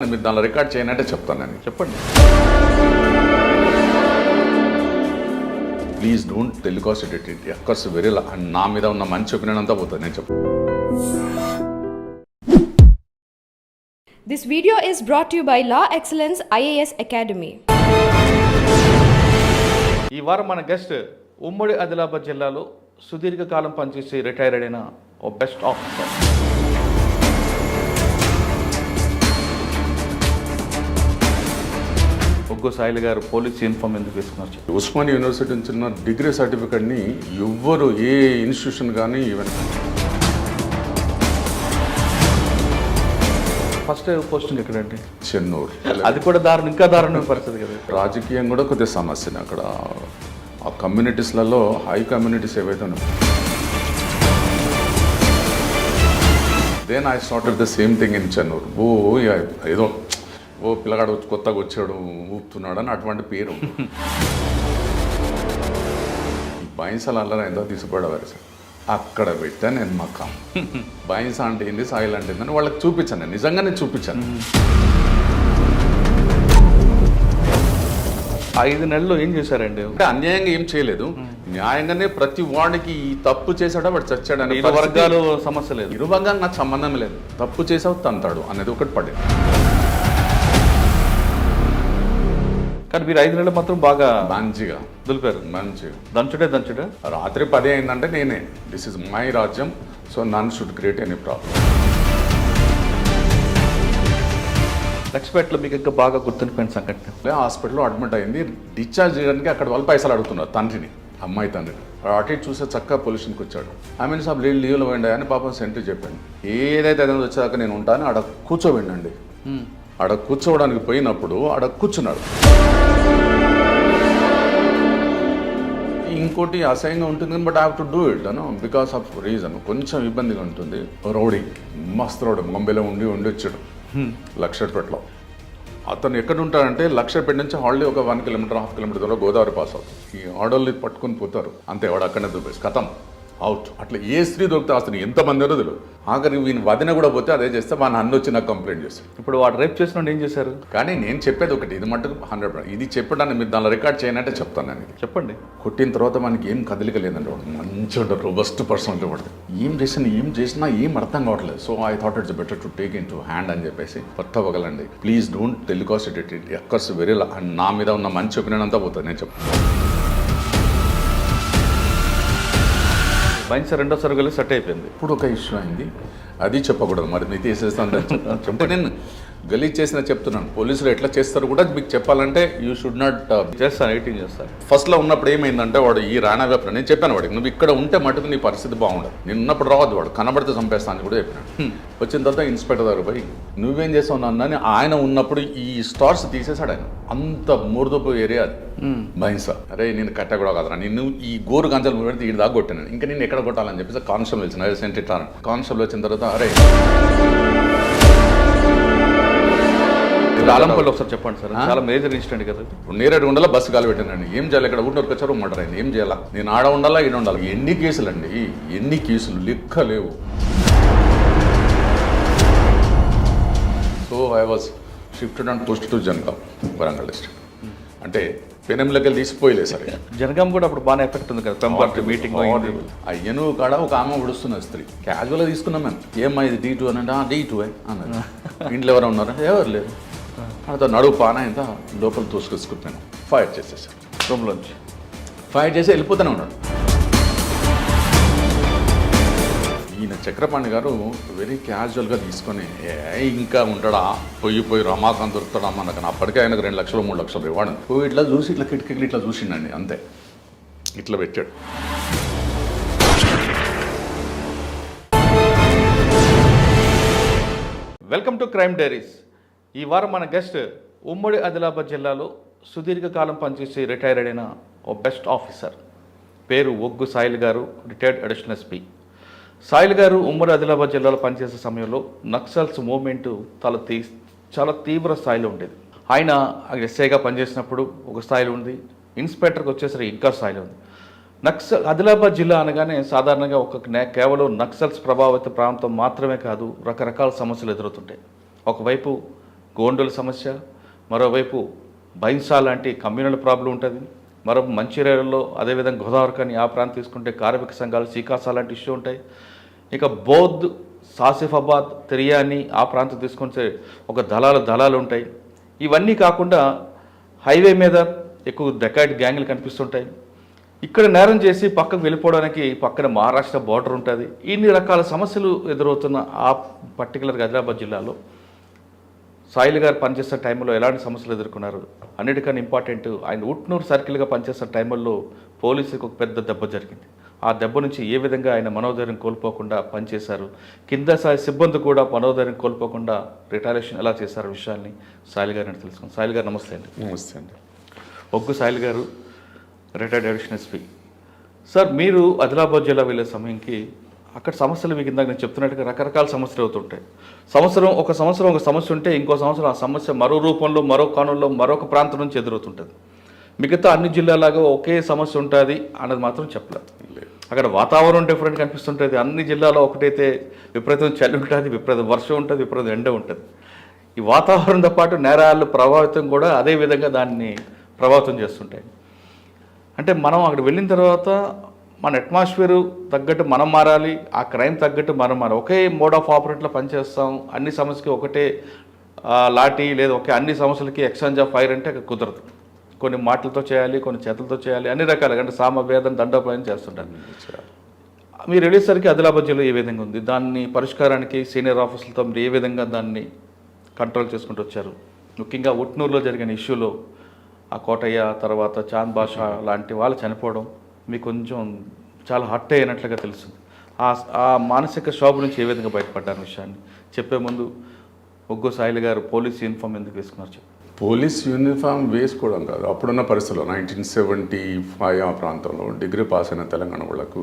మీరు దానిలో రికార్డ్ చేయనంటే చెప్తాను నేను. చెప్పండి. Please don't telecast it of course very నా మీద ఉన్న మంచి ఒపీనియన్ అంతా పోతుంది. నేను చెప్తాను. This video is brought to you by Law Excellence IAS Academy. ఈ వారం మన గెస్ట్ ఉమ్మడి ఆదిలాబాద్ జిల్లాలో సుదీర్ఘకాలం పనిచేసి రిటైర్ అయిన ఓ బెస్ట్ ఆఫీసర్. ఒగ్గు సాయిల్ గారు పోలీస్ యూనిఫామ్ ఎందుకు వేసుకున్నారు? ఉస్మానియా యూనివర్సిటీ నుంచి ఉన్న డిగ్రీ సర్టిఫికెట్ని ఎవ్వరు ఏ ఇన్స్టిట్యూషన్ కానీ ఈవెన్ ఫస్ట్ పోస్టింగ్ ఎక్కడండి? చెన్నూరు. అది కూడా ఇంకా దారుణమైన పరిస్థితి కదా. రాజకీయం కూడా కొద్దిగా సమస్యనే అక్కడ. ఆ కమ్యూనిటీస్లలో హై కమ్యూనిటీస్ ఏవైతే ఉన్నాయో then I started the same thing in Chennur. ఏదో పిల్లగాడు కొత్తగా వచ్చాడు ఊపుతున్నాడు అని అటువంటి పేరు. బైన్సాలు అల్లరా ఎంతో తీసుకుపడేవారు సార్. అక్కడ పెట్టా నేను మక్కం. బైన్స్ అంటే ఏంది, సాయిల్ అంటే ఏందని వాళ్ళకి చూపించాను. నేను నిజంగానే చూపించాను. 5 నెలలు ఏం చేశారండి? అంటే అన్యాయంగా ఏం చేయలేదు, న్యాయంగానే ప్రతి వాడికి ఈ తప్పు చేశాడో వాడు చచ్చాడు. ఇరు వర్గాలు సమస్య లేదు, ఇరు వర్గాలు నాకు సంబంధం లేదు. తప్పు చేసావు తంతాడు అనేది ఒకటి పడేది. కానీ మీరు 5 నెలలు మాత్రం బాగా మంచిగా దులిపారు. మంచిగా దంచుడే రాత్రి 10 అయిందంటే నేనే దిస్ ఇస్ మై రాజ్యం, so none should create any problem. లక్ష్మీపేటలో మీకు ఇంకా బాగా గుర్తుండిపోయిన సంఘటన? హాస్పిటల్లో అడ్మిట్ అయింది. డిశ్చార్జ్ చేయడానికి అక్కడ వాళ్ళు పైసలు అడుగుతున్నారు తండ్రిని, అమ్మాయి తండ్రిని. అటు ఇటు చూస్తే చక్కగా పొల్యూషన్కి వచ్చాడు. ఐ సాబ్ లీవ్లో పోయిండా అని పాపం సెంటర్ చెప్పాను. ఏదైతే అదే వచ్చాక నేను ఉంటాను ఆడ కూర్చోబెండండి. ఆడ కూర్చోవడానికి పోయినప్పుడు ఆడ కూర్చున్నాడు. ఇంకోటి అసహ్యంగా ఉంటుంది, but I have to do it Anu because of reason. కొంచెం ఇబ్బందిగా ఉంటుంది. రౌడీ, మస్తు రౌడీ, ముంబైలో ఉండి వచ్చాడు లక్షపేటలో. అతను ఎక్కడ ఉంటాడంటే లక్షపేట నుంచి హాలిడే ఒక 1 కిలోమీటర్ 1/2 కిలోమీటర్ దూరం గోదావరి పాస్ అవుతుంది. ఈ ఆడోళ్ళు పట్టుకొని పోతారు అంతే, వాడు అక్కడనే దూపేసి కథం అవుట్. అట్లా ఏ స్త్రీ దొరికితే అతను ఎంతమంది రోజులు ఆఖరి వీని వదిన కూడా పోతే అదే చేస్తే వాళ్ళ అన్న వచ్చి నాకు కంప్లైంట్ చేస్తాను. ఇప్పుడు వాడు రేప్ చేసిన ఏం చేశారు? కానీ నేను చెప్పేది ఒకటి, ఇది మటుకు 100%. ఇది చెప్పడానికి మీరు దానిలో రికార్డ్ చేయనంటే చెప్తాను నేను. చెప్పండి. కొట్టిన తర్వాత మనకి ఏం కదలిక లేదండి. వాడు మంచిగా ఉంటాడు, రోబస్ట్ పర్సనాలిటీ పడుతుంది. ఏం చేసినా ఏం అర్థం కావట్లేదు. So I thought it's better to take in to hand అని చెప్పేసి పట్టవగలండి. Please don't telecast it of course very నా మీద ఉన్న మంచి ఒపీనియన్ అంతా పోతుంది. నేను చెప్తాను. బైన్స్ రెండోసారి కలిసి సెట్ అయిపోయింది. ఇప్పుడు ఒక ఇష్యూ అయింది, అది చెప్పకూడదు. మరి నేను తీసేస్తాను చెప్పి నేను గలీజ్ చేసిన చెప్తున్నాను. పోలీసులు ఎట్లా చేస్తారు కూడా మీకు చెప్పాలంటే యూ షుడ్ నాట్. చేస్తాను, ఎడిటింగ్ చేస్తాను. ఫస్ట్లో ఉన్నప్పుడు ఏమైందంటే వాడు ఈ రాణా వ్యాపారం నేను చెప్పాను వాడికి, నువ్వు ఇక్కడ ఉంటే మటుకు నీ పరిస్థితి బాగుండదు, నేను ఉన్నప్పుడు రావద్దు, వాడు కనబడితే చంపేస్తాను కూడా చెప్పినాడు. వచ్చిన తర్వాత ఇన్స్పెక్టర్ దగ్గర పోయి నువ్వేం చేస్తావు నాన్న, ఆయన ఉన్నప్పుడు ఈ స్టార్స్ తీసేశాడు ఆయన. అంత మూర్దపు ఏరియా అది బైన్సా. అరే నేను కట్ట కూడా కదరా, నిన్ను ఈ గోరు గంజలు పెడితే ఈ దాకా కొట్టాను, ఇంకా నేను ఎక్కడ కొట్టాలని చెప్పేసి కానిస్టేబుల్ వచ్చిన సెంట్ ఇట్లా. కానిస్టేబుల్ వచ్చిన తర్వాత అరే ఆలంపల్లి ఒకసారి చెప్పండి సార్, చాలా మేజర్ ఇన్సిడెంట్ కదా. నేరేడు ఉండాలా బస్సు కాలు పెట్టానండి. ఏం చేయాలి, ఇక్కడ ఊరికి వచ్చారు మర్డర్ అయింది, ఏం చేయాలా, నేను ఆడ ఉండాలా ఈడ ఉండాలి. ఎన్ని కేసులు అండి, ఎన్ని కేసులు లెక్క లేవు. So I was shifted and post to Jangaon, Warangal district. అంటే పెనంలోకి తీసిపోయలేదు సరే. జనగాం కూడా అప్పుడు బాగా ఎఫెక్ట్ ఉంది కదా, మీటింగ్ అయ్యను కాడ ఒక ఆమె ఉడుస్తున్నది స్త్రీ. క్యాజువల్గా తీసుకున్నాం మేము. ఏమ్మా ఇది D2 అని అంటే D2 అన్నది. ఇంట్లో ఎవరు ఉన్నారు, ఎవరు లేరు. అతను నడువు పాన ఇంత లోపల తోసుకొచ్చుకుంటున్నాను. ఫైర్ చేసేసాను రూమ్లోంచి. ఫైర్ చేసి వెళ్ళిపోతూనే ఉన్నాడు. ఈయన చక్రపాణి గారు వెరీ క్యాజువల్గా తీసుకొని ఇంకా ఉంటాడా, పోయి రమాకాంత్ దొరుకుతాడా మనకు. అప్పటికే ఆయనకు 2 లక్షలు 3 లక్షలు ఇవ్వడం. పోయి ఇట్లా చూసి ఇట్లా కిటికీలు ఇట్లా చూసిండండి, అంతే ఇట్లా పెట్టాడు. Welcome to crime diaries. ఈ వారం మన గెస్ట్ ఉమ్మడి ఆదిలాబాద్ జిల్లాలో సుదీర్ఘకాలం పనిచేసి రిటైర్ అయిన ఓ బెస్ట్ ఆఫీసర్. పేరు ఒగ్గు సాయిల్ గారు, రిటైర్డ్ అడిషనల్ ఎస్పీ. సాయిల్ గారు ఉమ్మడి ఆదిలాబాద్ జిల్లాలో పనిచేసే సమయంలో నక్సల్స్ మూవ్మెంటు చాలా తీవ్ర స్థాయిలో ఉండేది. ఆయన ఎస్ఐగా పనిచేసినప్పుడు ఒక స్థాయిలో ఉంది, ఇన్స్పెక్టర్కి వచ్చేసరికి ఇంకా స్థాయిలో ఉంది. ఆదిలాబాద్ జిల్లా అనగానే సాధారణంగా కేవలం నక్సల్స్ ప్రభావిత ప్రాంతం మాత్రమే కాదు, రకరకాల సమస్యలు ఎదురవుతుంటాయి. ఒకవైపు గోండుల సమస్య, మరోవైపు బైన్సా లాంటి కమ్యూనల్ ప్రాబ్లం ఉంటుంది, మరో మంచిర్యాలలో అదేవిధంగా గోదావరి కానీ ఆ ప్రాంతం తీసుకుంటే కార్మిక సంఘాలు సీకాసా లాంటి ఇష్యూ ఉంటాయి. ఇక బౌద్ధ్, సాసిఫాబాద్, తిరియాని ఆ ప్రాంతం తీసుకుంటే ఒక దళాలు ఉంటాయి. ఇవన్నీ కాకుండా హైవే మీద ఎక్కువ డెకాయిట్ గ్యాంగ్లు కనిపిస్తుంటాయి. ఇక్కడ నేరం చేసి పక్కకు వెళ్ళిపోవడానికి పక్కన మహారాష్ట్ర బార్డర్ ఉంటుంది. ఇన్ని రకాల సమస్యలు ఎదురవుతున్న ఆ పర్టికులర్ ఆదిలాబాద్ జిల్లాలో సాయిల్ గారు పనిచేస్తున్న టైంలో ఎలాంటి సమస్యలు ఎదుర్కొన్నారు? అన్నిటికన్నా ఇంపార్టెంట్, ఆయన ఉట్నూరు సర్కిల్గా పనిచేస్తున్న టైంలో పోలీసులకు ఒక పెద్ద దెబ్బ జరిగింది. ఆ దెబ్బ నుంచి ఏ విధంగా ఆయన మనోధైర్యం కోల్పోకుండా పనిచేశారు, కింద స్థాయి సిబ్బంది కూడా మనోధైర్యం కోల్పోకుండా రిటాలియేషన్ ఎలా చేశారు విషయాన్ని సాయిల్ గారిని తెలుసుకున్నాం. సాయిల్ గారు నమస్తే అండి. నమస్తే అండి. ఒగ్గు సాయిల్ గారు, రిటైర్డ్ అడిషనల్ ఎస్పీ. సార్, మీరు ఆదిలాబాద్ జిల్లా వెళ్ళే సమయంకి అక్కడ సమస్యలు మీకు ఇందాక నేను చెప్తున్నట్టుగా రకరకాల సమస్యలు అవుతుంటాయి. ఒక సంవత్సరం ఒక సమస్య ఉంటే ఇంకో సంవత్సరం ఆ సమస్య మరో రూపంలో, మరో కాలంలో, మరొక ప్రాంతం నుంచి ఎదురవుతుంటుంది. మిగతా అన్ని జిల్లాలాగా ఒకే సమస్య ఉంటుంది అన్నది మాత్రం చెప్పలేదు. అక్కడ వాతావరణం డిఫరెంట్ కనిపిస్తుంటుంది. అన్ని జిల్లాలో ఒకటైతే విపరీతం చలి ఉంటుంది, విపరీతం వర్షం ఉంటుంది, విపరీతం ఎండ ఉంటుంది. ఈ వాతావరణంతో పాటు నేరాలు ప్రభావితం కూడా అదే విధంగా దాన్ని ప్రభావితం చేస్తుంటాయి. అంటే మనం అక్కడ వెళ్ళిన తర్వాత మన అట్మాస్ఫియర్ తగ్గట్టు మనం మారాలి, ఆ క్రైమ్ తగ్గట్టు మనం మారాలి. ఒకే మోడ్ ఆఫ్ ఆపరేట్లో పనిచేస్తాం, అన్ని సమస్యకి ఒకటే లాఠీ లేదా ఒకే అన్ని సమస్యలకి ఎక్స్చేంజ్ ఆఫ్ ఫైర్ అంటే అక్కడ కుదరదు. కొన్ని మాటలతో చేయాలి, కొన్ని చేతులతో చేయాలి, అన్ని రకాలుగా అంటే సామవేదం దండోపాయం చేస్తుంటారు. మీరు వెళ్ళేసరికి ఆదిలాబాద్ జిల్లా ఏ విధంగా ఉంది, దాన్ని పరిష్కారానికి సీనియర్ ఆఫీసర్లతో మీరు ఏ విధంగా దాన్ని కంట్రోల్ చేసుకుంటూ వచ్చారు? ముఖ్యంగా ఉట్నూరులో జరిగిన ఇష్యూలో ఆ కోటయ్య తర్వాత చాంద్ బాషా లాంటి వాళ్ళు చనిపోవడం మీకు కొంచెం చాలా హర్ట్ అయినట్లుగా తెలుస్తుంది. ఆ మానసిక శోభ నుంచి ఏ విధంగా బయటపడ్డారు విషయాన్ని చెప్పే ముందు ఒగ్గు సాయిల్ గారు పోలీస్ యూనిఫామ్ ఎందుకు వేసుకున్నారు చెప్పు. పోలీస్ యూనిఫామ్ వేసుకోవడం కాదు, అప్పుడున్న పరిస్థితుల్లో 1975 ఆ ప్రాంతంలో డిగ్రీ పాస్ అయిన తెలంగాణ వాళ్ళకు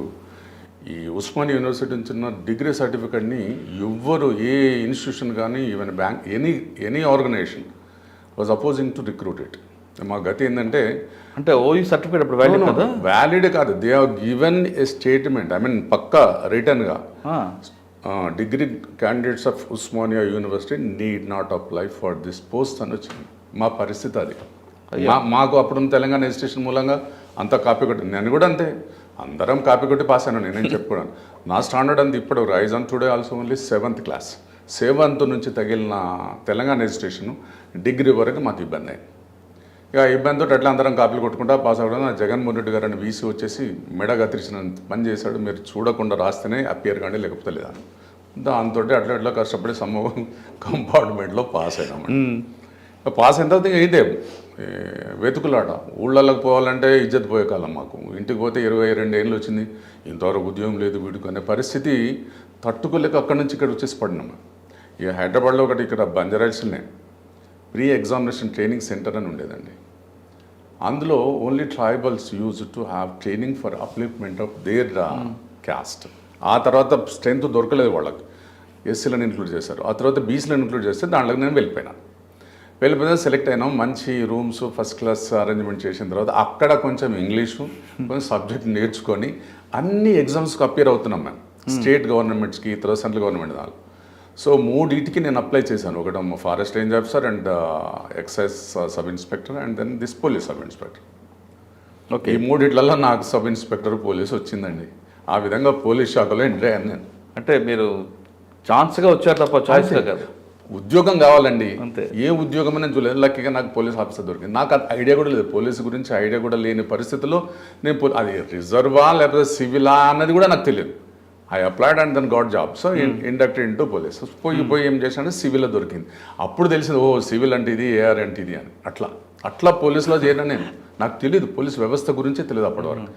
ఈ ఉస్మాన్ యూనివర్సిటీ నుంచి ఉన్న డిగ్రీ సర్టిఫికెట్ని ఎవ్వరు ఏ ఇన్స్టిట్యూషన్ కానీ even bank any organization was opposing to recruit it. మా గతి ఏంటంటే అంటే ఓయూ సర్టిఫికేట్ అప్పుడు వ్యాలిడ్ కదా? వ్యాలిడ్ కాదు, they have given a statement, I mean పక్కా రిటర్న్గా degree candidates of Osmania university need not apply for this post అని వచ్చింది. మా పరిస్థితి అది. మాకు అప్పుడున్న తెలంగాణ ఎడ్యుకేషన్ మూలంగా అంతా కాపీ కొట్టి, నేను కూడా అంతే, అందరం కాపీ కొట్టి పాస్ అయినా నేనేం చెప్పుకోవడం. నా స్టాండర్డ్ అంతా ఇప్పుడు rise on today also only 7th class. 7th నుంచి తగిలిన తెలంగాణ ఎడ్యుకేషన్ డిగ్రీ వరకు మాకు ఇబ్బంది అయింది. ఇక ఇబ్బందితో అట్లా అందరం కాపీలు కొట్టుకుంటా పాస్ అవ్వడం. జగన్మోహన్ రెడ్డి గారు అని వీసీ వచ్చేసి మెడ గతిరిచిన పని చేశాడు, మీరు చూడకుండా రాస్తేనే అపియర్ కానీ లేకపోతే లేదా. దాంతో అట్లా కష్టపడి సంభవం కంపార్ట్మెంట్లో పాస్ అయినామండి. పాస్ అయిన తర్వాత ఇదే వెతుకులాట. ఊళ్ళలోకి పోవాలంటే ఇజ్జత్ పోయే కాలం మాకు. ఇంటికి పోతే 22 ఏళ్ళు వచ్చింది, ఇంతవరకు ఉద్యోగం లేదు వీడికి అనే పరిస్థితి తట్టుకోలేక అక్కడి నుంచి ఇక్కడ వచ్చేసి పడినాము. ఇక హైదరాబాద్లో ఒకటి ఇక్కడ బంజారాహిల్స్లోనే ప్రీ ఎగ్జామినేషన్ ట్రైనింగ్ సెంటర్ అని ఉండేదండి. అందులో only tribals use to have training for upliftment of their caste. ఆ తర్వాత స్ట్రెంత్ దొరకలేదు వాళ్ళకి, ఎస్సీలను ఇంక్లూడ్ చేశారు. ఆ తర్వాత బీసీలను ఇంక్లూడ్ చేస్తే దాంట్లోకి నేను వెళ్ళిపోయినా సెలెక్ట్ అయినాం. మంచి రూమ్స్ ఫస్ట్ క్లాస్ అరేంజ్మెంట్ చేసిన తర్వాత అక్కడ కొంచెం ఇంగ్లీషు కొంచెం సబ్జెక్ట్ నేర్చుకొని అన్ని ఎగ్జామ్స్కి అపియర్ అవుతున్నాం మేము, స్టేట్ గవర్నమెంట్స్కి తర్వాత సెంట్రల్ గవర్నమెంట్ దాని. సో 3 నేను అప్లై చేశాను. ఒకటి forest range officer and excise sub inspector and then this police sub inspector. Okay, ఈ 3 నాకు సబ్ ఇన్స్పెక్టర్ పోలీస్ వచ్చిందండి. ఆ విధంగా పోలీస్ శాఖలో ఎంట్రీ అయ్యాను నేను. అంటే మీరు ఛాన్స్గా వచ్చారు తప్ప చాయిస్గా కాదు. ఉద్యోగం కావాలండి, అంతే. ఏ ఉద్యోగం అనేది చూడలేదు. లక్కీగా నాకు పోలీస్ ఆఫీసర్ దొరికింది. నాకు ఐడియా కూడా లేదు, పోలీసు గురించి ఐడియా కూడా లేని పరిస్థితుల్లో నేను అది రిజర్వా లేకపోతే సివిలా అన్నది కూడా నాకు తెలియదు. I applied and then got job. So inducted into police. పోయి ఏం చేశానంటే సివిల్లో దొరికింది. అప్పుడు తెలిసింది, ఓ సివిల్ అంటే ఇది, ఏఆర్ అంటే ఇది అని. అట్లా పోలీసులో చేరినా నేను. నాకు తెలియదు, పోలీస్ వ్యవస్థ గురించే తెలియదు అప్పటి వరకు.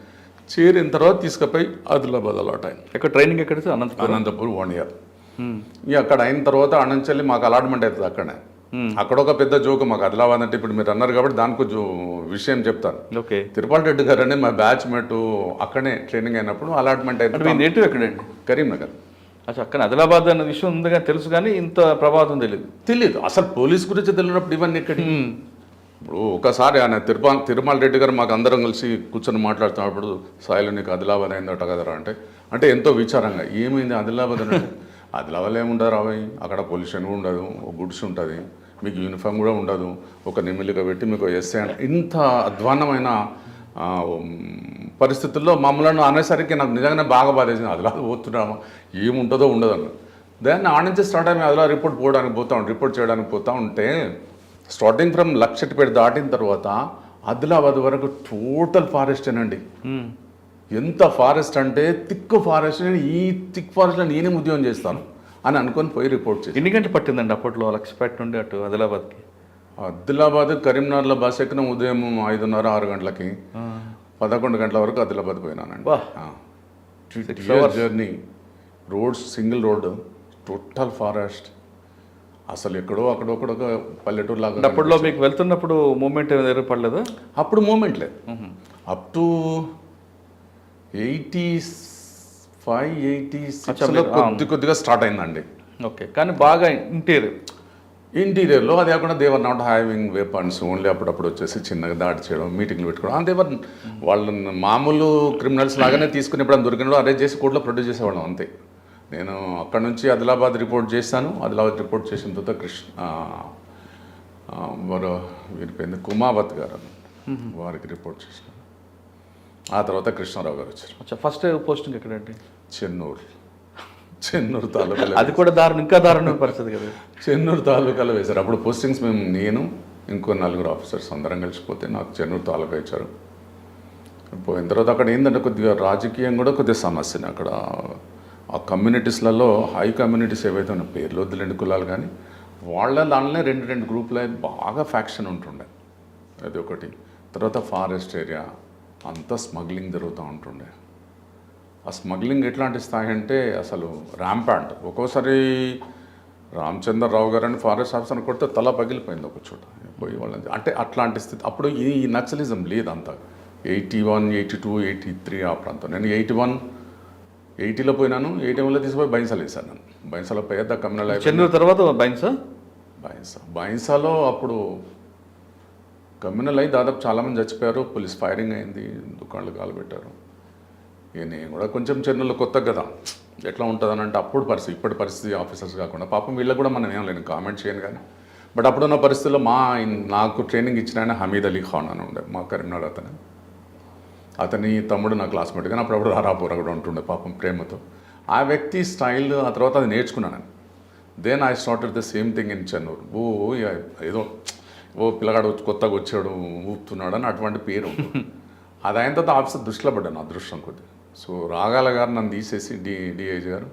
చేరిన తర్వాత తీసుకుపోయి ఆదిలాబాద్ అలాట్ అయింది. ఎక్కడ ట్రైనింగ్ ఎక్కడ? అనంతపూర్ 1 year. ఇక అక్కడ అయిన తర్వాత అనంచెల్లి మాకు అలాట్మెంట్ అవుతుంది అక్కడనే. అక్కడ ఒక పెద్ద జోకు మాకు ఆదిలాబాద్ అంటే ఇప్పుడు మీరు అన్నారు కాబట్టి దానికి విషయం చెప్తాను. ఓకే, తిరుపతి రెడ్డి గారు అని మా బ్యాచ్ మేట్ అక్కడే ట్రైనింగ్ అయినప్పుడు అలాట్మెంట్ అయితే నేటివ్ ఎక్కడండి? కరీంనగర్. అసలు అక్కడ ఆదిలాబాద్ అన్న విషయం ఉంది కానీ తెలుసు, కానీ ఇంత ప్రభావం తెలియదు. అసలు పోలీస్ గురించి తెలియనప్పుడు ఇవన్నీ ఎక్కడి. ఇప్పుడు ఒకసారి ఆయన తిరుమల రెడ్డి గారు మాకు అందరం కలిసి కూర్చొని మాట్లాడుతున్నప్పుడు, సాయిలు నీకు ఆదిలాబాద్ అయిందట కదరా అంటే ఎంతో విచారంగా, ఏమైంది ఆదిలాబాద్ అంటే ఆదిలాబాద్ ఏముండదు రాబోయ్, అక్కడ పొల్యూషన్ ఉండదు, గుడ్స్ ఉంటుంది, మీకు యూనిఫామ్ కూడా ఉండదు, ఒక నిమిలిక పెట్టి మీకు ఎస్ఐ ఇంత అధ్వాన్నమైన పరిస్థితుల్లో మమ్మల్ని అనేసరికి నాకు నిజంగానే బాగా బాధేసింది. అదిలా పోతున్నామా, ఏముంటుందో ఉండదు అన్న. దాన్ని ఆడ నుంచి స్టార్ట్ అయ్యి అదిలా రిపోర్ట్ చేయడానికి పోతా ఉంటే స్టార్టింగ్ ఫ్రమ్ లక్షటిపేట దాటిన తర్వాత ఆదిలాబాద్ వరకు టోటల్ ఫారెస్టేనండి. ఎంత ఫారెస్ట్ అంటే థిక్ ఫారెస్ట్. నేను ఈ థిక్ ఫారెస్ట్లో నేనే ఉద్యోగం చేస్తాను అని అనుకొని పోయి రిపోర్ట్ చేసి. ఎన్ని గంటలు పట్టిందండి అప్పట్లో లక్షపేట నుండి అటు ఆదిలాబాద్కి? ఆదిలాబాద్ కరీంనగర్లో బస్ ఎక్కిన ఉదయం 5:30 6 గంటలకి 11 గంటల వరకు ఆదిలాబాద్ పోయినానండి. 6 hours journey, roads single road, total forest. అసలు ఎక్కడో అక్కడొక్కడ పల్లెటూరు లాగా. అప్పట్లో మీకు వెళ్తున్నప్పుడు మూమెంట్ ఏర్పడలేదా? అప్పుడు మూమెంట్ లేదు. అప్ టు 85 86 కొద్దిగా స్టార్ట్ అయిందండి. ఓకే, కానీ బాగా ఇంటీరియర్లో అది కాకుండా దేవర్ నాట్ హ్యావింగ్ వెపన్స్, ఓన్లీ అప్పుడప్పుడు వచ్చేసి చిన్నగా దాడి చేయడం, మీటింగ్లు పెట్టుకోవడం. దేవర్ వాళ్ళని మామూలు క్రిమినల్స్ లాగానే తీసుకుని ఎప్పుడైనా దొరికినప్పుడు అరెస్ట్ చేసి కోర్టులో ప్రొడ్యూస్ చేసేవాళ్ళం అంతే. నేను అక్కడ నుంచి ఆదిలాబాద్ రిపోర్ట్ చేశాను. ఆదిలాబాద్ రిపోర్ట్ చేసిన తర్వాత వీరి పేరు కుమావత్ గారు, వారికి రిపోర్ట్ చేశాను. ఆ తర్వాత కృష్ణారావు గారు వచ్చారు. ఫస్ట్ పోస్టింగ్ ఎక్కడండి? చెన్నూరు తాలూకాలో. అది కూడా ఇంకా దారుణమైన పరిస్థితి కదా. చెన్నూరు తాలూకాలో వేశారు. అప్పుడు పోస్టింగ్స్ నేను ఇంకో 4 ఆఫీసర్స్ అందరం కలిసిపోతే నాకు చెన్నూరు తాలూకా ఇచ్చారు. పోయిన తర్వాత అక్కడ ఏంటంటే కొద్దిగా రాజకీయం కూడా కొద్దిగా సమస్యనే. అక్కడ ఆ కమ్యూనిటీస్లలో హై కమ్యూనిటీస్ ఏవైతే ఉన్న పేర్లు వద్దులేండి కులాలు, కానీ వాళ్ళ దానిలో 2 గ్రూపులు బాగా ఫ్యాక్షన్ ఉంటుండే. అది ఒకటి. తర్వాత ఫారెస్ట్ ఏరియా అంతా స్మగ్లింగ్ జరుగుతూ ఉంటుండే. ఆ స్మగ్లింగ్ ఎట్లాంటి స్థాయి అంటే అసలు ర్యాంపాంట్. ఒక్కోసారి రామచంద్రరావు గారు అని ఫారెస్ట్ ఆఫీసర్ని కొడితే తల పగిలిపోయింది ఒక చోట పోయి వాళ్ళని. అంటే అట్లాంటి స్థితి. అప్పుడు ఈ నక్సలిజం లేదు అంతా. 81 82 83 ఆ ప్రాంతం. నేను 80లో పోయినాను. 81లో తీసుకుపోయి బైన్సాలో వేసాను. నేను బైన్సాలో పెద్ద కమ్యూనల్. చెన్నూరు తర్వాత బైన్సాలో అప్పుడు కమ్యూనల్ అయి దాదాపు చాలామంది చచ్చిపోయారు. పోలీస్ ఫైరింగ్ అయింది, దుకాణాలు కాలబెట్టారు. నేను కూడా కొంచెం చెన్నూరులో కొత్త కదా, ఎట్లా ఉంటుందని అంటే అప్పుడు పరిస్థితి, ఇప్పటి పరిస్థితి ఆఫీసర్స్ కాకుండా పాపం వీళ్ళకి కూడా మనం ఏం లేదు కామెంట్ చేయను. కానీ బట్ అప్పుడున్న పరిస్థితుల్లో నాకు ట్రైనింగ్ ఇచ్చిన ఆయన హమీద్ అలీ ఖాన్ అని ఉండే, మా కరీంనగర్ అతని తమ్ముడు నా క్లాస్మేట్. కానీ అప్పుడప్పుడు రారాపూర్ కూడా ఉంటుండే పాపం ప్రేమతో. ఆ వ్యక్తి స్టైల్ ఆ తర్వాత అది నేర్చుకున్నాను. Then I started the same thing in Chennur. ఏదో పిల్లగాడు కొత్తగా వచ్చాడు ఊపుతున్నాడు అని అటువంటి పేరు ఉంటుంది. అది అయిన తర్వాత ఆఫీసర్ దృష్టిలో పడ్డాను, అదృష్టం కొద్ది. సో రాగాల గారు నన్ను తీసేసి డిఐజీ గారు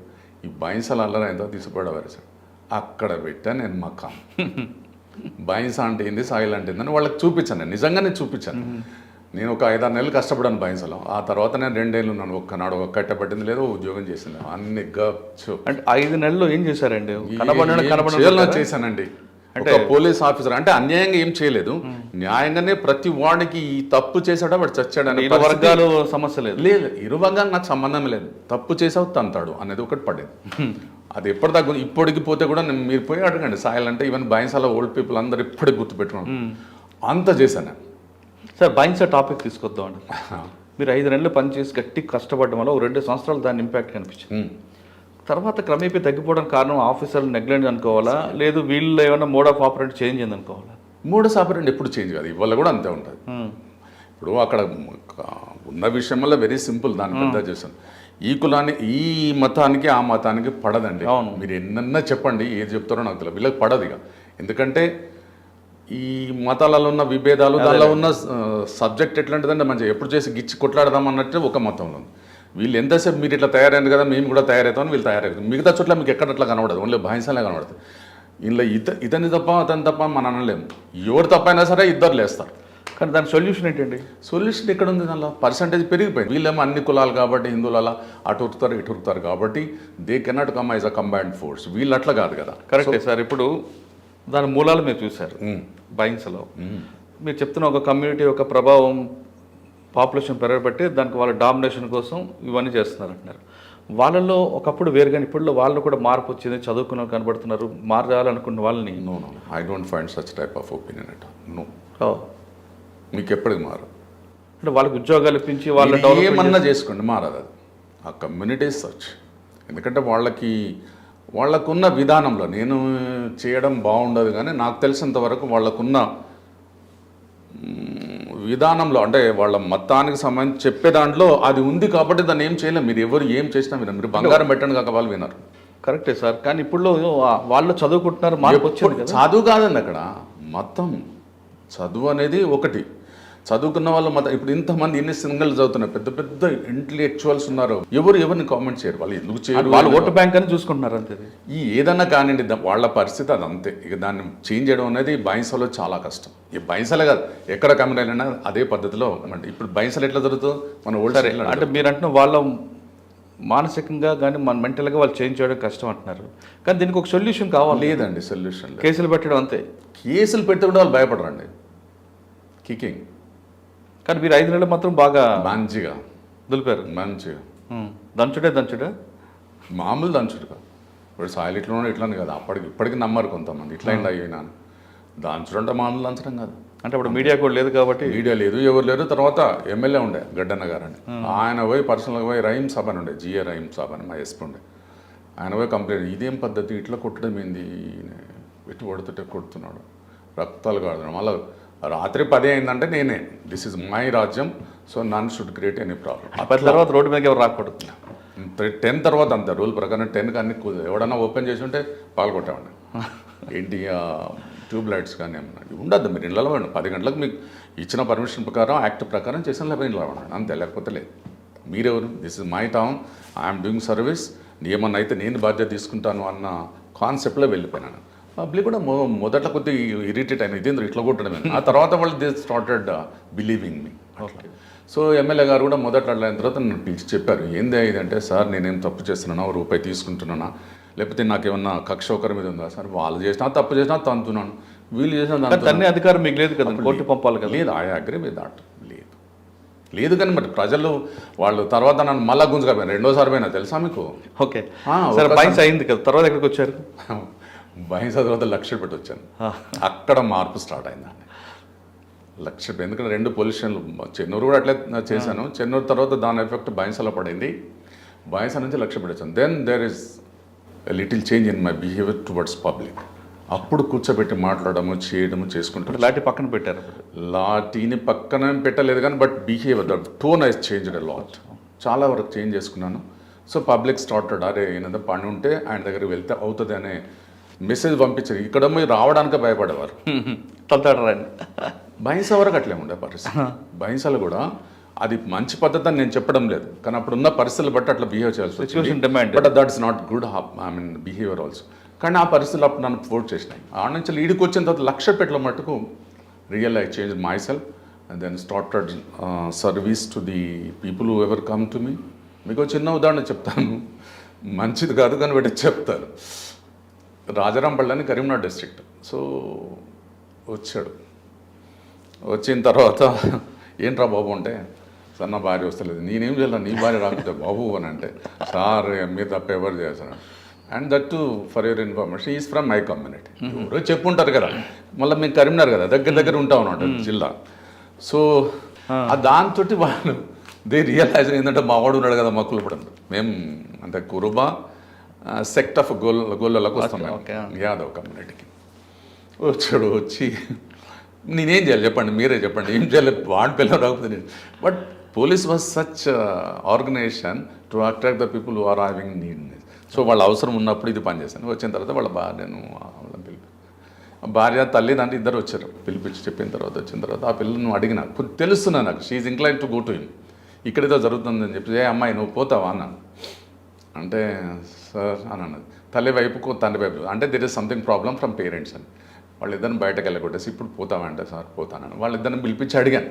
ఈ బైన్సాల అల్లరి అయిన తర్వాత తీసుకుపోయాడు సార్. అక్కడ పెట్టాను నేను మక్కా. బైన్సా అంటే ఏంది, సాయిల్ అంటే ఏందని వాళ్ళకి చూపించాను. నేను నిజంగానే చూపించాను. నేను ఒక 5-6 నెలలు కష్టపడాను బైన్సాలో. ఆ తర్వాత నేను 2 ఏళ్ళు ఉన్నాను. ఒక్కనాడు ఒక కట్టబట్టింది లేదో ఉద్యోగం చేసింది. అన్ని అంటే 5 నెలలు ఏం చేశారండి? చేశానండి. అంటే పోలీస్ ఆఫీసర్ అంటే అన్యాయంగా ఏం చేయలేదు, న్యాయంగానే ప్రతి వాడికి ఈ తప్పు చేశాడా వాడు చచ్చాడని. ఇరు వర్గాలు సమస్య లేదు. ఇరు వర్గాలు నాకు సంబంధం లేదు. తప్పు చేసావు తంతాడు అనేది ఒకటి పడేది. అది ఎప్పటిదాకా ఇప్పటికి పోతే కూడా మీరు పోయి అడగండి సాయిల్ అంటే ఈవెన్ బైన్సాల ఓల్డ్ పీపుల్ అందరు ఇప్పటికి గుర్తుపెట్టుకున్నాను. అంత చేశాను నేను. సార్ బైన్సా టాపిక్ తీసుకొద్దాం అండి. మీరు 5 నెలలు పనిచేసి గట్టి కష్టపడడం వల్ల 2 సంవత్సరాలు దాని ఇంపాక్ట్ కనిపించింది. తర్వాత క్రమేపీ తగ్గిపోవడానికి కారణం ఆఫీసర్లు నెగ్లెక్ట్ అనుకోవాలా, లేదు వీళ్ళు ఏమైనా మోడ్ ఆఫ్ ఆపరేట్ చేంజ్ అయింది అనుకోవాలా? మోడ్ ఆఫ్ ఆపరేట్ ఎప్పుడు చేంజ్ కాదు, ఇవాళ కూడా అంతే ఉంటుంది. ఇప్పుడు అక్కడ ఉన్న విషయం వల్ల వెరీ సింపుల్, దాన్ని పెద్ద చేశాను. ఈ కులాన్ని ఈ మతానికి ఆ మతానికి పడదండి. అవును, మీరు ఎన్నన్నా చెప్పండి, ఏది చెప్తారో నాకు తెలియదు. వీళ్ళకి పడదు ఇక. ఎందుకంటే ఈ మతాలలో ఉన్న విభేదాలు, దానిలో ఉన్న సబ్జెక్ట్ ఎట్లాంటిదంటే మంచిగా ఎప్పుడు చేసి గిచ్చి కొట్లాడదాం అన్నట్టు ఒక మతంలో ఉంది. వీళ్ళు ఎంతసేపు మీరు ఇట్లా తయారైంది కదా మేము కూడా తయారవుతామని వీళ్ళు తయారవుతాం. మిగతా చోట్ల మీకు ఎక్కడ అట్లా కనబడదు, ఓన్లీ బహింసలే కనబడుతుంది. ఇంట్లో ఇతని తప్ప అతని తప్ప మనం అనలేము. ఎవరు తప్ప అయినా సరే ఇద్దరు లేస్తారు. కానీ దాని సొల్యూషన్ ఏంటండి? సొల్యూషన్ ఎక్కడ ఉంది? దానిలో పర్సంటేజ్ పెరిగిపోయింది. వీళ్ళేమో అన్ని కులాలు కాబట్టి హిందువులు అలా అటు ఉరుకుతారు ఇటు ఉరుకుతారు కాబట్టి they cannot come as a combined force. వీళ్ళు అట్లా కాదు కదా. కరెక్టే సార్. ఇప్పుడు దాని మూలాలు మీరు చూశారు బైన్స్లో. మీరు చెప్తున్న ఒక కమ్యూనిటీ యొక్క ప్రభావం పాపులేషన్ పెరగబట్టి దానికి వాళ్ళ డామినేషన్ కోసం ఇవన్నీ చేస్తున్నారు అంటున్నారు. వాళ్ళలో ఒకప్పుడు వేరు, కానీ ఇప్పుడు వాళ్ళు కూడా మార్పు వచ్చింది, చదువుకున్న కనబడుతున్నారు, మారాలనుకున్న వాళ్ళని. No I don't find such type of opinion at no. మీకు ఎప్పటికి మారు అంటే వాళ్ళకి ఉద్యోగాలు ఇప్పించి వాళ్ళు ఏమన్నా చేసుకోండి, మారదు అది. ఆ కమ్యూనిటీ సచ్. ఎందుకంటే వాళ్ళకి వాళ్ళకున్న విధానంలో నేను చేయడం బాగుండదు, కానీ నాకు తెలిసినంత వరకు వాళ్ళకున్న విధానంలో అంటే వాళ్ళ మతానికి సంబంధించి చెప్పే దాంట్లో అది ఉంది కాబట్టి దాన్ని ఏం చేయలేం. మీరు ఎవరు ఏం చేసినా వినరు. మీరు బంగారం పెట్టండి కాక వాళ్ళు వినరు. కరెక్టే సార్, కానీ ఇప్పుడు వాళ్ళు చదువుకుంటున్నారు, మార్పు వచ్చింది కదా. చదువు కాదండి అక్కడ, మతం. చదువు అనేది ఒకటి. చదువుకున్న వాళ్ళు మతం. ఇప్పుడు ఇంతమంది ఎన్ని సింగల్ చదువుతున్నారు, పెద్ద పెద్ద ఇంటలెక్చువల్స్ ఉన్నారు, ఎవరిని కామెంట్ చేయరు. వాళ్ళు ఎందుకు చేయరు? వాళ్ళు ఓటు బ్యాంక్ అని చూసుకుంటున్నారు అంతే. ఈ ఏదన్నా కానివ్వండి, వాళ్ళ పరిస్థితి అది అంతే. ఇక దాన్ని చేంజ్ చేయడం అనేది బైన్సలో చాలా కష్టం. ఈ బైన్సలే కాదు, ఎక్కడ కమ్యూనైనా అదే పద్ధతిలో అంటే ఇప్పుడు బైన్సలు ఎట్లా జరుగుతుందో మన ఓల్డ్ సరే అంటే మీరు అంటున్న వాళ్ళ మానసికంగా కానీ మన మెంటల్గా వాళ్ళు చేంజ్ చేయడం కష్టం అంటున్నారు, కానీ దీనికి ఒక సొల్యూషన్ కావాలి. లేదండి సొల్యూషన్. కేసులు పెట్టడం అంతే. కేసులు పెట్టి కూడా వాళ్ళు భయపడరండి. కికింగ్. కానీ మీరు 5 నెలలు మాత్రం బాగా మంచిగా దులిపారు. మంచిగా దంచుడే మామూలు దంచుడు కాదు. ఇప్పుడు సాయిల్ ఇట్లా ఇట్లానే కదా, ఇప్పటికి నమ్మరు కొంతమంది. ఇట్లా అయినా దంచడం అంటే మామూలు దంచడం కాదు. అంటే ఇప్పుడు మీడియా కూడా లేదు కాబట్టి. మీడియా లేదు, ఎవరు లేరు. తర్వాత ఎమ్మెల్యే ఉండే గడ్డన్న గారు అని, ఆయన పోయి పర్సనల్గా పోయి రహీం సాబ్ అని ఉండే, జిఏ రహీం సాబ్ అని మా ఎస్పీ ఉండే, ఆయన పోయి కంప్లైంట్, ఇదేం పద్ధతి, ఇట్లా కొట్టడం ఏంది, ఎటు కొడుతుంటే కొడుతున్నాడు, రక్తాలు కాడుతున్నాడు. మళ్ళీ రాత్రి 10 అయిందంటే నేనే, దిస్ ఇస్ మై రాజ్యం, so none should create any problem. 10 తర్వాత రోడ్డు మీదకి ఎవరు రాకూడదు. 10 తర్వాత అంతే రూల్ ప్రకారం. 10కి అన్ని ఎవడన్నా ఓపెన్ చేసి ఉంటే పాల్గొట్టామండి. ఏంటి ట్యూబ్ లైట్స్ కానీ ఏమన్నా ఉండద్దు. మీరు ఇళ్ళలో ఉండండి. 10 గంటలకు మీకు ఇచ్చిన పర్మిషన్ ప్రకారం, యాక్ట్ ప్రకారం చేసిన లేకపోతే ఇంట్లో ఉండండి అంతే, లేకపోతే లేదు. మీరెవరు? This is my town, I'm doing service, ఏమన్నా అయితే నేను బాధ్యత తీసుకుంటాను అన్న కాన్సెప్ట్లో వెళ్ళిపోయినాను. పబ్లిక్ కూడా మొదట్లో కొద్దిగా ఇరిటేట్ అయినా, ఇదేంద్ర ఇట్లా కొట్టడమే. ఆ తర్వాత వాళ్ళు they started believing me. Okay. So MLA గారు కూడా మొదట అట్లా అయిన తర్వాత నన్ను పిలిచి చెప్పారు, ఏంది ఇదంటే, సార్ నేనేం తప్పు చేస్తున్నానా, రూపాయి తీసుకుంటున్నానా, లేకపోతే నాకేమన్నా కక్ష ఒకరి మీద ఉందా సార్? వాళ్ళు చేసినా తప్పు చేసినా తంతున్నాను, వీళ్ళు చేసినా తన్నే అధికారం మీకు లేదు కదా, కోర్టు పంపాలి కదా. లేదు, ఐ అగ్రీ విత్ దాట్. లేదు కానీ మరి ప్రజలు వాళ్ళు తర్వాత నన్ను మళ్ళా గుంజుకపోయినా, రెండోసారి పోయినా తెలుసా మీకు? ఓకే సరే, బైన్స్ అయింది కదా, తర్వాత ఎక్కడికి వచ్చారు? బైన్స్ తర్వాత లక్షపేట వచ్చాను. అక్కడ మార్పు స్టార్ట్ అయిందండి. లక్షపేట, ఎందుకంటే 2 పొజిషన్లు, చెన్నూరు కూడా అట్లే చేశాను. చెన్నూరు తర్వాత దాని ఎఫెక్ట్ బైన్సలో పడింది. బైన్స్ నుంచి లక్షపేట వచ్చాను. Then there is little change in my behaviour towards public. అప్పుడు కూర్చోబెట్టి మాట్లాడము, చేయడము, చేసుకుంటారు. లాఠీ పక్కన పెట్టారు. లాఠీని పక్కన పెట్టలేదు కానీ but behaviour, the tone ice changed a lot. చాలా వరకు చేంజ్ చేసుకున్నాను. సో పబ్లిక్ స్టార్టెడ్, అరే ఏదైనా పని ఉంటే ఆయన దగ్గరికి వెళ్తే అవుతుంది అనే మెసేజ్ పంపించారు. ఇక్కడ మీరు రావడానికి భయపడేవారు. తొలతాడరండి. బైన్స్ వరకు అట్లే ఉండే పరిస్థితి. బైన్సాలు కూడా అది మంచి పద్ధతి అని నేను చెప్పడం లేదు, కానీ అప్పుడు ఉన్న పరిస్థితులు బట్టి అట్లా బిహేవ్ చేయాల్సి వచ్చింది. But that is not good I mean behaviour also. కానీ ఆ పరిస్థితులు అప్పుడు నన్ను ఫోర్స్ చేసినాయి. ఆ నుంచి ఈడికి వచ్చిన తర్వాత లక్షపేటలో మట్టుకు real I change myself and then started service to the people whoever come to me. మీకు చిన్న ఉదాహరణ చెప్తాను, మంచిది కాదు కానీ బట్టి చెప్తాను. రాజారాంపల్లి అని కరీంనగర్ డిస్ట్రిక్ట్. సో వచ్చాడు, వచ్చిన తర్వాత ఏంట్రా బాబు అంటే, సార్ నా భార్య వస్తలేదు. నేనేం చేయాలి, నీ భార్య రాకపోతే బాబు అని అంటే, సార్ మీరు తప్ప ఎవరు చేస్తాను. And that to for your information is from my community. ఎవరో చెప్పుంటారు కదా, మళ్ళీ మేము కరీంనగర్ కదా, దగ్గర ఉంటాం అన్నమాట జిల్లా. సో దాంతో వాళ్ళు దే రియలైజ్ ఏంటంటే మా వాడు ఉన్నాడు కదా, మా కులపడం మేము అంటే కురుబా సెక్ట్ ఆఫ్ గోళ్ళలోకి వస్తాం యాదవ్ కమ్యూనిటీకి. వచ్చాడు, వచ్చి నేనేం చేయాలి చెప్పండి, మీరే చెప్పండి ఏం చేయాలి, వాడి పిల్లలు రాకపోతే నేను. But police was such organization to attract the people who are having need. So వాళ్ళ అవసరం ఉన్నప్పుడు ఇది పనిచేశాను. వచ్చిన తర్వాత వాళ్ళ భార్యను భార్య తల్లి దాంట్లో ఇద్దరు వచ్చారు. పిలిపించి చెప్పిన తర్వాత వచ్చిన తర్వాత ఆ పిల్లలను అడిగిన, తెలుస్తున్నా నాకు she incline to go to him. ఇక్కడేదో జరుగుతుందని చెప్పి, ఏ అమ్మాయి నువ్వు పోతావా అన్నాను. అంటే సార్ అని అన్నది. తల్లి వైపుకు తండ్రి వైపు అంటే there is something problem from parents అని. వాళ్ళిద్దరిని బయటకు వెళ్ళగొట్టేసి ఇప్పుడు పోతామంటే సార్ పోతానని వాళ్ళిద్దరిని పిలిపించి అడిగాను.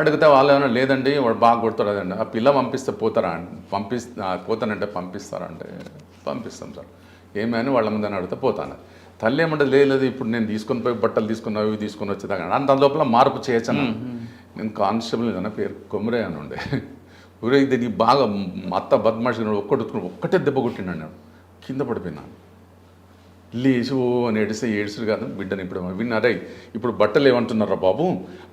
అడిగితే వాళ్ళు ఏమన్నా లేదండి వాడు బాగా కొడతాడు అదండి, ఆ పిల్ల పంపిస్తే పోతారా పోతానంటే పంపిస్తారా అంటే పంపిస్తాం సార్ ఏమైనా వాళ్ళ ముందని అడిగితే పోతాను. తల్లి ఏమంటే లేదు ఇప్పుడు నేను తీసుకొని పోయి బట్టలు తీసుకుని అవి తీసుకొని వచ్చేదాకా అంత లోపల మార్పు చేయొచ్చను. నేను కానిస్టేబుల్ అన్న పేరు కొమరే అని ఉండే. ఊరే ఇది నీ బాగా అత్త బద్మాషి ఒక్కటే దెబ్బ కొట్టినాడు, నేను కింద పడిపోయినాను. లేచి అని ఏడుసుడు కాదు బిడ్డని. ఇప్పుడు విన్నారే ఇప్పుడు బట్టలు ఏమంటున్నారా బాబు,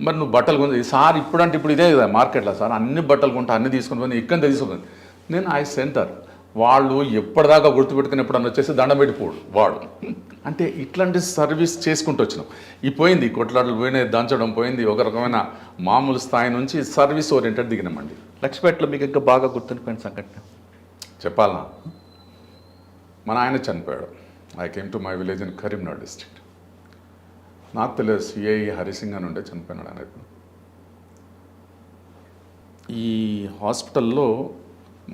మరి నువ్వు బట్టలు కొని సార్ ఇప్పుడు అంటే ఇప్పుడు ఇదే కదా మార్కెట్లో సార్ అన్ని బట్టలు కొంటా అన్ని తీసుకుని పోయి ఇక్కడ తీసుకుని నేను ఐ సెంటర్ వాళ్ళు ఎప్పటిదాకా గుర్తుపెట్టుకుని ఎప్పుడన్నా వచ్చేసి దండం పెట్టిపోడు వాడు. అంటే ఇట్లాంటి సర్వీస్ చేసుకుంటూ వచ్చినాం. ఈ పోయింది కొట్లాటలు పోయినాయి, దంచడం పోయింది, ఒక రకమైన మామూలు స్థాయి నుంచి సర్వీస్ ఓరియంటెడ్ దిగినామండి. లక్ష్మీపేటలో మీకు ఇంకా బాగా గుర్తుండిపోయిన సంఘటన చెప్పాలనా, మన ఆయన చనిపోయాడు. I came to my village in Karimnagar district. నాకు తెలియదు సిఐ హరిసింగ్ అని ఉంటే చనిపోయినాడు ఆయన. ఈ హాస్పిటల్లో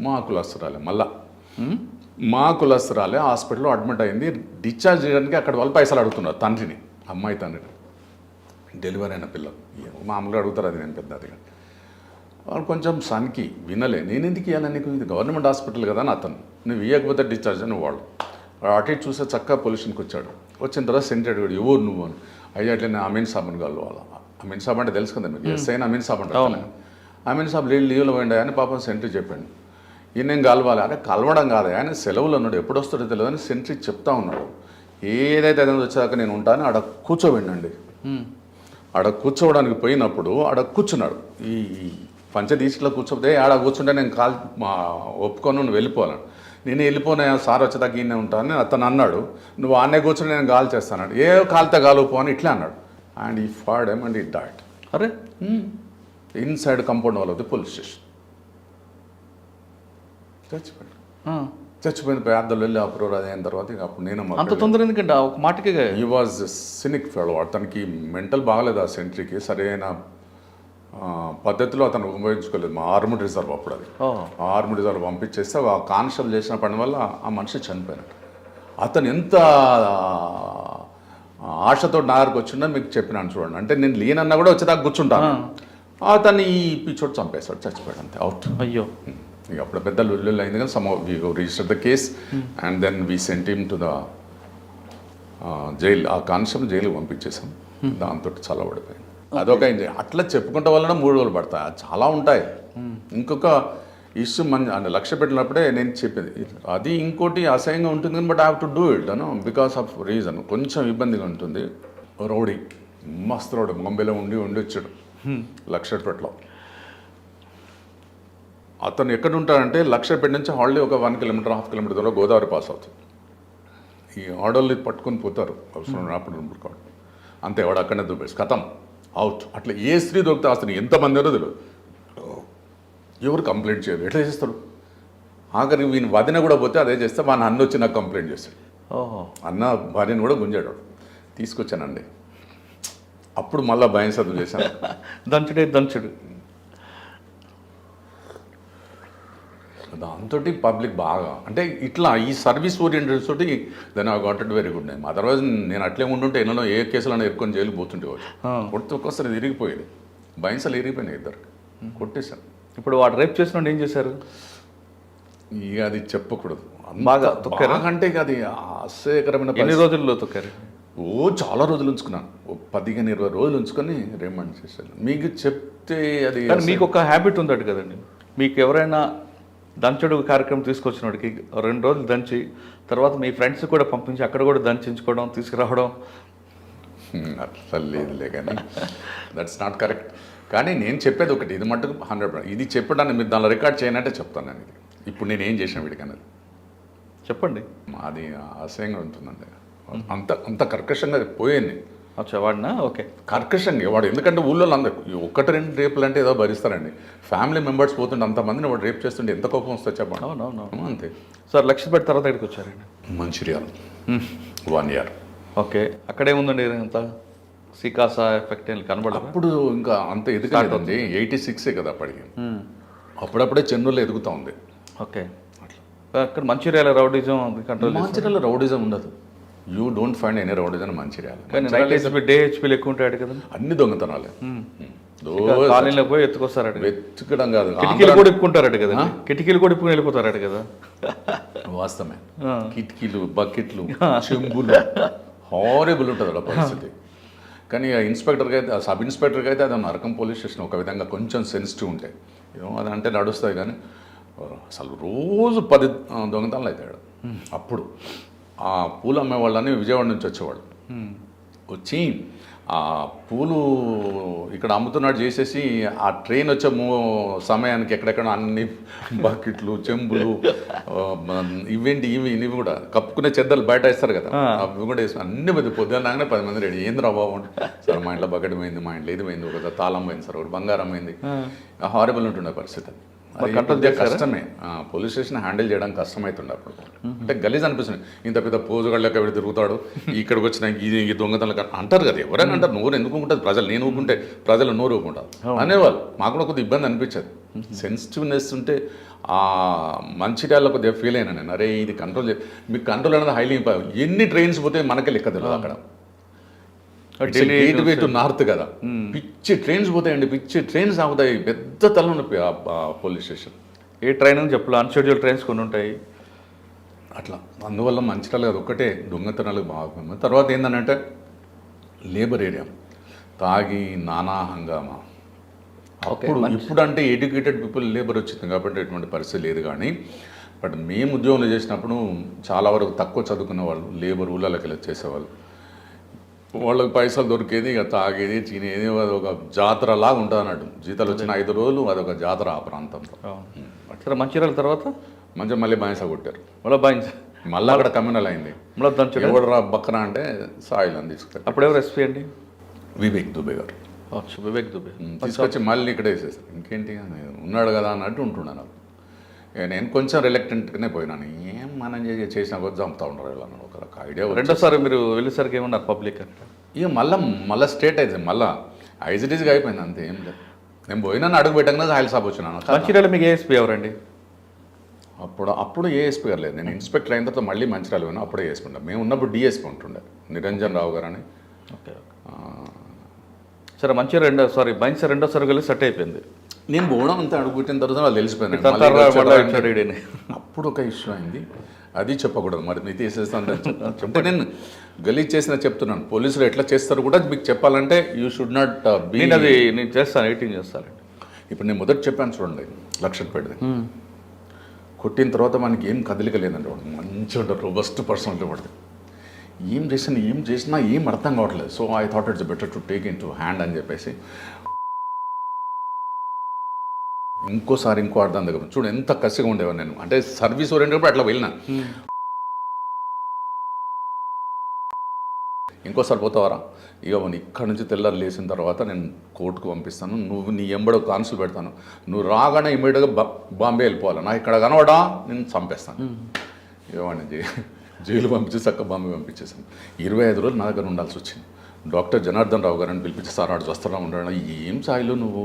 మా కులస్తురాలే, మళ్ళా మా కులస్తురాలే హాస్పిటల్లో అడ్మిట్ అయింది. డిశ్చార్జ్ చేయడానికి అక్కడ వాళ్ళు పైసలు అడుగుతున్నారు తండ్రిని, అమ్మాయి తండ్రిని. డెలివరీ అయిన పిల్లలు మామూలుగా అడుగుతారు, అది నేను పెద్ద అదిగా. వాళ్ళు కొంచెం సన్కి వినలే. నేను ఎందుకు ఇవ్వాలి నీకు, ఇది గవర్నమెంట్ హాస్పిటల్ కదా అని అతను, నువ్వు ఇవ్వకపోతే డిశ్చార్జ్ అని వాళ్ళు అటు ఇటు చూస్తే చక్కగా పొల్యూషన్కి వచ్చాడు. వచ్చిన తర్వాత సెంటెడ్ కూడా ఎవరు నువ్వు అని. అయ్యా అట్లా నేను అమీన్ సాబ్ని కలవాలి. అమీన్ సాబ్ అంటే తెలుసు కదా మీకు, ఎస్ అయినా అమీన్ సాబ్ అంటే. అమీన్ సాబ్ లీవ్లో పోయిండా అని పాపం సెంట్రీ చెప్పాడు. ఈయన కలవాలి అంటే కలవడం కాదు, ఆయన సెలవులు ఉన్నాడు, ఎప్పుడు వస్తాడో తెలియదు అని సెంట్రీ చెప్తా ఉన్నాడు. ఏదైతే అదే వచ్చాక నేను ఉంటాను ఆడ కూర్చోబెండండి. ఆడ కూర్చోవడానికి పోయినప్పుడు ఆడ కూర్చున్నాడు. ఈ పంచదీసిలో కూర్చోపోతే ఆడ కూర్చుంటే నేను ఒప్పుకొని నువ్వు వెళ్ళిపోవాలని. నేను వెళ్ళిపోయినా సార్ వచ్చేదాకా ఈయనే ఉంటానని అతను అన్నాడు. నువ్వు ఆనే కూర్చొని నేను గాలి చేస్తాను, ఏ కాలితే గాలిపో అని ఇట్లా అన్నాడు. అండ్ ఈ ఫాడ్ అండ్ ఈ డైట్ అరే inside compound wall of the police station. చచ్చిపోయిన పేదలు వెళ్ళి అప్రూవ్ అది అయిన తర్వాత ఇక అప్పుడు నేను అంత తొందర ఎందుకంటే ఒక మాటకి ఈ వాజ్ సినిక్ ఫెలో. అతనికి మెంటల్ బాగలేదు ఆ సెంట్రీకి, సరైన పద్ధతిలో అతను ఉపయోగించుకోలేదు. మా ఆర్మడ్ రిజర్వ్ అప్పుడు అది ఆర్మడ్ రిజర్వ్ పంపించేస్తే ఆ కానిస్టేబుల్ చేసిన పని వల్ల ఆ మనిషి చనిపోయినాడు. అతను ఎంత ఆశతో నా దగ్గరకు వచ్చిందో మీకు చెప్పినాను చూడండి. అంటే నేను లేనన్నా కూడా వచ్చేదాకా కూర్చుంటాను. అతన్ని ఈ పిచ్చోడు చంపేశాడు, చచ్చిపోయాడు, అంతే, అవుట్. అయ్యో, ఇక అప్పుడు పెద్ద లొల్లు అయింది కానీ some we register the case and then we sent him to the jail. ఆ కానిస్టేబుల్ జైలుకి పంపించేసాం. దాంతో చాలా పడిపోయింది. అదొక అట్లా చెప్పుకుంటే వలన 3 రోజులు పడతాయి, చాలా ఉంటాయి. ఇంకొక ఇష్యూ అంటే లక్ష్య పెట్టినప్పుడే నేను చెప్పింది అది. ఇంకోటి అసహ్యంగా ఉంటుంది కానీ but I have to do it Anu because of reason. కొంచెం ఇబ్బందిగా ఉంటుంది. రౌడీ, మస్తు రౌడీ, ముంబైలో ఉండి వచ్చాడు లక్షపేటలో. అతను ఎక్కడ ఉంటాడంటే లక్షపేట నుంచి హాలిడే ఒక 1 కిలోమీటర్ 1/2 కిలోమీటర్ దూరం గోదావరి పాస్ అవుతుంది. ఈ ఆడోళ్ళు పట్టుకొని పోతారు అవసరం అప్పుడు అంతే, వాడు అక్కడనే దూపేసి కథం అవుట్. అట్లా ఏ స్త్రీ దొరికితే ఆ స్త్రీ ఎంతమంది తెలియదు, ఎవరు కంప్లైంట్ చేయరు, ఎట్లా చేస్తారు. ఆఖరికి వీని వదిన కూడా పోతే అదే చేస్తే మా అన్న వచ్చి నాకు కంప్లైంట్ చేస్తాడు. అన్న భార్యను కూడా గుంజాడు. తీసుకొచ్చానండి, అప్పుడు మళ్ళీ భయం సదువు చేశాను. దంచుడు దాంతో పబ్లిక్ బాగా అంటే ఇట్లా ఈ సర్వీస్ ఓరియంటెడ్ తోటి then I got it very good name. Otherwise నేను అట్లే ఉండుంటే ఎన్నో ఏ కేసులను ఎరుకొని జైలుకి పోతుంటే కొడితే ఒక్కోసారి ఇరిగిపోయేది, బైన్సలు ఇరిగిపోయినాయి, ఇద్దరు కొట్టేశాను. ఇప్పుడు వాడు రేప్ చేసిన ఏం చేశారు? ఇక అది చెప్పకూడదు. బాగా అంటే ఇక అది ఆశ్చర్యకరమైన. ఎన్ని రోజుల్లో తొక్కారు? చాలా రోజులు ఉంచుకున్నాను, 15-20 రోజులు ఉంచుకొని రిమాండ్ చేశాను. మీకు చెప్తే అది మీకు ఒక హ్యాబిట్ ఉందట కదండి, మీకు ఎవరైనా దంచుడు కార్యక్రమం తీసుకొచ్చినోడికి 2 రోజులు దంచి తర్వాత మీ ఫ్రెండ్స్ కూడా పంపించి అక్కడ కూడా దంచుకోవడం తీసుకురావడం అట్లా లేదులే, కానీ దట్స్ నాట్ కరెక్ట్. కానీ నేను చెప్పేది ఒకటి, ఇది మటుకు 100%. ఇది చెప్పడానికి మీరు దానిలో రికార్డ్ చేయనంటే చెప్తాను నేను. ఇది ఇప్పుడు నేను ఏం చేసిన వీడికన్నది చెప్పండి. అది అసహ్యంగా ఉంటుందండి, అంత కర్కశంగా పోయింది. వాడినా ఓకే కర్కశంగా వాడు, ఎందుకంటే ఊళ్ళో అందరు 1-2 రేపులు అంటే ఏదో భరిస్తారండి. ఫ్యామిలీ మెంబర్స్ పోతుంటే అంతమందిని వాడు రేప్ చేస్తుంటే ఎంత కోపం వస్తే చెప్పండి. అవునవును అంతే. సార్ లక్ష్యపేట తర్వాత ఎక్కడికి వచ్చారండి? మంచిర్యాల 1 year. ఓకే, అక్కడేముందండి అంత సికాసా ఎఫెక్ట్ కనబడదు అప్పుడు. ఇంకా అంత ఎదుగుతుంది, 86 కదా అప్పటికి. అప్పుడప్పుడే చెన్నూరులో ఎదుగుతూ ఉంది. ఓకే, అక్కడ Mancherial rowdyism control. Mancherial rowdyism ఉండదు, you don't find any rowdyism Mancherial. కానీ DHPలు ఎక్కువ ఉంటాడు కదా, అన్ని దొంగతనాలే. కాలనీలో పోయి ఎత్తుకొస్తారట, వెతుకడం కాదు, కిటికీలు కూడా ఇప్పుకుంటారట కదా, కిటికీలు కూడా ఇప్పుకుని వెళ్ళిపోతారట కదా. వాస్తవమే, కిటికీలు, బకెట్లు, చెంబులు, హారబుల్ ఉంటుంది అలా పరిస్థితి. కానీ ఆ ఇన్స్పెక్టర్కి అయితే, ఆ సబ్ ఇన్స్పెక్టర్కి అయితే అది నరకం పోలీస్ స్టేషన్ ఒక విధంగా కొంచెం సెన్సిటివ్ ఉంటాయి. ఏమో అది అంటే నడుస్తుంది, కానీ అసలు రోజు 10 దొంగతనాలు అవుతాడు. అప్పుడు ఆ పూలు అమ్మే వాళ్ళని విజయవాడ నుంచి వచ్చేవాళ్ళు వచ్చి ఆ పూలు ఇక్కడ అమ్ముతున్నాడు చేసేసి ఆ ట్రైన్ వచ్చే సమయానికి ఎక్కడెక్కడ అన్ని బకెట్లు చెంబులు ఇవి కూడా కప్పుకునే చెద్దలు బయట వేస్తారు కదా అవి కూడా వేసుకుని అన్ని మంది పొద్దున్నాగానే 10 మంది రెడీ ఏంది రా బాబు సార్ మా ఇంట్లో బకెట్ పోయింది, మా ఇంట్లో ఇది పోయింది, ఒక తాళం పోయింది సార్, ఒకటి బంగారం పోయింది. హారబుల్ ఉంటుండే పరిస్థితి. అది కష్టమే, పోలీస్ స్టేషన్ హ్యాండిల్ చేయడం కష్టమవుతుండే అప్పుడు. అంటే గలీజ్ అనిపిస్తుంది, ఇంత పెద్ద పోజుగాళ్ళకి ఎవరు తిరుగుతాడు, ఇక్కడికి వచ్చిన ఈ దొంగతనాలు అంటారు కదా. ఎవరైనా అంటారు, నోరు ఎందుకు ఉంటుంది ప్రజలు, నేను ఊరుకుంటే ప్రజలు నోరు ఊరుకుంటారు అనేవాళ్ళు. మాకు కూడా కొద్దిగా ఇబ్బంది అనిపించేది. సెన్సిటివ్నెస్ ఉంటే ఆ మంచిర్యాలలో కొద్దిగా ఫీల్ అయినా నేను, అరే ఇది కంట్రోల్ మీకు కంట్రోల్ అనేది హైలీ ఇంపార్టెంట్. ఎన్ని ట్రైన్స్ పోతే మనకే లెక్క తెలియదు అక్కడ. గేట్ వే టు నార్త్ కదా, పిచ్చి ట్రైన్స్ పోతాయండి, పిచ్చి ట్రైన్స్ ఆగుతాయి, పెద్ద తలనొప్పి పోలీస్ స్టేషన్. ఏ ట్రైన్ అని చెప్పాలి, అన్షెడ్యూల్ ట్రైన్స్ కొన్ని ఉంటాయి అట్లా. అందువల్ల మంచిర్యాల అది ఒక్కటే దొంగతనాలు బాగా. తర్వాత ఏంటంటే లేబర్ ఏరియా, తాగి నానా హంగామా. అప్పుడు ఇప్పుడు అంటే ఎడ్యుకేటెడ్ పీపుల్ లేబర్ వచ్చింది కాబట్టి ఎటువంటి పరిస్థితి లేదు. కానీ బట్ మేము ఉద్యోగంలో చేసినప్పుడు చాలా వరకు తక్కువ చదువుకున్న వాళ్ళు లేబర్ ఊళ్ళకి వెళ్ళి చేసేవాళ్ళు. వాళ్ళకి పైసలు దొరికేది, ఇక తాగేది తినేది, అది ఒక జాతర లాగా ఉంటుంది అన్నట్టు. జీతాలు వచ్చిన 5 రోజులు అదొక జాతర ఆ ప్రాంతంలో. సరే మంచిర్యాల తర్వాత మంచిగా మళ్ళీ బానిస కొట్టారు, మళ్ళీ అక్కడ కమ్యూనల్ అయింది. ఎవడు రా బక్కరా అంటే సాయిల్ అని తీసుకొచ్చారు. అప్పుడు ఎవరు ఎస్పీ అండి? వివేక్ దుబే గారు. వివేక్ దుబే తీసుకొచ్చి మళ్ళీ ఇక్కడ వేసేసారు. ఇంకేంటి ఉన్నాడు కదా అన్నట్టు ఉంటున్నాను. నేను కొంచెం రిలక్టెంట్గానే పోయినాను. ఏం మనం చేసిన కొద్ది చంపుతా ఉండరు ఇలా ఒక ఐడియా. రెండోసారి మీరు వెళ్ళేసరికి ఏమన్నారు పబ్లిక్? ఇక మళ్ళీ స్టేట్ అయితే మళ్ళీ ఐజిటీస్గా అయిపోయింది అంతే, ఏం లేదు. నేను పోయినా అడుగు పెట్టగానే సాయిల్ సాబ్ వచ్చినాను. మంచిర్యాల మీకు ఏఎస్పీ ఎవరండి? అప్పుడు ఏఎస్పీ గారు లేదు, నేను ఇన్స్పెక్టర్ అయిన తర్వాత మళ్ళీ మంచిర్యాల పోయినా. అప్పుడే ఏఎస్పీ ఉండే. మేము ఉన్నప్పుడు డిఎస్పీ ఉంటుండే, నిరంజన్ రావు గారు అని. ఓకే. సరే మంచిర్యాల రెండోసారి వెళ్ళి సెట్ అయిపోయింది. నేను పోవడం అంతా అడుగుపెట్టిన తర్వాత వాళ్ళు తెలిసిపోయింది. అప్పుడు ఒక ఇష్యూ అయింది, అది చెప్పకూడదు. మరి మీరు తీసేస్తాను చెప్తే నేను గలీజ్ చేసిన చెప్తున్నాను. పోలీసులు ఎట్లా చేస్తారు కూడా మీకు చెప్పాలంటే యూ షుడ్ నాట్ బీ. అది నేను చేస్తాను, ఎడిటింగ్ చేస్తానండి. ఇప్పుడు నేను మొదటి చెప్పాను చూడండి, లక్షపేటది కొట్టిన తర్వాత మనకి ఏం కదలిక లేదండి. వాడు మంచిగా ఉంటారు, రోబస్ట్ పర్సనాలిటీ పడుతుంది. ఏం చేసినా ఏం అర్థం కావట్లేదు. So I thought it's better to take in to hand అని చెప్పేసి ఇంకోసారి ఇంకో అర్థం దగ్గర చూడు ఎంత కసిగా ఉండేవాడు నేను. అంటే సర్వీస్ ఓరియంటెడ్ అట్లా వెళ్ళినా. ఇంకోసారి పోతావారా, ఇక ఇక్కడ నుంచి తెల్లారు లేచిన తర్వాత నేను కోర్టుకు పంపిస్తాను, నువ్వు నీ ఎంబడో కాన్సులు పెడతాను, నువ్వు రాగానే ఇమీడియట్గా బాంబే వెళ్ళిపోవాలి, నా ఇక్కడ కనవడా నేను చంపేస్తాను. ఇవ్వండి జైలు పంపించి చక్క బాంబే పంపించేసాను. 25 రోజులు నా దగ్గర ఉండాల్సి వచ్చింది. డాక్టర్ జనార్దన్ రావు గారిని పిలిపించి, సార్ ఆడు వస్తాడా ఉండడం, ఏం స్థాయిలో నువ్వు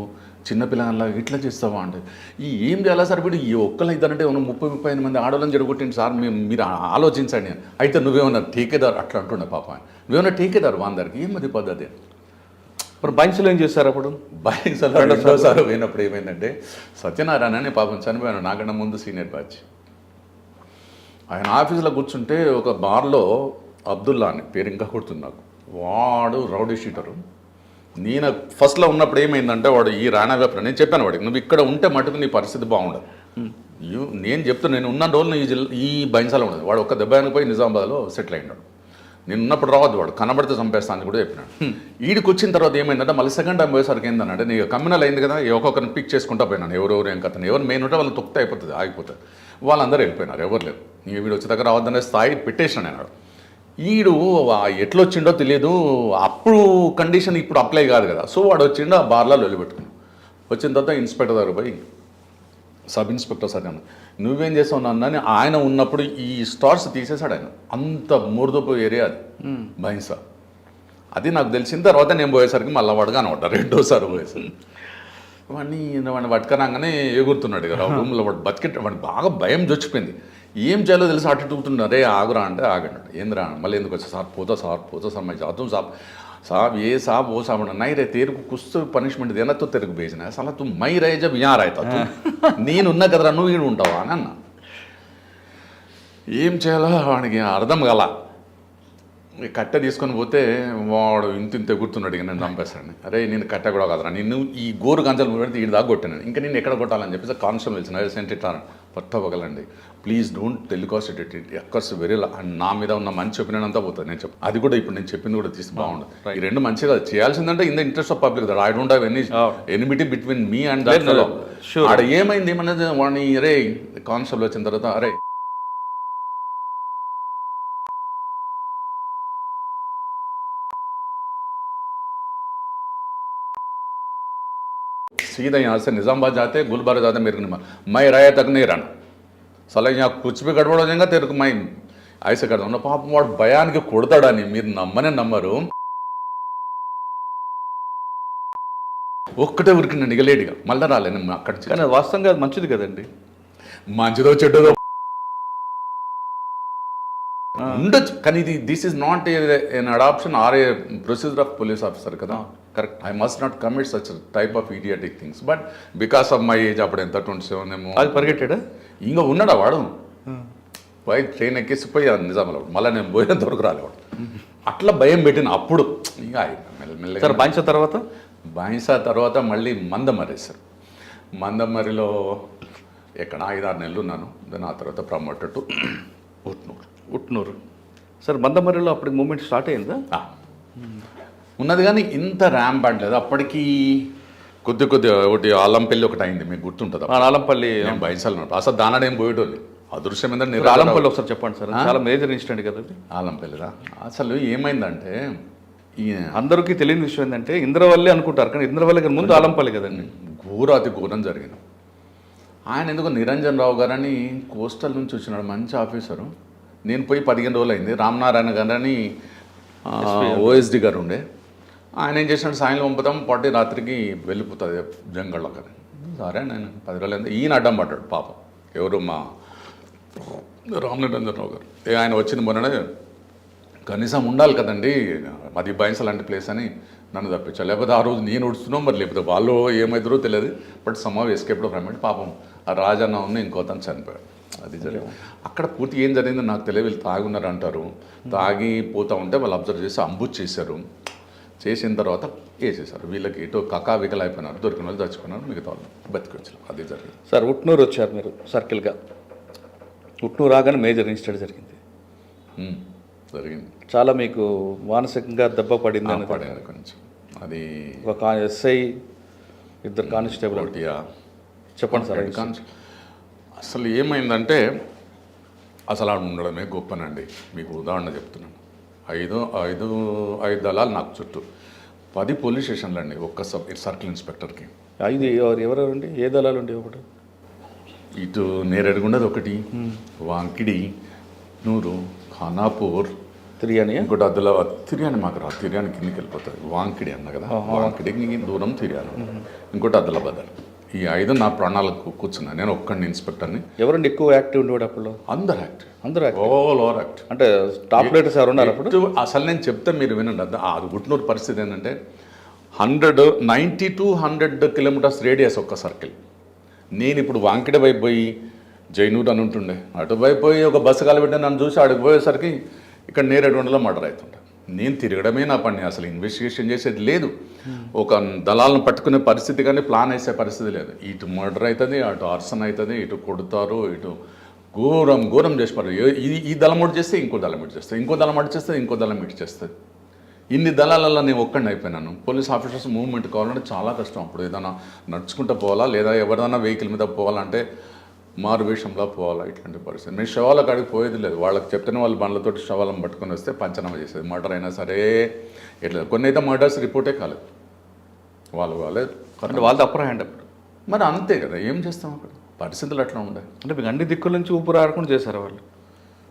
చిన్నపిల్లలా ఇట్లా చేస్తావా అంటే, ఏం చేయాలా సార్ వీడు ఈ ఒక్కళ్ళు అవుతారంటే 30-35 మంది ఆడవాళ్ళని జరగొట్టింది సార్, మీరు ఆలోచించండి. అయితే నువ్వేమన్నా ఠేకేదారు అట్లా అంటుండే పాప, నువ్వేమన్నా ఠేకేదారు వాందరికి ఏమది పద్ధతి. మరి బైన్స్లో ఏం చేస్తారు? అప్పుడు బైన్స్లో రెండోసారి పోయినప్పుడు ఏమైందంటే, సత్యనారాయణ అని పాపం చనిపోయాను, నాకన్నా ముందు సీనియర్ బ్యాచ్. ఆయన ఆఫీసులో కూర్చుంటే ఒక బార్లో అబ్దుల్లా అని పేరు ఇంకా గుర్తుంది నాకు, వాడు రౌడీ షీటరు. నేను ఫస్ట్లో ఉన్నప్పుడు ఏమైందంటే, వాడు ఈ రాణా వ్యాపారం, నేను చెప్పాను వాడికి, నువ్వు ఇక్కడ ఉంటే మటుకు నీ పరిస్థితి బాగుండదు. నేను చెప్తాను, నేను ఉన్న రోజులు ఈ బైన్సాలో ఉండదు. వాడు ఒక్క దెబ్బ పోయి నిజామాబాద్లో సెటిల్ అయినాడు. నేను ఉన్నప్పుడు రావద్దు, వాడు కనబడితే చంపేస్తాను అని కూడా చెప్పినాడు. ఈడికి వచ్చిన తర్వాత ఏమైందంటే, మళ్ళీ సెకండ్ టైం పోయేసరికి ఏంటంటే, నీకు కమ్యూనల్ అయింది కదా, ఒక్కొక్కరిని పిక్ చేసుకుంటా పోయినాను. ఎవరెవరు ఏం కథను, ఎవరు మెయిన్ ఉంటే వాళ్ళు తొక్కితే అయిపోతుంది, ఆగిపోతుంది. వాళ్ళందరూ వెళ్ళిపోయినారు, ఎవరు లేరు. నీ వీడు వచ్చే దగ్గర రావద్దనే స్థాయి పెట్టేసినాను నేను. ఈడు ఎట్లొచ్చిండో తెలియదు, అప్పుడు కండిషన్ ఇప్పుడు అప్లై కాదు కదా. సో వాడు వచ్చిండు, ఆ బార్లో వెళ్ళిపెట్టుకున్నాడు. వచ్చిన తర్వాత ఇన్స్పెక్టర్ దగ్గర పోయి, సబ్ ఇన్స్పెక్టర్ సార్ అన్న, నువ్వేం చేసావు నన్ను, ఆయన ఉన్నప్పుడు ఈ స్టార్స్ తీసేశాడు ఆయన. అంత మూర్దోపు ఏరియా అది బైన్సా. అది నాకు తెలిసిన తర్వాత నేను పోయేసరికి మళ్ళీ వాడు కనబడ్డా రెండోసారి పోయేసరికి. వాడిని పట్టుకరాగానే ఎగురుతున్నాడు కదా రూమ్లో. వాడు వాడిని బాగా భయం చచ్చిపోయింది. ఏం చేయాలో తెలిసి అటు టూకుతున్నా, రే ఆగురా అంటే ఆగండి. ఏందిరా మళ్ళీ ఎందుకు వచ్చా, సార్ పోతా సార్ మై జాతూ साहब ये साहब वो साहब नहीं रहे, तेरे को कुछ तो पनिशमेंट देना तो तेरे को भेजना है साला, तू मैं रहे जब यहाँ रहता तू నేనున్నా కదరా నువ్వు ఈడు ఉంటావా అని అన్న. ఏం చేయాలో వాడికి అర్థం కాల. ఈ కట్టె తీసుకొని పోతే వాడు ఇంత ఎగురుతున్నాడు, ఇక నేను చంపేస్తాను. అరే నేను కట్టె కూడా కాదురా, నిన్ను ఈ గోరు గంజలు పెడితే ఈ దాకా కొట్టాను, ఇంకా నేను ఎక్కడ కొట్టాలని చెప్పేసి కాన్స్టేబుల్ పిలిచిన సెంట్ ఇట్లా పట్టవగలండి, please don't telecast it of course very and నా మీద ఉన్న మంచి ఒపీనియన్ అంతా పోతుంది. నేను చెప్పి అది కూడా ఇప్పుడు నేను చెప్పింది కూడా తీసి బాగుండదు. ఈ రెండు మంచిగా చేయాల్సిందంటే in the interest of public that I don't have enmity between me and that fellow. ఆడ ఏమైంది ఏమన్నది వాడిని, అరే కానిస్టేబుల్ వచ్చిన తర్వాత అరే सीधा यहाँ से निज़ामाबाद जाते गुलबर्गा जाते मेरे को मैं राय तक नहीं रहना, साला यहाँ कुछ भी गड़बड़ हो जाएगा तेरे को मैं ऐसे करता हूँ. పాపం వాడు భయానికి కొడతాడని మీరు నమ్మనే నమ్మరు. ఒక్కటే ఉరికినండి ఇక లేడిగా మళ్ళీ రాలేను అక్కడ. కానీ వాస్తవంగా అది మంచిది కదండి, మంచిదో చెడ్డదో ఉండొచ్చు, కానీ ఇది this is not an adoption or a procedure of police officer కదా. Correct, I must not commit such type of idiotic things, but because of my age అప్పుడు ఎంత 27 ఏమో. అది పరిగెట్టాడా ఇంకా ఉన్నాడా వాడు, పోయి ట్రైన్ ఎక్కేసిపోయి నిజాంలో మళ్ళీ నేను పోయిన దొరకు రాలేవాడు. అట్లా భయం పెట్టిన అప్పుడు ఇంకా మెల్లమెల్లగా. బాయిసా తర్వాత మళ్ళీ మందమరేశారు. మందమరిలో ఎక్కడ 5-6 నెలలు ఉన్నాను. దాని ఆ తర్వాత ప్రమోటెడ్ టు ఉట్నూరు. సార్ మందమరిలో అప్పటికి మూమెంట్ స్టార్ట్ అయిందా? ఉన్నది కానీ ఇంత ర్యాంప్ లేదు అప్పటికి. కొద్దిగా ఒకటి ఆలంపల్లి ఒకటి అయింది, మీకు గుర్తుంటుంది. ఆలంపల్లి బయసాలు అసలు దానాడేం పోయేటోళ్ళు. అదృశ్యం ఏంటంటే ఆలంపల్లి ఒకసారి చెప్పండి సార్, చాలా మేజర్ ఇన్సిడెంట్ కదా ఆలంపల్లిరా. అసలు ఏమైందంటే ఈ అందరికీ తెలియని విషయం ఏంటంటే ఇంద్రవల్లి అనుకుంటారు, కానీ ఇంద్రవల్లి ముందు ఆలంపల్లి కదండి. అతి ఘోరం జరిగింది. ఆయన ఎందుకు నిరంజన్ రావు గారని కోస్టల్ నుంచి వచ్చినాడు, మంచి ఆఫీసరు. నేను పోయి 15 రోజులు అయింది. రామనారాయణ గారని ఓఎస్డి గారు ఉండే, ఆయన ఏం చేసినాడు, సాయంత్రం పంపుతాం పట్టి రాత్రికి వెళ్ళిపోతుంది జంగల్లో కానీ. సరే నేను 10 రోజులు అయింది. ఈయన అడ్డం పడ్డాడు పాపం, ఎవరు మా రామనిరంజన్ రావు గారు. ఆయన వచ్చింది మొన్ననే, కనీసం ఉండాలి కదండి అది బైన్స్ లాంటి ప్లేస్ అని నన్ను తప్పించాలి. లేకపోతే ఆ రోజు నేను ఉడుస్తున్నాం, మరి లేకపోతే వాళ్ళు ఏమవుతారో తెలియదు. But somehow escaped from it. పాపం ఆ రాజన్న ఉన్న ఇంకోతను చనిపోయాడు. అది జరిగింది అక్కడ. పూర్తి ఏం జరిగిందో నాకు తెలియదు. వీళ్ళు తాగున్నారు అంటారు, తాగి పోతూ ఉంటే వాళ్ళు అబ్జర్వ్ చేసి అంబుజ్ చేశారు. చేసిన తర్వాత వేసేసారు. వీళ్ళకి ఇటు కకావికలు అయిపోయినారు, దొరికిన వాళ్ళు చచ్చిపోయినారు, మిగతా వాళ్ళు బతికొచ్చారు. అది జరిగింది. సార్ ఉట్నూరు వచ్చారు మీరు సర్కిల్గా. ఉట్నూరు రాగానే మేజర్ ఇన్సిడెంట్ జరిగింది. చాలా మీకు మానసికంగా దెబ్బ పడింది అని పడింది కొంచెం. అది ఒక ఎస్ఐ, 2 కానిస్టేబుల్. చెప్పండి సార్. అసలు ఏమైందంటే అసలు ఆడు ఉండడమే గొప్పనండి. మీకు ఉదాహరణ చెప్తున్నాను. 5 దళాలు నాకు చుట్టూ, 10 పోలీస్ స్టేషన్లు అండి ఒక్క సర్కిల్ ఇన్స్పెక్టర్కి. 5 ఎవరెవరండి, ఏ దళాలు ఉండే? ఒకటి ఇటు నేరేడుగుండది, ఒకటి వాంకిడి, నూరు, ఖానాపూర్, తిరియాని, ఇంకోటి ఆదిలాబాద్. తిరియాని మాకు రా, తిరియాని కిందికి వెళ్ళిపోతుంది. వాంకిడి అన్న కదా, వాంకిడికి దూరం తిరియాను. ఇంకోటి ఆదిలాబాద్. ఈ 5 నా ప్రాణాలకు కూర్చున్నాను. నేను ఒక్కడిని ఇన్స్పెక్టర్ని. ఎవరండి ఎక్కువ యాక్టివ్ ఉండేవాడు అప్పుడు? అందరు యాక్టివ్, ఓవర్ యాక్టివ్. అంటే టాప్ లీడర్స్ ఎవరు ఉన్నారు అప్పుడు? అసలు నేను చెప్తే మీరు వినండి. అది గుట్నూరు పరిస్థితి ఏంటంటే 90 to 100 కిలోమీటర్స్ రేడియస్ ఒక్క సర్కిల్. నేను ఇప్పుడు వాంకిడి వైపు పోయి జైనూర్ అని ఉంటుండే, అటు వైపు పోయి ఒక బస్సు కాలబెట్టి నన్ను చూసి అడుగు పోయేసరికి ఇక్కడ నేరేడుగుండలో మర్డర్ అవుతుండే. నేను తిరగడమే నా పని, అసలు ఇన్వెస్టిగేషన్ చేసేది లేదు. ఒక దళాలను పట్టుకునే పరిస్థితి కానీ ప్లాన్ వేసే పరిస్థితి లేదు. ఇటు మర్డర్ అవుతుంది, అటు ఆర్సన్ అవుతుంది, ఇటు కొడతారు, ఇటు ఘోరం చేసిపారు. ఈ దళం ఒకటి చేస్తే ఇంకో దళం ఇటు చేస్తుంది, ఇంకో దళం అటు చేస్తే ఇంకో దళం ఇటు చేస్తుంది. ఇన్ని దళాలలో నేను ఒక్కడిని అయిపోయినాను. పోలీస్ ఆఫీసర్స్ మూవ్మెంట్ కావాలంటే చాలా కష్టం. అప్పుడు ఏదైనా నడుచుకుంటూ పోవాలా, లేదా ఎవరిదైనా వెహికల్ మీద పోవాలంటే మారు వేషంలో పోవాలా, ఇట్లాంటి పరిస్థితి. నేను శవాల కాడికి పోయేది లేదు. వాళ్ళకి చెప్తేనే వాళ్ళు బండ్లతోటి శవాలను పట్టుకొని వస్తే పంచనామా చేసేది. మర్డర్ అయినా సరే ఇట్లా. కొన్ని అయితే మర్డర్స్ రిపోర్టే కాలేదు, వాళ్ళే అంటే వాళ్ళది అప్పర్ హ్యాండ్ అప్పుడు. మరి అంతే కదా, ఏం చేస్తాం అక్కడ, పరిస్థితులు అట్లా ఉండే. అంటే మీకు అన్ని దిక్కుల నుంచి ఊపిరి ఆడకుండా చేశారు వాళ్ళు.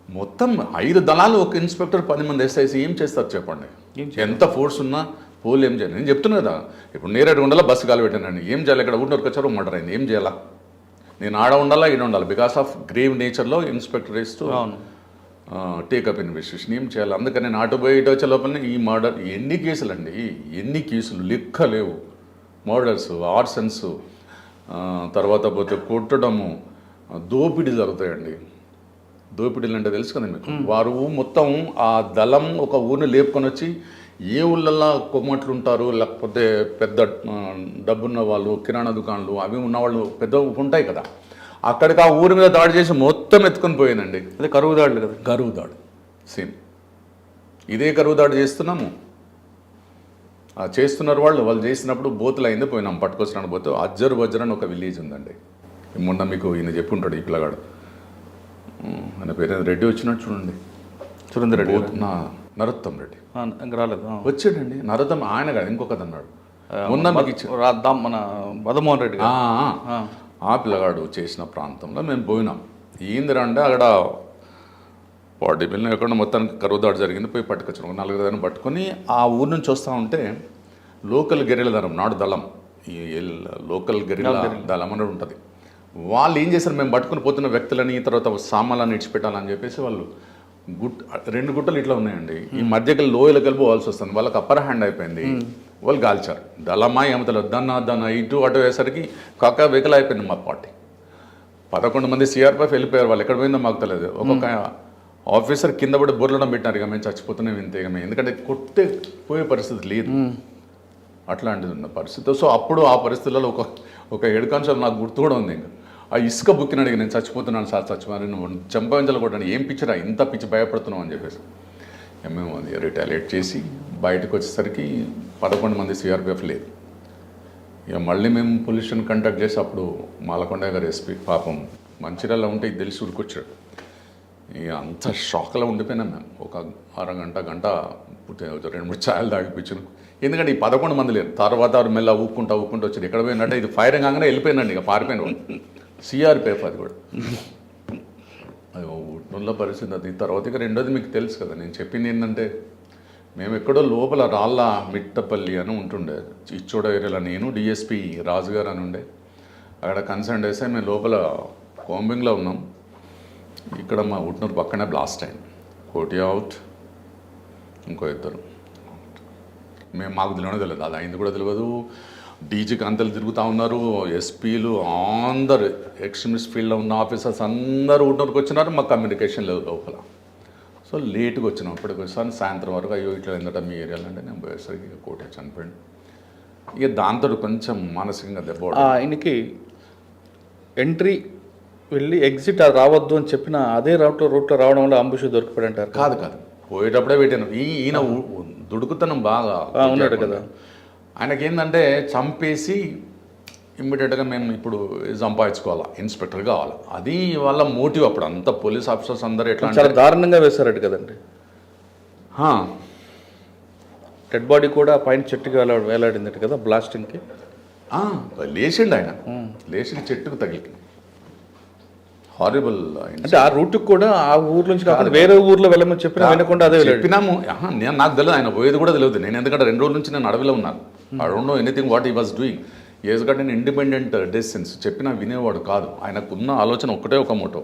మొత్తం 5 దళాలు, ఒక ఇన్స్పెక్టర్, 10 మంది ఎస్ఐసి ఏం చేస్తారు చెప్పండి? ఎంత ఫోర్స్ ఉన్నా పోలు ఏం చేయాలి? నేను చెప్తున్నా కదా, ఇప్పుడు నేరేడుగుండలో బస్సు కాలు పెట్టానండి, ఏం చేయాలి? ఇక్కడ ఊరికి వచ్చారు, మర్డర్ అయింది, ఏం చేయాలా? నేను ఆడ ఉండాలా, ఈడ ఉండాలి. బికాస్ ఆఫ్ గ్రేవ్ నేచర్లో inspector is to take up investigation. ఏం చేయాలి? అందుకని నేను అటు పోయి ఇటు వచ్చే లోపల ఈ మర్డర్ ఎన్ని కేసులు అండి, ఎన్ని కేసులు లెక్క లేవు. మర్డర్స్, ఆర్సన్స్, తర్వాత పోతే కొట్టడము, దోపిడీ జరుగుతాయండి. దోపిడీలు అంటే తెలుసు కదా మీకు. వారు మొత్తం ఆ దళం ఒక ఊరిని లేపుకొని వచ్చి ఏ ఊళ్ళల్లో కొమ్మట్లు ఉంటారు, లేకపోతే పెద్ద డబ్బున్న వాళ్ళు, కిరాణా దుకాణాలు అవి ఉన్నవాళ్ళు పెద్ద ఉంటాయి కదా, అక్కడికి ఆ ఊరి మీద దాడి చేసి మొత్తం ఎత్తుకొని పోయానండి. అదే కరువు దాడులు కదా. కరువు దాడి సేమ్ ఇదే కరువు దాడి చేస్తున్నాము. చేస్తున్నారు వాళ్ళు చేసినప్పుడు బోతులు అయింది, పోయినాం పట్టుకొచ్చినాడు. పోతే అజ్జరు బజ్జర్ అని ఒక విలేజ్ ఉందండి. మొన్న మీకు ఈయన చెప్పి ఉంటాడు ఈ పిల్లగాడు, ఆయన పేరు రెడ్డి వచ్చినట్టు చూడండి, సురేందర్ రెడ్డి నరోత్తం రెడ్డి ఇంకా రాలేదు. వచ్చాడండి. నరోత్తం ఆయన కాదు, ఇంకొకది అన్నాడు మొన్న మీకు రాద్దాం మన మదమోహన్ రెడ్డి గారు. ఆ పిల్లగాడు చేసిన ప్రాంతంలో మేము పోయినాం. ఏందిరా అంటే అక్కడ 40 పిల్లలు ఎక్కడ మొత్తానికి కరువు దాడి జరిగింది, పోయి పట్టుకొచ్చాను. 4 దాన్ని పట్టుకొని ఆ ఊరు నుంచి వస్తూ ఉంటే లోకల్ గెరిల దళం ఈ లోకల్ గెరిల దళం అనేది ఉంటుంది. వాళ్ళు ఏం చేశారు, మేము పట్టుకుని పోతున్న వ్యక్తులని తర్వాత సామాన్లను ఇడిచిపెట్టాలని చెప్పేసి వాళ్ళు 2 గుట్టలు ఇట్లా ఉన్నాయండి, ఈ మధ్యకి లోయలు కలిపి పోవాల్సి వస్తుంది. వాళ్ళకి అప్పర్ హ్యాండ్ అయిపోయింది, వాళ్ళు కాల్చారు. దళమా ఏమతలేదు దన్న ఇటు అటు వేసరికి కాక వెకల్ అయిపోయింది మా పార్టీ. 11 మంది సిఆర్పిఎఫ్ వెళ్ళిపోయారు. వాళ్ళు ఎక్కడ పోయిందో మాకు తెలియదు. ఒక్కొక్క ఆఫీసర్ కింద పడి బొర్లడం పెట్టినారు. ఇక మేము చచ్చిపోతున్నాం ఇంతే, ఇక మేము ఎందుకంటే కొట్టే పోయే పరిస్థితి లేదు, అట్లాంటిది ఉన్న పరిస్థితి. సో అప్పుడు ఆ పరిస్థితులలో ఒక హెడ్ కానిస్టేబుల్ నాకు గుర్తు కూడా ఉంది. ఇంకా ఆ ఇసుక బుక్కినాడు, ఇక నేను చచ్చిపోతున్నాను సార్, చచ్చిపోయాను చంపవించలు కొట్టాను, ఏం పిచ్చిరా ఇంత పిచ్చి భయపడుతున్నాం అని చెప్పేసి మేము అది రిటాలియేట్ చేసి బయటకు వచ్చేసరికి 11 మంది సిఆర్పిఎఫ్ లేదు. ఇక మళ్ళీ మేము పొల్యూషన్ కంటాక్ట్ చేసి అప్పుడు మాలకొండ గారు ఎస్పీ పాపం మంచిర్యాల ఉంటే ఇది తెలిసి ఉరికొచ్చాడు. ఇక అంత షాక్లో ఉండిపోయినాం మేము. ఒక అరగంట గంట 2-3 ఛాయలు తాగిపించాను. ఎందుకంటే ఈ 11 మంది లేరు. తర్వాత మెల్ల ఊక్కుంటా వచ్చారు. ఎక్కడ పోయినట్టే ఇది ఫైరింగ్ కాగానే వెళ్ళిపోయినండి, ఇక పారిపోయిన సిఆర్పిఎఫ్ అది కూడా. అది ఊళ్ళో పరిస్థితి అది. తర్వాత ఇక రెండోది మీకు తెలుసు కదా, నేను చెప్పింది ఏంటంటే మేము ఎక్కడో లోపల రాళ్ళ మిట్టపల్లి అని ఉంటుండే ఇచ్చోడ ఏరియాలో, నేను డిఎస్పి రాజుగారు అని ఉండే అక్కడ కన్సర్న్ చేస్తే మేము లోపల కోంబింగ్లో ఉన్నాం. ఇక్కడ మా ఉట్నూరు పక్కనే బ్లాస్ట్ అయింది. కోటి అవుట్, ఇంకో 2 మాకు తెలియదు, అది అయింది కూడా తెలియదు. డీజీకి అంతలు తిరుగుతూ ఉన్నారు, ఎస్పీలు అందరు ఎక్స్ట్రీమిస్ట్ ఫీల్డ్లో ఉన్న ఆఫీసర్స్ అందరూ ఉట్నూరుకు వచ్చినారు. మాకు కమ్యూనికేషన్ లేదు లోపల. సో లేట్గా వచ్చినాం. అప్పటికి వచ్చాను సాయంత్రం వరకు, అయ్యో ఇట్లా ఏంటంటే మీ ఏరియాలో అంటే నేను పోయేసరికి ఇక కోటి చనిపోయింది. ఇక దాంతో కొంచెం మానసికంగా దెబ్బ. ఆయనకి ఎంట్రీ వెళ్ళి ఎగ్జిట్ రావద్దు అని చెప్పిన అదే రూట్లో రావడం వల్ల అంబుష్ దొరికిపోయి అంటారు. కాదు పోయేటప్పుడే పెట్టాను. ఈయన దుడుకుతనం బాగా ఉన్నాడు కదా. ఆయనకి ఏంటంటే చంపేసి ఇమ్మీడియట్గా మేము ఇప్పుడు సంపాదించుకోవాలా, ఇన్స్పెక్టర్ కావాలా, అది వాళ్ళ మోటివ్. అప్పుడు అంత పోలీస్ ఆఫీసర్స్ అందరూ ఎట్లా చాలా దారుణంగా వేశారట కదండి. డెడ్ బాడీ కూడా పైన చెట్టుకి వేలాడిందట కదా బ్లాస్టింగ్కి. లేచిండు ఆయన, లేచి చెట్టుకు తగిలి హారిబుల్. అంటే ఆ రూట్కి కూడా ఆ ఊరు నుంచి కాకుండా వేరే ఊర్లో వెళ్ళమని చెప్పినా వినకుండా అదే చెప్పినాము. నాకు తెలియదు, ఆయన పోయేది కూడా తెలియదు. నేను ఎందుకంటే 2 రోజుల నుంచి నేను అడవిలో ఉన్నాను. I don't know anything what he was doing. Is got an independent decisions. చెప్పినా వినేవాడు కాదు. ఆయనకున్న ఆలోచన ఒక్కటే ఒక మోటో,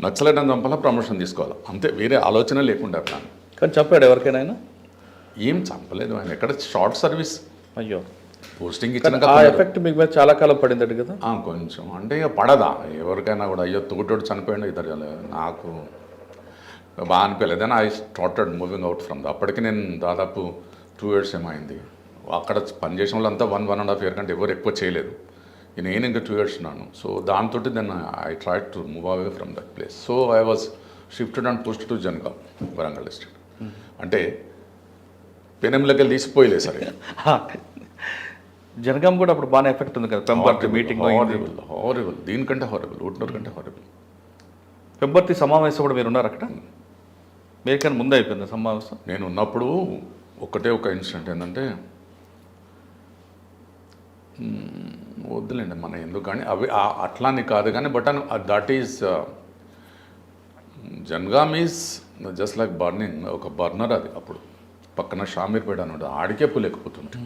నక్సలైట్ అని చంపాలా, ప్రమోషన్ తీసుకోవాలి, అంతే, వేరే ఆలోచన లేకుండా ప్లాన్. కానీ చంపాడు ఎవరికైనా? ఆయన ఏం చంపలేదు. ఆయన ఎక్కడ షార్ట్ సర్వీస్. అయ్యో, పోస్టింగ్ ఇచ్చిన ఆ ఎఫెక్ట్ మీకు మీద చాలా కాలం పడిందట కదా. కొంచెం అంటే ఇక పడదా ఎవరికైనా కూడా, అయ్యో తోటోడు చనిపోయింది ఇద్దరు, నాకు బాగా అనిపించలేదు. అని I started moving out from అప్పటికి నేను దాదాపు 2 years ఏమైంది. అక్కడ పనిచేసిన వాళ్ళంతా 1.5 year కంటే ఎవరు ఎక్కువ చేయలేదు. నేను ఇంకా 2 years ఉన్నాను. సో దాంతో then I try to move away from that place. So I was shifted and post to Jangaon, Warangal district. అంటే పెనెంలోకి వెళ్ళి తీసిపోయలేదు సరే. జనగాం కూడా అప్పుడు బాగానే ఎఫెక్ట్ ఉంది కదా. పెంబర్తి మీటింగ్ హారబుల్, దీనికంటే హారబుల్, ఊట్నూరు కంటే హారబుల్. పెంబర్తి సమావేశం కూడా మీరు ఉన్నారు అక్కడ? మీకన్నా ముందే అయిపోయింది సమావేశం? నేను ఉన్నప్పుడు ఒకటే ఒక ఇన్సిడెంట్ ఏంటంటే, వద్దులేండి మన ఎందుకు కానీ అవి అట్లానే కాదు కానీ, but that is Jangaon is just like burning, ఒక బర్నర్ అది. అప్పుడు పక్కన షామీర్పేట అని ఉంటుంది, ఆడికే పులేకపోతుంటే.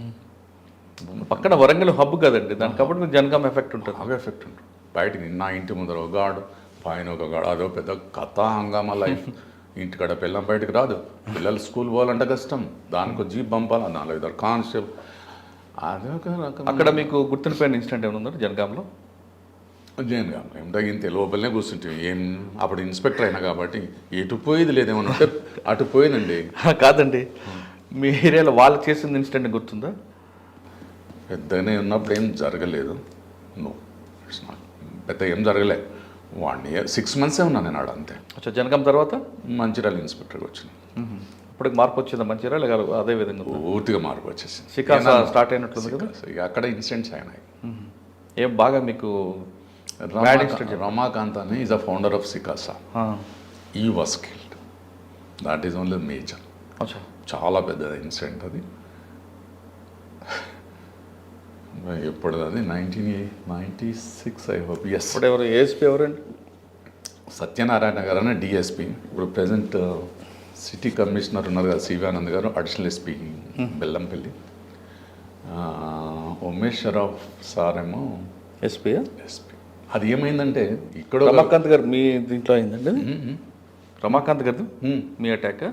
పక్కన వరంగల్ హబ్ కదండి దానికి, కాబట్టి మీకు జనగాం ఎఫెక్ట్ ఉంటుంది. బాగా ఎఫెక్ట్ ఉంటుంది. బయటికి నా ఇంటి ముందర ఒక గాడు, పైన ఒక గాడు, అదో పెద్ద కథ హంగామా లైఫ్. ఇంటికాడ పిల్లం బయటకు రాదు, పిల్లలు స్కూల్ పోవాలంటే కష్టం, దానికి జీప్ పంపాలి, 4-5 కానిస్టేబుల్. అదొక రకం. అక్కడ మీకు గుర్తుండిపోయిన ఇన్సిడెంట్ ఏమైనా ఉందా జనగాంలో? జైన్గా ఏం తగ్గింతే లోపలనే కూర్చుంటే ఏం అప్పుడు ఇన్స్పెక్టర్ అయినా కాబట్టి ఎటు పోయేది లేదేమన్నా ఉంటే అటు పోయిందండి. కాదండి, మీ ఏరియాలో వాళ్ళు చేసిన ఇన్సిడెంట్ గుర్తుందా? పెద్దగానే ఉన్నప్పుడు ఏం జరగలేదు. నో, ఇట్స్ నాట్ పెద్ద ఏం జరగలే. 1 year 6 months ఉన్నాను నేను ఆడ అంతే. అచ్చా, జనగాం తర్వాత మంచిర్యాల ఇన్స్పెక్టర్గా వచ్చింది. ఇప్పటికి మార్పు వచ్చిందా మంచిర్యాల అదే విధంగా పూర్తిగా మార్పు వచ్చేసింది. సికాస స్టార్ట్ అయినట్లుంది కదా. ఇక అక్కడ ఇన్సిడెంట్స్ అయినాయి. ఏం బాగా మీకు రమాకాంత్ అని ఈజ్ అ ఫౌండర్ ఆఫ్ సికాసా. ఈ was killed. That is only major. అచ్చా, చాలా పెద్ద ఇన్సిడెంట్ అది. ఎప్పుడు అది 1996 ఐ హోప్. ఎస్. ఇప్పుడు ఎవరు ఏఎస్పీ ఎవరండి? సత్యనారాయణ గారు అని డిఎస్పి. ఇప్పుడు ప్రజెంట్ సిటీ కమిషనర్ ఉన్నారు కదా సివి ఆనంద్ గారు, additional SP Bellampalli. Umeswara Rao sir ఏమో ఎస్పీ. ఎస్పీ. అది ఏమైందంటే ఇక్కడ రమాకాంత్ గారు మీ దీంట్లో అయిందండి. రమాకాంత్ గారు మీ అటాక్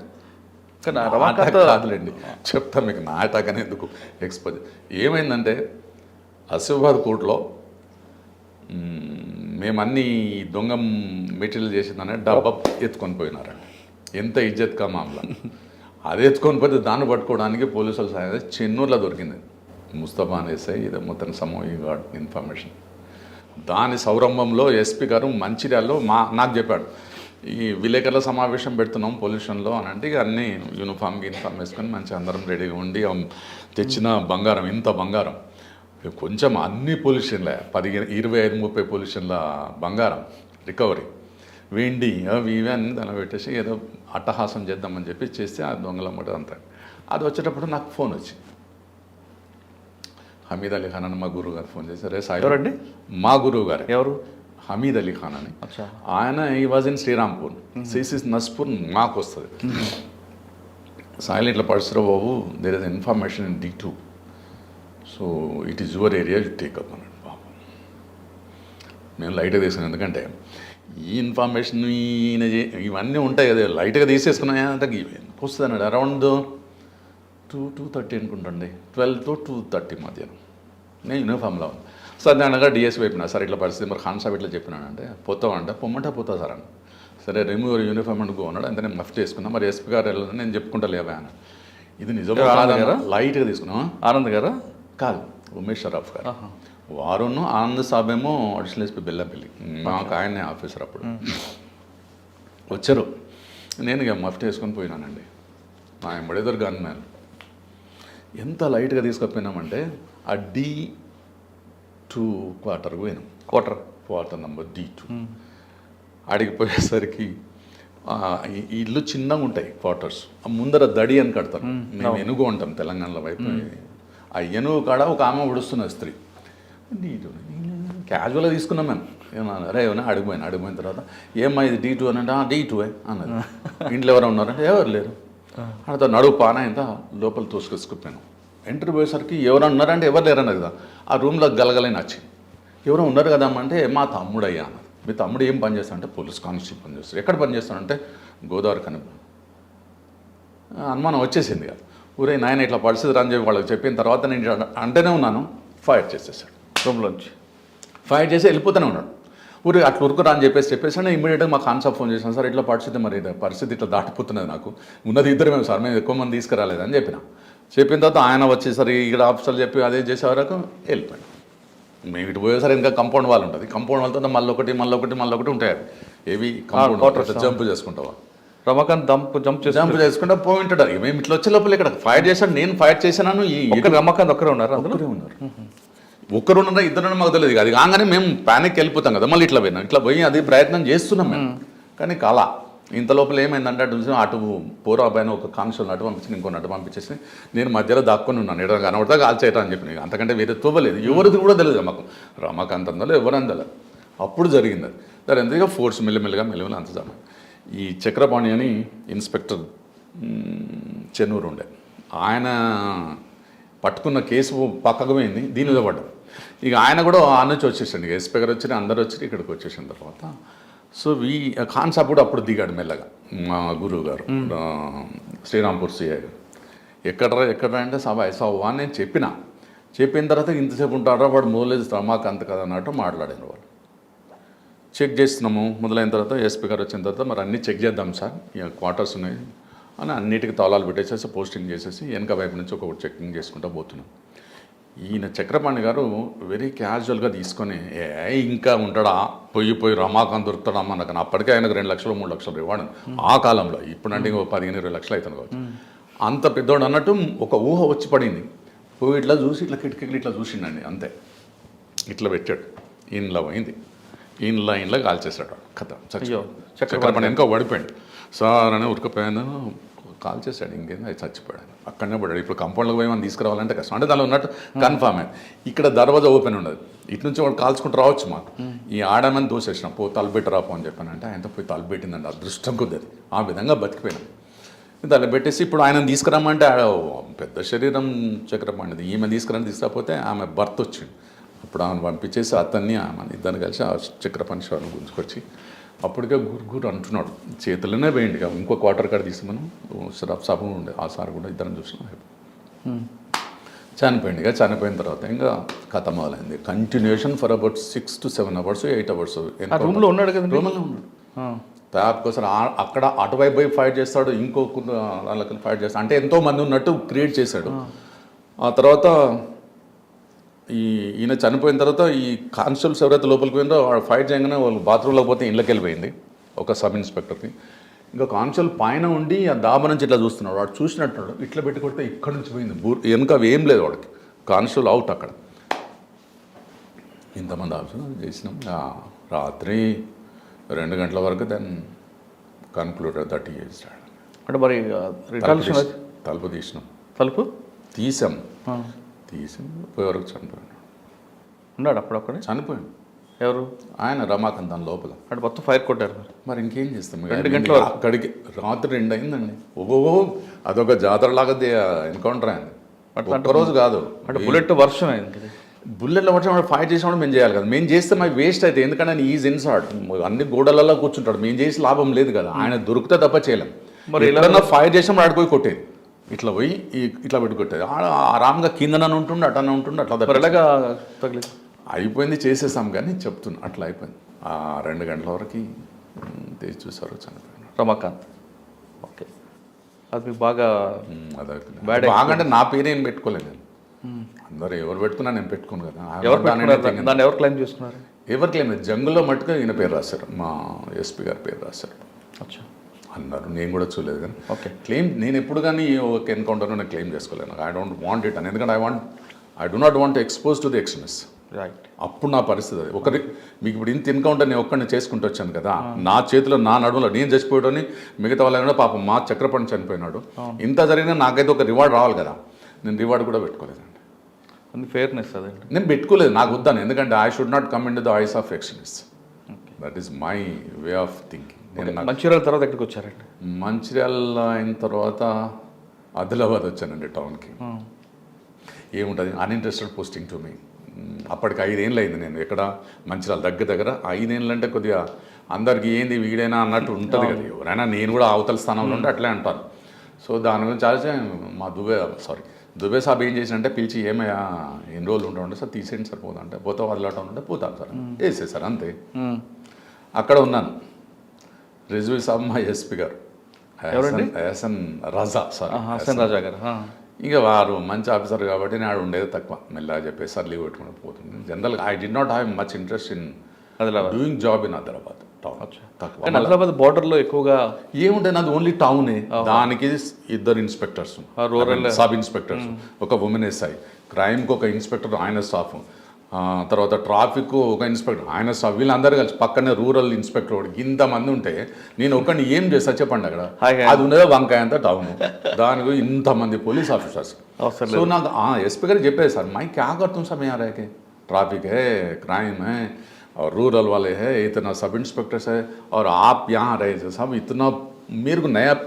కానీ రమాకాంత్ కాదులేండి, చెప్తా మీకు. నా అటాక్ అని ఎందుకు ఎక్స్పోజ్. ఏమైందంటే ఆసిఫాబాద్ కోర్టులో మేమన్నీ దొంగ మెటీరియల్ చేసిందనే డబ్బా ఎత్తుకొని పోయినారండి. ఎంత ఇజ్జత్ కా మామలా. అది ఎత్తుకొని పోతే దాన్ని పట్టుకోవడానికి పోలీసులు సాయం చెన్నూరులో దొరికింది. ముస్తఫా అనేసి ఇది మొత్తం సమూహ గాడ్ ఇన్ఫర్మేషన్. దాని సౌరంభంలో ఎస్పీ గారు మంచిర్యాలలో నాకు చెప్పాడు, ఈ విలేకరుల సమావేశం పెడుతున్నాం పొల్యూషన్లో అని. అంటే ఇక అన్నీ యూనిఫామ్ వేసుకొని మంచిగా అందరం రెడీగా ఉండి తెచ్చిన బంగారం, ఇంత బంగారం కొంచెం అన్ని పొల్యూషన్లే 15, 25, 30 పొల్యూషన్ల బంగారం రికవరీ, వెండి అవి ఇవి అన్నీ దాన్ని పెట్టేసి ఏదో అట్టహాసం చేద్దామని చెప్పి చేస్తే ఆ దొంగలమ్మట అంతా. అది వచ్చేటప్పుడు నాకు ఫోన్ వచ్చింది. హమీద్ అలీ ఖాన్ అని మా గురువు గారు ఫోన్ చేశారు. సాయి ఎవరండి? మా గురువు గారు. ఎవరు? హమీద్ అలీ ఖాన్ అని. ఆయన ఈ వాజ్ ఇన్ శ్రీరాంపూర్, సిసిస్ నస్పూర్ మాకు వస్తుంది. సాయిల్ ఇట్లా పడుతురా బాబు, there is information in D2, so it is your area, you take up అన్నాడు. బాబు మేము లైట్గా తీసుకున్నాం, ఎందుకంటే ఈ ఇన్ఫర్మేషన్ ఈయన ఇవన్నీ ఉంటాయి కదా, లైట్గా తీసేసుకున్నాయి అంటే వస్తుంది అన్నాడు. అరౌండ్ 2:30 అనుకుంటండి, 12 to 2:30 మధ్యాహ్నం. నేను యూనిఫామ్లో ఉంది. సత్యనారాయణ డిఎస్పీ అయిపోయినా, సార్ ఇట్లా పరిస్థితి, మరి ఖాన్ సాబ్ ఇట్లా చెప్పినానంటే పోతామంటే పొమ్మంటే పోతా సార్ అని. సరే రిమూవ్ యూనిఫామ్ అంటూ అన్నాడు. అంతే నేను మఫ్ట్ చేసుకున్నా. మరి ఎస్పీ గారు వెళ్ళాలని నేను చెప్పుకుంటా లేవా అని. ఇది నిజంగా లైట్గా తీసుకున్నాం. ఆనంద్ గారా? కాదు, ఉమేశ్వరరావు గారు. వారును ఆనంద్ సాబ్ ఏమో అడిషనల్ ఎస్పీ బెల్లంపల్లి. మాకు ఆయనే ఆఫీసర్ అప్పుడు. వచ్చారు. నేను ఇక మఫ్ట్ వేసుకొని పోయినానండి. మా ఎంబడేదర్ గన్ మ్యాన్. ఎంత లైట్గా తీసుకొచ్చిపోయినామంటే ఆ D2 క్వార్టర్కి పోయినాం. క్వార్టర్ నెంబర్ D2 అడిగిపోయేసరికి ఈ ఇల్లు చిన్నగా ఉంటాయి క్వార్టర్స్. ముందర దడి అని కడతారు. మేము ఎనుగు ఉంటాం తెలంగాణలో వైపు. ఆ ఎనుగు కాడ ఒక ఆమె ఉడుస్తున్న స్త్రీ. D2 క్యాజువల్గా తీసుకున్నాం మేము. ఏమన్నా అరే ఏమన్నా అడిగిపోయిన తర్వాత ఏమ్మా ఇది D2 అని అంటే D2 అన్నది. ఇంట్లో ఎవరు ఉన్నారంటే ఎవరు లేరు. అంటే నడువు పాన ఎంత లోపల తోసుకొచ్చుకుపోయాను. ఎంటర్ పోయేసరికి ఎవరు ఉన్నారంటే ఎవరు లేరన్నది కదా. ఆ రూమ్లో గలగలని వచ్చింది. ఎవరో ఉన్నారు కదా అంటే మా తమ్ముడు అయ్యా అన్నది. మీ తమ్ముడు ఏం పని చేస్తాడంటే పోలీస్ కానిస్టేబుల్ పని చేస్తాడు. ఎక్కడ పని చేస్తాడంటే గోదావరి కని. అనుమానం వచ్చేసింది కదా. ఊరే నాయన ఇట్లా పరిస్థితి అని చెప్పి వాళ్ళకి చెప్పిన తర్వాత నేను అంటేనే ఉన్నాను. ఫైర్ చేసేసాడు రూమ్లోంచి. ఫైర్ చేసి వెళ్ళిపోతూనే ఉన్నాడు. ఊరి అట్లా ఉరుకురా అని చెప్పేసి నేను ఇమీడియట్గా మా ఖాన్ ఫోన్ చేశాను. సార్ ఇట్లా పరిస్థితి, మరి పరిస్థితి ఇట్లా దాటిపోతున్నది, నాకు ఉన్నది ఇద్దరు మేము సార్, మేము ఎక్కువ మంది తీసుకురాలేదని చెప్పిన తర్వాత ఆయన వచ్చేసరి ఇక్కడ ఆఫీసర్లు చెప్పి అదే చేసే వరకు వెళ్ళిపోయాడు. మేము ఇటు పోయేసరి ఇంకా కంపౌండ్ వాళ్ళు ఉంటుంది. కంపౌండ్ వాళ్ళతో మళ్ళీ ఒకటి ఉంటాయి. ఏవి కంపౌండ్ జంప్ చేసుకుంటావా. రమాకాంత్ జంప్ చేసుకుంటా పోయి ఉంటాడు. మేము ఇట్లా వచ్చే లోపల ఇక్కడ ఫైర్ చేశాను, నేను ఫైర్ చేశాను. రమాకాంత్ ఒక్కరే ఉన్నారు. ఒక్కరున్నారా ఇద్దరు మాకు తెలియదు. అది కాగానే మేము ప్యానిక్ వెళ్ళిపోతాం కదా. మళ్ళీ ఇట్లా పోయి అది ప్రయత్నం చేస్తున్నాం మేము. కానీ కళ ఇంత లోపల ఏమైందంటే అటు పోరా అబ్బాయిని ఒక కానిస్టేబుల్ అటు పంపించి ఇంకొన్ని అటు పంపించేసి నేను మధ్యలో దాక్కొని ఉన్నాను. ఎక్కడ కనబడతా కాల్ చేయటం అని చెప్పి. అంతకంటే వేరే తోవలేదు. ఎవరిది కూడా తెలియదు మాకు. రమాకాంత్ అందలో ఎవరు అందలే. అప్పుడు జరిగింది అది. దాని ఎందుకు ఫోర్స్ మెల్లిమెల్లిగా అంత జమ. ఈ చక్రపాణి అని ఇన్స్పెక్టర్ చెన్నూరు ఉండే, ఆయన పట్టుకున్న కేసు పక్కకు పోయింది. దీని మీద పడ్డాడు. ఇక ఆయన కూడా ఆ నుంచి వచ్చేసండి. ఎస్పీ గారు వచ్చి అందరూ వచ్చి ఇక్కడికి వచ్చేసిన తర్వాత సో ఖాన్ సాబ్ కూడా అప్పుడు దిగాడు మెల్లగా. మా గురువు గారు శ్రీరాంపూర్ సిఐ గారు ఎక్కడ అంటే సాబు అని నేను చెప్పిన తర్వాత ఇంతసేపు ఉంటారా వాడు మోలేదు రమాకాంత్ కదా అన్నట్టు మాట్లాడారు వాళ్ళు. చెక్ చేస్తున్నాము మొదలైన తర్వాత ఎస్పీ గారు వచ్చిన తర్వాత మరి అన్నీ చెక్ చేద్దాం సార్ ఇక క్వార్టర్స్ ఉన్నాయి అని అన్నిటికీ తాళాలు పెట్టేసేసి పోస్టింగ్ చేసేసి వెనక వైపు నుంచి ఒక్కొక్కటి చెకింగ్ చేసుకుంటూ పోతున్నాం. ఈయన చక్రపాణి గారు వెరీ క్యాజువల్గా తీసుకొని ఇంకా ఉంటాడా పోయి రమాకాంత్ దొరుకుతాడమ్మా నాకు అప్పటికే ఆయనకు 2 లక్షలు 3 లక్షలు రివార్డు ఆ కాలంలో. ఇప్పుడంటే ఇంకో 15-20 లక్షలు అవుతాను కావచ్చు. అంత పెద్దోడు అన్నట్టు ఒక ఊహ వచ్చి పడింది. పోయి ఇట్లా చూసి ఇట్లా కిటికీలు ఇట్లా చూసిండండి అంతే. ఇట్లా పెట్టాడు, ఈయనలో పోయింది, ఈయనలో కాల్చేసాడు కథ. చక్రపాణి వెనక పడిపోయాడు. సార్ అని ఉరికిపోయాను, కాల్ చేశాడు. ఇంకేంది అది చచ్చిపోయాడు, అక్కడనే పడ్డాడు. ఇప్పుడు కంపౌండ్లోకి పోయి మనం తీసుకురావాలంటే కష్టం. అంటే దానిలో ఉన్నట్టు కన్ఫామ్ అయింది. ఇక్కడ దర్వాజా ఓపెన్ ఉండదు, ఇటు నుంచి వాడు కాల్చుకుంటూ రావచ్చు మాకు. ఈ ఆడమని దోసేసిన తలబెట్టి రాపో అని చెప్పానంటే ఆయనతో పోయి తలబెట్టిందండి. అదృష్టం కొద్దది ఆ విధంగా బతికిపోయినాం. తలబెట్టేసి ఇప్పుడు ఆయన తీసుకురామంటే పెద్ద శరీరం చక్రపాణిది. ఈమె తీసుకురాకపోతే ఆమె భర్త వచ్చింది. అప్పుడు ఆమెను పంపించేసి అతన్ని ఆమె ఇద్దరిని కలిసి ఆ చక్రపాణి శవాన్ని గుంజుకొచ్చి అప్పటికే గురు అంటున్నాడు. చేతులనే పోయింది. ఇంకో క్వార్టర్ కాడ తీసి మనం సభ ఉండే ఆ సార్ కూడా ఇద్దరం చూసినాం. చనిపోయింది. చనిపోయిన తర్వాత ఇంకా కథ మొదలైంది. Continuation for about 6 to 7 hours 8 hours రూమ్లో ఉన్నాడు కదా. రూమ్లో ఉన్నాడు. కోసం అక్కడ అటువైపు పోయి ఫైట్ చేస్తాడు, ఇంకో వాళ్ళకి ఫైట్ చేస్తాడు. అంటే ఎంతో మంది ఉన్నట్టు క్రియేట్ చేశాడు. ఆ తర్వాత ఈయన చనిపోయిన తర్వాత ఈ కానిస్టేబుల్స్ ఎవరైతే లోపలికి పోయిందో వాడు ఫైట్ చేయగానే వాళ్ళు బాత్రూంలోకి పోతే ఇళ్ళకి వెళ్ళిపోయింది ఒక సబ్ ఇన్స్పెక్టర్కి. ఇంకా కానిస్టేబుల్ పైన ఉండి ఆ దాబా నుంచి ఇట్లా చూస్తున్నాడు. వాడు చూసినట్టున్నాడు, ఇట్లా పెట్టి కొడితే ఇక్కడి నుంచి పోయింది. వెనుక అవి ఏం లేదు వాడికి. కానిస్టేబుల్ అవుట్ అక్కడ. ఇంతమంది ఆఫీసర్ చేసినాం. రాత్రి 2 గంటల వరకు then concluded that he is dead. అంటే మరి తలుపు తీసినాం, తీసాం పోయే వరకు చనిపోయాడు. ఉన్నాడు అప్పుడక్కడే చనిపోయాడు. ఎవరు? ఆయన రమాకాంత్. దాని లోపల అంటే మొత్తం ఫైర్ కొట్టారు. మరి ఇంకేం చేస్తాం? 2 గంటల అక్కడికి రాత్రి 2 అయిందండి. అదొక జాతరలాగా ఎన్కౌంటర్ అయింది. ఒక్కరోజు కాదు, అంటే బుల్లెట్ వర్షం అయింది. బుల్లెట్లో వర్షం ఫైట్ చేసినప్పుడు మేము చేయాలి కదా. మేము చేస్తే మాకు వేస్ట్ అయితే, ఎందుకంటే ఆయన ఈజ్ ఇన్సార్డ్ అన్ని గోడలలో కూర్చుంటాడు. మేము చేసి లాభం లేదు కదా. ఆయన దొరికితే తప్ప చేయలేం. మరి ఎలా ఫైర్ చేసినప్పుడు ఆడిపోయి కొట్టేది, ఇట్లా పోయి ఇట్లా పెట్టి కొట్టేది. ఆరామ్గా కిందన ఉంటుండే అటన్న ఉంటుండే. అట్లా ఎలాగా తగిలి అయిపోయింది. చేసేసాం కానీ చెప్తున్నా అట్లా అయిపోయింది. 2 గంటల వరకు తీసి చూసారు చనిపోయాను రమాకాంత్. ఓకే, అది మీకు బాగా బాగా అంటే నా పేరేం పెట్టుకోలేదు నేను. అందరూ ఎవరు పెట్టుకున్నా నేను పెట్టుకోను కదా. దాన్ని ఎవరు క్లెయిమ్ చేసుకున్నారు? ఎవరు క్లెయిమ్ లేదు. జంగుల్లో మట్టుకు ఈయన పేరు రాశారు, మా ఎస్పీ గారి పేరు రాశారు. అచ్చా అన్నారు. నేను కూడా చూడలేదు కానీ ఓకే క్లెయిమ్ నేను ఎప్పుడు కానీ ఒక ఎన్కౌంటర్లో నేను క్లెయిమ్ చేసుకోలేను. ఐ డోంట్ వాంట్ ఇట్ అని. ఎందుకంటే I do not want expose to the extremist. Right. అప్పుడు నా పరిస్థితి అది. మీకు ఇప్పుడు ఇంత ఎన్కౌంటర్ నేను ఒక్కడిని చేసుకుంటూ వచ్చాను కదా. నా చేతిలో నా నడుములో నేను చచ్చిపోయాడని మిగతా వాళ్ళని పాపం మా చక్రపాణి చనిపోయినాడు. ఇంత జరిగినా నాకైతే ఒక రివార్డ్ రావాలి కదా. నేను రివార్డ్ కూడా పెట్టుకోలేదండి. అది ఫేర్నెస్ అదండి. నేను పెట్టుకోలేదు, నాకు వద్దాను. ఎందుకంటే I should not come in to the eyes of extremist. That is my way of thinking. Mancherial తర్వాత ఎక్కడికి వచ్చారండి? మంచిర్యాల అయిన తర్వాత ఆదిలాబాద్ వచ్చానండి టౌన్కి. ఏముంటుంది, అన్ఇంట్రెస్టెడ్ పోస్టింగ్ టు మీ. అప్పటికి 5 ఏళ్ళు అయింది నేను ఎక్కడ మంచిర్యాల దగ్గర 5 ఏళ్ళు అంటే కొద్దిగా అందరికి ఏంది వీడైనా అన్నట్టు ఉంటుంది కదా. ఎవరైనా నేను కూడా అవతల స్థానంలో ఉంటే అట్లే అంటారు. సో దాని గురించి ఆలోచన మా దుబే సాబ్ ఏం చేసినంటే పిలిచి ఏమయ్యా ఎన్ని రోజులు ఉంటామంటే సార్ తీసేయండి సార్ పోదంటే పోతా వదలటం అంటే పోతాను సార్ వేసేసారు అంతే. అక్కడ ఉన్నాను. రిజ్వీ సాబ్ మా ఎస్పీ గారు హసన్ రాజా సార్, హసన్ రాజా గారు. ఇంకా వారు మంచి ఆఫీసర్ కాబట్టి నేను ఉండేది తక్కువ. మెల్లగా చెప్పేసి సార్ లీవ్ పెట్టుకుని పోతుంది. జనరల్గా I did not have much interest in doing job in Adilabad town. తక్కువ. ఆదిలాబాద్ బార్డర్లో ఎక్కువగా ఏముంటుంది, అది ఓన్లీ టౌనే. దానికి 2 ఇన్స్పెక్టర్స్, సబ్ ఇన్స్పెక్టర్స్, ఒక ఉమెన్ ఎస్ఐ, క్రైమ్కి ఒక ఇన్స్పెక్టర్ ఆయన స్టాఫ్, తర్వాత ట్రాఫిక్ ఒక ఇన్స్పెక్టర్ ఆయన స్టాఫ్, వీళ్ళందరూ కలిసి పక్కనే రూరల్ ఇన్స్పెక్టర్ ఒకటి. ఇంతమంది ఉంటే నేను ఒకరిని ఏం చేస్తా చెప్పండి. అక్కడ అది ఉండేది వంకాయ అంతా టౌన్, దానికి ఇంతమంది పోలీస్ ఆఫీసర్స్. సో నాకు ఎస్పీ గారు చెప్పేది సార్ మై క్యా కర్తాం సార్ यहाँ रह के ट्रैफिक है, क्राइम है और रूरल वाले है, इतना सब इंस्पेक्टर्स है और आप यहाँ रहे थे सब इतना మీరు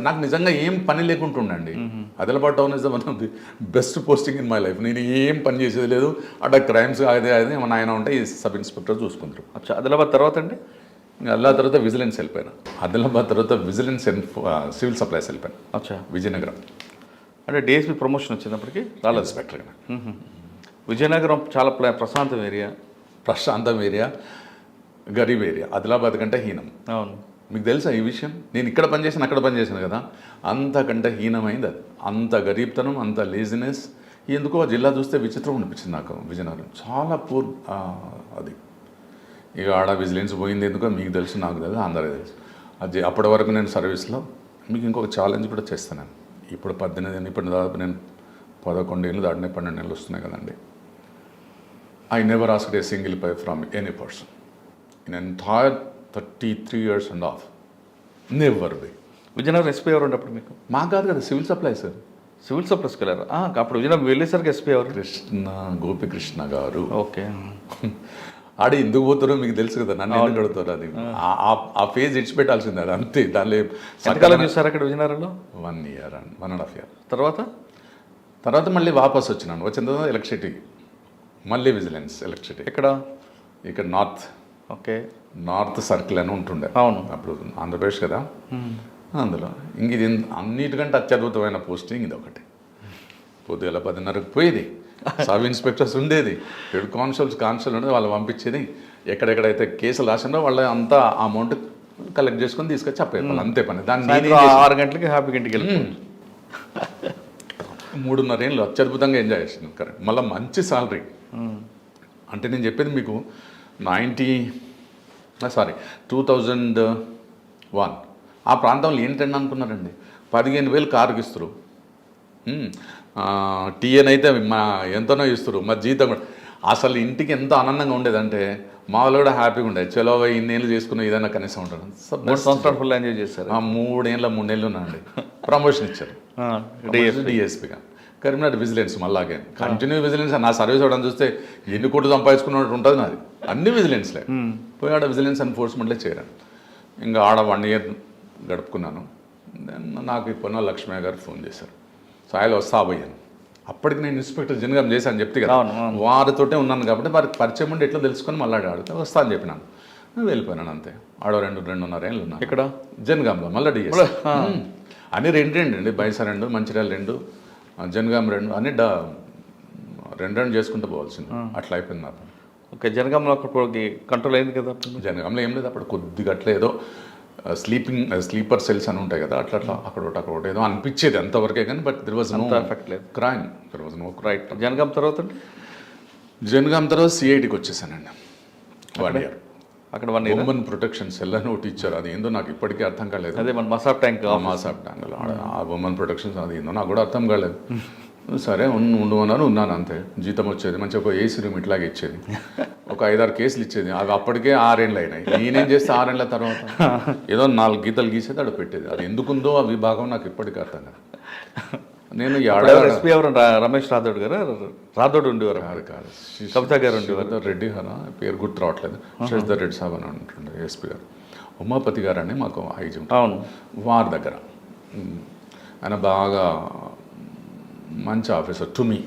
నాకు నిజంగా ఏం పని లేకుంటుండండి. Adilabad town is one of the best posting in my life. నేను ఏం పని చేసేది లేదు. అక్కడ క్రైమ్స్ అదే ఏమన్నా ఆయన ఉంటే ఈ సబ్ ఇన్స్పెక్టర్ చూసుకుంటారు. అచ్చా, ఆదిలాబాద్ తర్వాత అండి? ఆదిలాబాద్ తర్వాత విజిలెన్స్ వెళ్ళిపోయాను. ఆదిలాబాద్ తర్వాత విజిలెన్స్ అండ్ సివిల్ సప్లైస్ వెళ్ళిపోయాను. అచ్చా, విజయనగరం. అంటే డిఎస్పీ ప్రమోషన్ వచ్చినప్పటికీ రాలేదు ఇన్స్పెక్టర్గా. విజయనగరం చాలా ప్రశాంతం ఏరియా. గరీబ్ ఏరియా, ఆదిలాబాద్ కంటే హీనం. అవును. మీకు తెలుసా ఈ విషయం? నేను ఇక్కడ పనిచేసాను, అక్కడ పనిచేసాను కదా, అంతకంటే హీనమైంది అది. అంత గరీబ్తనం, అంత లేజినెస్. ఎందుకో ఆ జిల్లా చూస్తే విచిత్రం అనిపించింది నాకు. విజయనగరం చాలా పూర్ అది. ఇక ఆడ విజిలెన్స్ పోయింది ఎందుకో మీకు తెలుసు, నాకు తెలుసు, అందరికీ తెలుసు. అది అప్పటి వరకు నేను సర్వీస్లో. మీకు ఇంకొక ఛాలెంజ్ కూడా చేస్తాను. ఇప్పుడు 18 ఇప్పుడు దాదాపు నేను 11 ఏళ్ళు దాటిన 12 నెలలు వస్తున్నాయి కదండి. I never asked a single pie from any person in entire 33 years and half. Never be. Vizianagaram SP ఎవరు ఉండేప్పుడు మీకు? మాకు కాదు కదా, సివిల్ సప్లై సార్. సివిల్ సప్లైస్కి వెళ్ళారు. అప్పుడు విజయనగరం వెళ్ళేసరికి ఎస్పీ ఎవరు? గోపికృష్ణ గారు. ఓకే. ఆడి ఎందుకు పోతారో మీకు తెలుసు కదా, నన్ను ఎందుకు అడుగుతారు? అది ఆ ఫేజ్ ఇడిచిపెట్టాల్సిందే, అది అంతే. దానిలో ఎంతకాలం చూస్తారు అక్కడ విజయనగరంలో? 1 year and 1.5 years. తర్వాత మళ్ళీ వాపస్ వచ్చినాను. వచ్చిన తర్వాత ఎలక్ట్రిసిటీ, మళ్ళీ విజిలెన్స్ ఎలక్ట్రిసిటీ. ఎక్కడ? ఇక్కడ నార్త్. ఓకే. నార్త్ సర్కిల్ అని ఉంటుండే. అవును. అప్పుడు ఆంధ్రప్రదేశ్ కదా, అందులో ఇంక ఇది అన్నిటికంటే అత్యద్భుతమైన పోస్టింగ్ ఇది ఒకటి. పొద్దుగల 10:30కి పోయేది, సబ్ ఇన్స్పెక్టర్స్ ఉండేది, హెడ్ కానిస్టేబుల్ ఉండేది, వాళ్ళు పంపించేది. ఎక్కడెక్కడైతే కేసులు రాసిందో వాళ్ళ అంతా అమౌంట్ కలెక్ట్ చేసుకొని తీసుకొచ్చి చెప్పేది, అంతే పని. దాన్ని 6 గంటలకి హ్యాపీగా ఇంటికి వెళ్ళి 3.5 ఏళ్ళు అత్యద్భుతంగా ఎంజాయ్ చేసింది. కరెక్ట్. మళ్ళీ మంచి సాలరీ. అంటే నేను చెప్పేది మీకు 2001 ఆ ప్రాంతంలో ఏంటండి అనుకున్నారండి, 15,000 కారుకి ఇస్తారు. టీఎన్ అయితే ఎంతనో ఇస్తారు, మా జీతం కూడా. అసలు ఇంటికి ఎంత ఆనందంగా ఉండేదంటే మా వాళ్ళు కూడా హ్యాపీగా ఉండేది. చలో ఇన్నేళ్ళు చేసుకున్న ఏదైనా కనీసం ఉంటారు. 3 సంవత్సరాలు ఫుల్ ఎంజాయ్ చేశారు. 3 నెలలు ఉన్నాండి. ప్రమోషన్ ఇచ్చారు డిఎస్పీగా. కరీంనగర్ విజిలెన్స్ మళ్ళాగే కంటిన్యూ విజిలెన్స్. నా సర్వీస్ అవడం చూస్తే ఎన్ని కోట్లు సంపాదించుకున్నట్టు ఉంటుంది నాది. అన్ని విజిలెన్స్లే. పోయి ఆడ విజిలెన్స్ ఎన్ఫోర్స్మెంట్లో చేరాను. ఇంకా ఆడ 1 year గడుపుకున్నాను. దెన్ నాకు ఈ పొన్న లక్ష్మయ్య గారు ఫోన్ చేశారు, సాయిలో వస్తా పోయాను. అప్పటికి నేను ఇన్స్పెక్టర్ జనగాం చేశాను చెప్తే కదా, వారితోటే ఉన్నాను కాబట్టి వారికి పరిచయం ఉండి ఎట్లా తెలుసుకొని మళ్ళీ ఆడితే వస్తా అని చెప్పినాను. వెళ్ళిపోయినాను అంతే. ఆడో 2.5 ఏళ్ళు ఉన్నాను ఇక్కడ జనగాంలో. మళ్ళీ డిఎస్ అన్నీ 2 అండి. బైసా 2, మంచిర్యాల 2, జనగాం 2, అన్నీ 2 చేసుకుంటూ పోవాల్సింది. అట్లా అయిపోయింది నాకు. ఓకే. జనగాంలో అక్కడికి కంట్రోల్ అయింది కదా? జనగాంలో ఏం లేదు అప్పుడు, కొద్దిగా అట్లా ఏదో స్లీపర్ సెల్స్ అని ఉంటాయి కదా, అట్లా అక్కడ ఏదో అనిపించేది అంతవరకే. కానీ but there was no effect లేదు. Crime, there was no right. Jangaon తర్వాత సిఐటికి వచ్చేసానండి. 1 year. అక్కడ 1 year ఉమెన్ ప్రొటెక్షన్ సెల్ అని ఒకటి ఇచ్చారు. అది ఏందో నాకు ఇప్పటికీ అర్థం కాలేదు. అదే మన మసాబ్ ట్యాంక్ ఆ ఉమెన్ ప్రొటెక్షన్స్ అది ఏందో నాకు కూడా అర్థం కాలేదు. సరే ఉండమన్నారు, ఉన్నాను అంతే. జీతం వచ్చేది మంచిగా, ఒక ఏసీ రూమ్ ఇట్లాగే ఇచ్చేది, ఒక 5-6 కేసులు ఇచ్చేది. అవి అప్పటికే 6 ఏళ్ళు అయినాయి. నేనేం చేస్తే 6 ఏళ్ళ తర్వాత ఏదో 4 గీతలు గీసేది అక్కడ పెట్టేది. అది ఎందుకుందో ఆ విభాగం నాకు ఇప్పటికీ అర్థం కాదు. నేను ఎస్పీ ఎవరు? రమేష్ రాథోడ్ గారు? రాథోడ్ ఉండేవారు కాదు, కవిత గారు ఉండేవారు. రెడ్డి గారు పేరు గుర్తు రావట్లేదు. శశిధర్ రెడ్డి సాబ్ అని ఉంటుండే ఎస్పీ గారు. ఉమాపతి గారు అని మాకు ఐజీ ఉంటారు. అవును. వారి దగ్గర ఆయన బాగా మంచి ఆఫీసర్ టు మీ.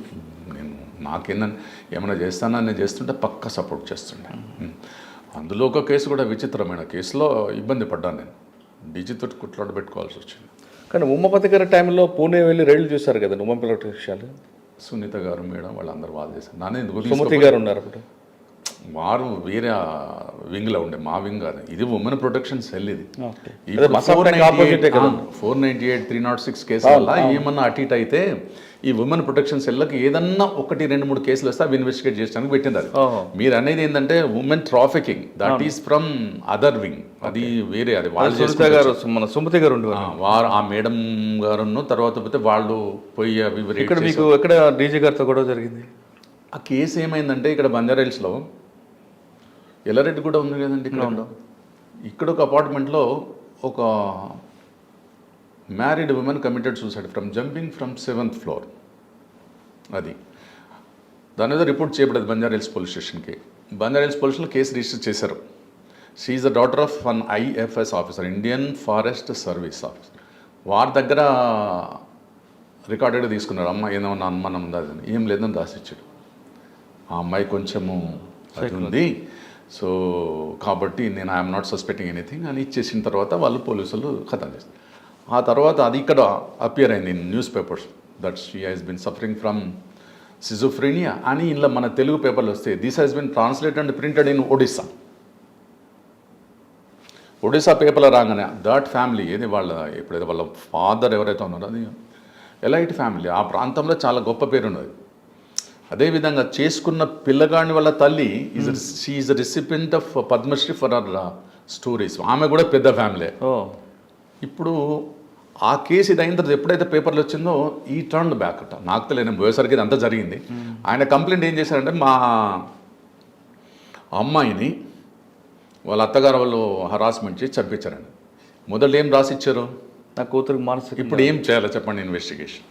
నేను నాకేందని ఏమైనా చేస్తానని నేను చేస్తుంటే పక్కా సపోర్ట్ చేస్తుండే. అందులో ఒక కేసు కూడా విచిత్రమైన కేసులో ఇబ్బంది పడ్డాను నేను. డీజీతో కుట్లాడ పెట్టుకోవాల్సి వచ్చింది. కానీ ఉమాపతి గారి టైంలో పూణే వెళ్ళి రైళ్లు చూశారు కదా ఉమెన్ ప్రొటెక్షన్ విషయాలు. సునీత గారు మేడం వాళ్ళందరూ వాళ్ళు చేశారు. నానే సుమతి గారు ఉన్నారు అప్పుడు. వారు వేరే వింగ్లో ఉండే, మా వింగ్ కాదు. ఇది ఉమెన్ ప్రొటెక్షన్ సెల్. ఇది 498, 306 కేసుల వల్ల ఏమన్నా అటు ఇటు అయితే ఈ ఉమెన్ ప్రొటెక్షన్ సెల్కి ఏదన్నా 1, 2, 3 కేసులు వస్తే అవి ఇన్వెస్టిగేట్ చేయడానికి పెట్టింది. అది మీరు అనేది ఏంటంటే women trafficking, that is from other wing. అది వేరే. అది వాళ్ళు మన సుమతి గారు వారు ఆ మేడం గారును తర్వాత పోతే వాళ్ళు పోయి అవి ఇక్కడ మీకు ఎక్కడ డీజీ గారితో కూడా జరిగింది. ఆ కేసు ఏమైందంటే ఇక్కడ బంజారాహిల్స్లో ఎల్లారెడ్డి కూడా ఉంది కదండి. ఇక్కడ ఒక అపార్ట్మెంట్లో ఒక married women committed suicide from jumping from 7th floor. అది దాని మీద రిపోర్ట్ చేయబడదు బంజారాహిల్స్ పోలీస్ స్టేషన్కి. బంజారాహిల్స్ పోలీసులో కేసు రిజిస్టర్ చేశారు. She is the daughter of one IFS officer, Indian forest service officer. వారి దగ్గర రికార్డెడ్ తీసుకున్నారు. అమ్మ ఏమన్నా అనుమానం ఉందా అని. ఏం లేదని రాసిచ్చాడు. ఆ అమ్మాయి కొంచెము అది ఉంది, సో కాబట్టి నేను ఐఎమ్ నాట్ సస్పెక్టింగ్ ఎనీథింగ్ అని ఇచ్చేసిన తర్వాత వాళ్ళు పోలీసులు ఖతం చేస్తారు. ఆ తర్వాత అది ఇక్కడ అపియర్ అయింది in news papers that she has been suffering from schizophrenia అని. ఇలా మన తెలుగు పేపర్లు వస్తే this has been translated and printed in Odisha. Odisha పేపర్లో రాగానే దట్ ఫ్యామిలీ ఏది వాళ్ళ ఎప్పుడైతే వాళ్ళ ఫాదర్ ఎవరైతే ఉన్నారో అది ఎలైట్ ఫ్యామిలీ, ఆ ప్రాంతంలో చాలా గొప్ప పేరు ఉన్నది. అదేవిధంగా చేసుకున్న పిల్లగాని వాళ్ళ తల్లి she is recipient of Padmashri for our stories. ఆమె కూడా పెద్ద ఫ్యామిలీ. ఓ ఇప్పుడు ఆ కేసు ఇది అయిన తర్వాత ఎప్పుడైతే పేపర్లు వచ్చిందో ఈ టర్న్ బ్యాక్ అట. నాకు తెలియదు, నేను పోయేసరికి ఇది అంతా జరిగింది. ఆయన కంప్లైంట్ ఏం చేశారంటే మా అమ్మాయిని వాళ్ళ అత్తగారు వాళ్ళు హరాస్మెంట్ చేసి చంపించారండి. మొదలు ఏం రాసిచ్చారు, నా కూతురికి మానసిక. ఇప్పుడు ఏం చేయాలో చెప్పండి ఇన్వెస్టిగేషన్.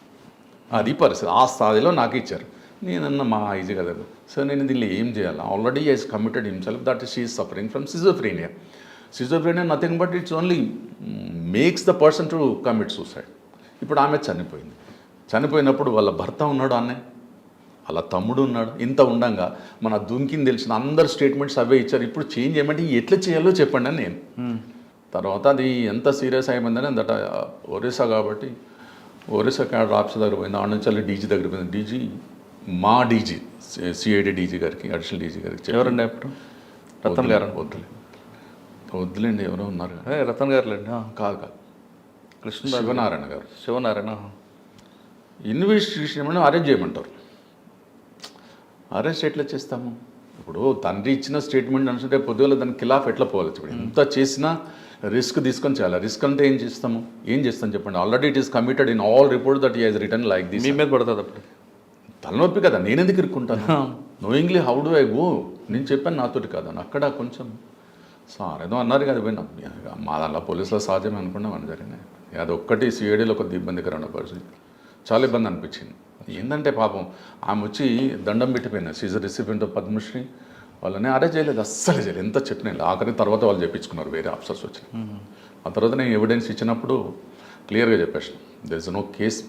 అది పరిస్థితి, ఆ స్థాయిలో నాకు ఇచ్చారు. నేనన్నా మా ఈజీ కదా సార్, నేను దీనిలో ఏం చేయాలి, already is committed himself that she is suffering from schizophrenia. Schizophrenia nothing but it's only makes the person to commit suicide. ఇప్పుడు ఆమె చనిపోయింది. చనిపోయినప్పుడు వాళ్ళ భర్త ఉన్నాడు, అన్నయ్య వాళ్ళ తమ్ముడు ఉన్నాడు. ఇంత ఉండంగా మన దుంకిని తెలిసిన అందరు స్టేట్మెంట్స్ అవే ఇచ్చారు. ఇప్పుడు చేంజ్ చేయమంటే ఎట్లా చేయాలో చెప్పండి అని నేను. తర్వాత అది ఎంత సీరియస్ అయిపోయిందని దట్ ఒరిస్సా కాబట్టి ఒరిస్సా క్యాడర్ ఆఫీసర్ దగ్గర పోయింది. ఆడ నుంచి డీజీ దగ్గర పోయింది. డీజీ మా డీజీ సిఐడి డీజీ గారికి, అడిషనల్ డీజీ గారికి. ఎవరండి అప్పుడు? రతన్ గారు. వద్దులేండి, ఎవరో ఉన్నారు. రతన్ గారు లేండి. కాదు కాదు, కృష్ణ శివనారాయణ గారు. శివనారాయణ. ఇన్వెస్టిగేషన్ ఏమన్నా అరెస్ట్ చేయమంటారు. అరెస్ట్ ఎట్లా చేస్తాము? ఇప్పుడు తండ్రి ఇచ్చిన స్టేట్మెంట్ అనుకుంటే పొద్దుగల దాని ఖిలాఫ్ ఎట్లా పోవాలి? ఇప్పుడు ఎంత చేసినా రిస్క్ తీసుకొని చేయాలి. రిస్క్ అంటే ఏం చేస్తాం చెప్పండి. Already it is committed in all report that he has return like this. మీ మీద పడుతుంది అప్పుడు తలనొప్పి కదా, నేను ఎందుకు ఇరుక్కుంటాను? Knowingly how do I go? నేను చెప్పాను నాతోటి కాదని. అక్కడ కొంచెం సార్ ఏదో అన్నారు కదా, పోయినా మా దాంట్లో పోలీసులో సహజమే అనుకున్నాం అని జరిగినాయి. అది ఒక్కటి సిఐడిలో కొద్ది ఇబ్బందికరమైన పరిస్థితి, చాలా ఇబ్బంది అనిపించింది. ఏంటంటే పాపం ఆమె వచ్చి దండం పెట్టిపోయినా, సీజర్ రిసిపెంట్ పద్మశ్రీ. వాళ్ళని అరెస్ట్ చేయలేదు, అస్సలు చేయలేదు. ఎంత చెప్పినా ఆఖరి తర్వాత వాళ్ళు చెప్పించుకున్నారు, వేరే ఆఫీసర్స్ వచ్చి. ఆ తర్వాత నేను ఎవిడెన్స్ ఇచ్చినప్పుడు క్లియర్గా చెప్పేసాను, దెర్ ఇస్ నో కేస్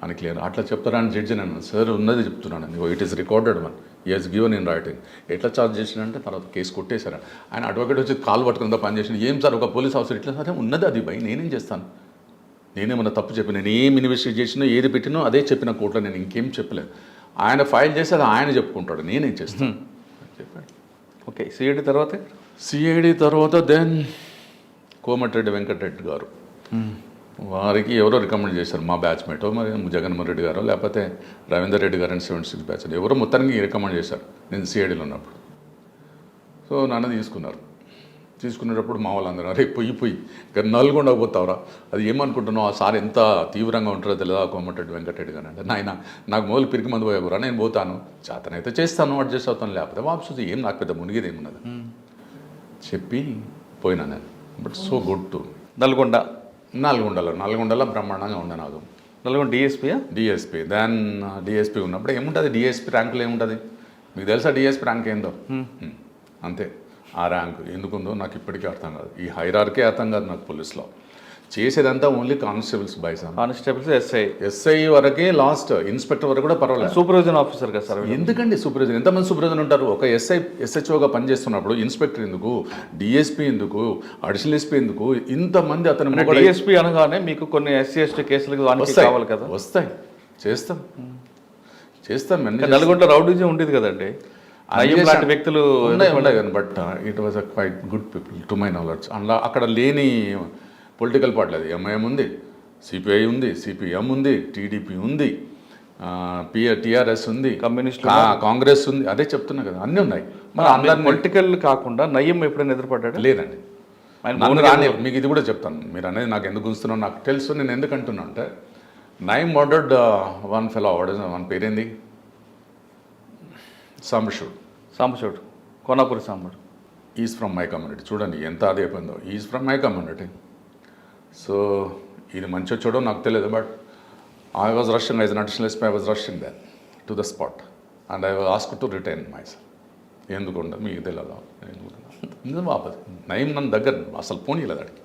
అని క్లియర్. అట్లా చెప్తారా అని జడ్జి నేను సార్ ఉన్నది చెప్తున్నాను, ఇట్ ఈస్ రికార్డెడ్ వన్, ఈ హెస్ గివెన్ ఇన్ రైటింగ్. ఎట్లా ఛార్జ్ చేసినంటే తర్వాత కేసు కొట్టేశారు. ఆయన అడ్వకేట్ వచ్చి కాలు పట్టుకుందా పని చేసిన. ఏం సార్ ఒక పోలీస్ ఆఫీసర్ ఇట్లా సరే ఉన్నది అది భయ్, నేనేం చేస్తాను? నేనేమన్నా తప్పు చెప్పిన? నేను ఏం ఇన్వెస్టిగేట్ చేసినా ఏది పెట్టినో అదే చెప్పిన కోర్టులో, నేను ఇంకేం చెప్పలేదు. ఆయన ఫైల్ చేసి అది ఆయన చెప్పుకుంటాడు, నేనేం చేస్తాను చెప్పాడు. ఓకే, సిఐడి తర్వాత దెన్ కోమటిరెడ్డి వెంకటరెడ్డి గారు, వారికి ఎవరో రికమెండ్ చేశారు, మా బ్యాచ్మేటో మరి జగన్మోహన్ రెడ్డి గారో లేకపోతే రవీందర్ రెడ్డి గారు అని 76 బ్యాచ్ ఎవరో మొత్తానికి రికమెండ్ చేశారు నేను సిఐడిలో ఉన్నప్పుడు. సో నన్ను తీసుకునేటప్పుడు మా వాళ్ళందరూ అరే పొయ్యి ఇక్కడ నల్గొండ పోతావురా, అది ఏమనుకుంటున్నావు, ఆ సార్ ఎంత తీవ్రంగా ఉంటారో తెలియదా కోమటిరెడ్డి వెంకటరెడ్డి గారు అంటే, నాయన నాకు మొదలు పిరికి మంది పోయాకురా, నేను పోతాను, చేతనైతే చేస్తాను, అడ్జస్ట్ అవుతాను, లేకపోతే వాపసు ఏం నాకు పెద్ద మునిగేది ఏమున్నది చెప్పి పోయినా నేను. బట్ సో గుడ్ టు నల్గొండలో బ్రహ్మాండంగా ఉండే నాకు. నల్గొండ డిఎస్పీ దాన్ డిఎస్పీ ఉన్నప్పుడు ఏముంటుంది, డిఎస్పీ ర్యాంకులో ఏముంటుంది మీకు తెలుసా? డిఎస్పీ ర్యాంక్ ఏందో అంతే. ఆ ర్యాంక్ ఎందుకుందో నాకు ఇప్పటికీ అర్థం కాదు. ఈ హైరార్కే అర్థం కాదు నాకు. పోలీస్లో చేసేదంతా ఓన్లీ కానిస్టేబుల్స్ కానిస్టేబుల్స్ ఎస్ఐ వరకే, లాస్ట్ ఇన్స్పెక్టర్ వరకు కూడా పర్వాలేదు. సూపర్విజన్ ఆఫీసర్ కదా సార్. ఎందుకండి సూపర్విజన్? ఎంతమంది సూపర్విజన్ ఉంటారు? ఒక ఎస్హెచ్ఓగా పనిచేస్తున్నప్పుడు ఇన్స్పెక్టర్ ఎందుకు, డిఎస్పీ ఎందుకు, అడిషనల్ ఎస్పీ ఎందుకు, ఇంతమంది అతను డిఎస్పీ అనగానే మీకు కొన్ని ఎస్సీ ఎస్టీ కేసులకు కావాలి కదా. వస్తాయి, చేస్తాం. నల్గొండ రౌడీజం ఉండేది కదండి, లాంటి వ్యక్తులు ఉన్నాయి కానీ but it was a quite good people to my knowledge. అందులో అక్కడ లేని పొలిటికల్ పార్టీలు అది ఎంఐఎం ఉంది, సిపిఐ ఉంది, సిపిఎం ఉంది, టీడీపీ ఉంది, టీఆర్ఎస్ ఉంది, కమ్యూనిస్ట్, కాంగ్రెస్ ఉంది. అదే చెప్తున్నా కదా, అన్నీ ఉన్నాయి. మరి అందరు పొలిటికల్ కాకుండా నయ్యం ఎప్పుడైనా ఎదురుపడ్డాడు? లేదండి. మీకు ఇది కూడా చెప్తాను, మీరు అనేది నాకు ఎందుకు గుంస్తున్నావు నాకు తెలుసు. నేను ఎందుకు అంటున్నా అంటే, నయం మర్డర్డ్ వన్ ఫెలో, వన్ పేరేంది, Sambasivudu Konapuri Sambadu. Is from my community. చూడండి ఎంత అది అయిపోయిందో, is from my community. So ఇది మంచి వచ్చాడో నాకు తెలియదు, but I was rushing as an additional SP. I was rushing that to the spot and I was asked to retain myself. ఎందుకుండదు మీకు తెలియదు, ఎందుకు వాపస్ నయం నన్ను దగ్గర అసలు పోనీలేదు అడిగి.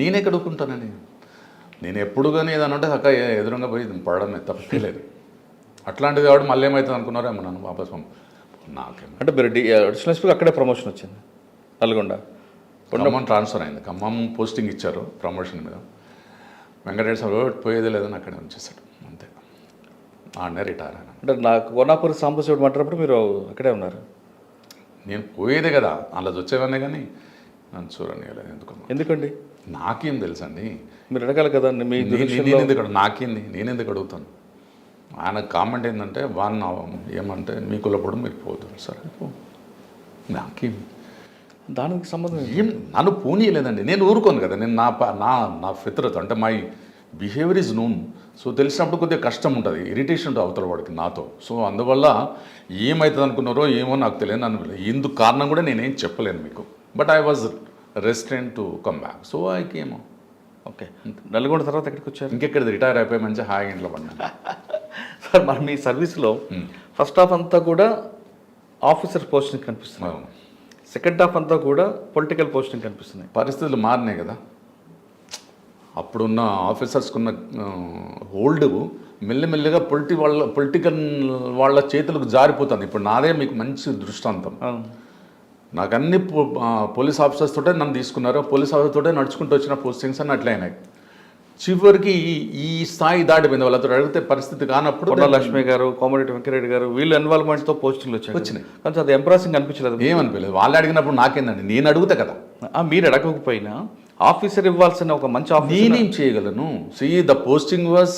నేను ఎక్కడ ఒప్పుకుంటానని, నేను ఎప్పుడు కానీ ఏదన్నా ఉంటే అక్క ఎదురుగా పోయి పడడమే తప్పలేదు. అట్లాంటిది కాబట్టి మళ్ళీ ఏమవుతుంది అనుకున్నారేమో నన్ను వాపస్ నాకేమో. అంటే మీరు అడిషనల్ ఎస్పీకి అక్కడే ప్రమోషన్ వచ్చింది, నల్గొండ ఖమ్మం ట్రాన్స్ఫర్ అయింది. ఖమ్మం పోస్టింగ్ ఇచ్చారు ప్రమోషన్ మీద. వెంకటరెడ్డి సార్ పోయేదే లేదని అక్కడే ఉంచేశాడు అంతే. ఆడనే రిటైర్ అయినా. అంటే నాకు కోనాపూరి సాంబశివుడు మాట్లాడినప్పుడు మీరు అక్కడే ఉన్నారు? నేను పోయేదే కదా, అలా వచ్చేవన్నీ కానీ నన్ను చూడనియలేదు ఎందుకమ్మా. ఎందుకండి? నాకేం తెలుసండి, మీరు అడగాలి కదండి మీ నేను ఎందుకు అడుగుతాను. ఆయన కామెంట్ ఏంటంటే వాడిని ఏమంటే మీ కులపడం మీరు పోతారు, సరే పో. నాకేం దానికి సంబంధం ఏం నన్ను పోనీయలేదండి, నేను ఊరుకోను కదా. నేను నా ఫిత్రత్ అంటే my behaviour is known. So తెలిసినప్పుడు కొద్దిగా కష్టం ఉంటుంది, ఇరిటేషన్ ఉంటుంది అవతల వాడికి నాతో. సో అందువల్ల ఏమవుతుంది అనుకున్నారో ఏమో నాకు తెలియదు. నన్ను ఎందుకు కారణం కూడా నేనేం చెప్పలేను మీకు. But I was restrain to come back. So I came. Okay, Nalgonda తర్వాత ఎక్కడికి వచ్చారు? ఇంకెక్కడ రిటైర్ అయిపోయి మంచిగా హాయిగా ఇంట్లో పడినా. సార్ మరి మీ సర్వీస్లో ఫస్ట్ హాఫ్ అంతా కూడా ఆఫీసర్ పోస్టింగ్ కనిపిస్తుంది, సెకండ్ హాఫ్ అంతా కూడా పొలిటికల్ పోస్టింగ్ కనిపిస్తుంది. పరిస్థితులు మారినాయి కదా. అప్పుడున్న ఆఫీసర్స్కున్న హోల్డ్ మెల్లిమెల్లిగా పొలిటికల్ వాళ్ళ చేతులకు జారిపోతుంది. ఇప్పుడు నాదే మీకు మంచి దృష్టాంతం. నాకు అన్ని పోలీస్ ఆఫీసర్స్ తోటే నన్ను తీసుకున్నారు, పోలీస్ ఆఫీసర్ తోటే నడుచుకుంటూ వచ్చిన పోస్టింగ్స్ అని అట్లే అయినాయి. చివరికి ఈ స్థాయి దాటిపోయింది. వాళ్ళతో అడిగితే పరిస్థితి కానప్పుడు లక్ష్మి గారు, కోమటిరెడ్డి వెంకరెడ్డి గారు వీళ్ళ ఇన్వాల్వ్మెంట్తో పోస్టింగ్లు వచ్చినాయి. కానీ అది ఎంప్రెసింగ్ అనిపించలేదు. ఏమనిపించలేదు. వాళ్ళు అడిగినప్పుడు నాకేందండి, నేను అడుగుతా కదా. మీరు అడగకపోయినా ఆఫీసర్ ఇవ్వాల్సిన ఒక మంచి ఆఫీసర్ నేనేం చేయగలను. ద పోస్టింగ్ వాజ్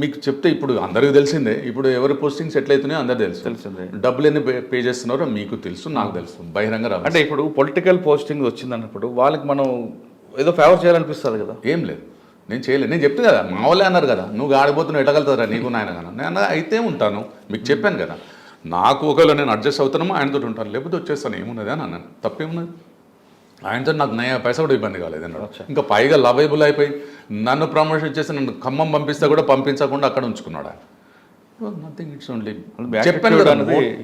మీకు చెప్తే ఇప్పుడు అందరికీ తెలిసిందే. ఇప్పుడు ఎవరి పోస్టింగ్స్ ఎట్లయితున్నాయో అందరు తెలిసిందే. డబ్బులు ఎన్ని పే చేస్తున్నారో మీకు తెలుసు, నాకు తెలుసు, బహిరంగ. అంటే ఇప్పుడు పొలిటికల్ పోస్టింగ్ వచ్చిందన్నప్పుడు వాళ్ళకి మనం ఏదో ఫేవర్ చేయాలనిపిస్తుంది కదా. ఏం లేదు, నేను చేయలేదు. నేను చెప్తే కదా, మా వాళ్ళే అన్నారు కదా, నువ్వు ఆడిపోతున్నావు ఎట్టగలుగుతారా నీకు నాయన కదా. నేను అయితే ఉంటాను, మీకు చెప్పాను కదా. నాకు ఒకవేళ నేను అడ్జస్ట్ అవుతానో ఆయనతో ఉంటాను, లేకపోతే వచ్చేస్తాను, ఏమున్నది అని అన్నాను. తప్పేమున్నది. ఆయనతో నాకు నయ పైసా కూడా ఇబ్బంది కాలేదు అన్నాడు. ఇంకా పైగా లవైబుల్ అయిపోయి నన్ను ప్రమోషన్ చేసి నన్ను ఖమ్మం పంపిస్తే కూడా పంపించకుండా అక్కడ ఉంచుకున్నాడు ఆయన. నథింగ్, ఇట్స్ ఓన్లీ చెప్పాను కదా,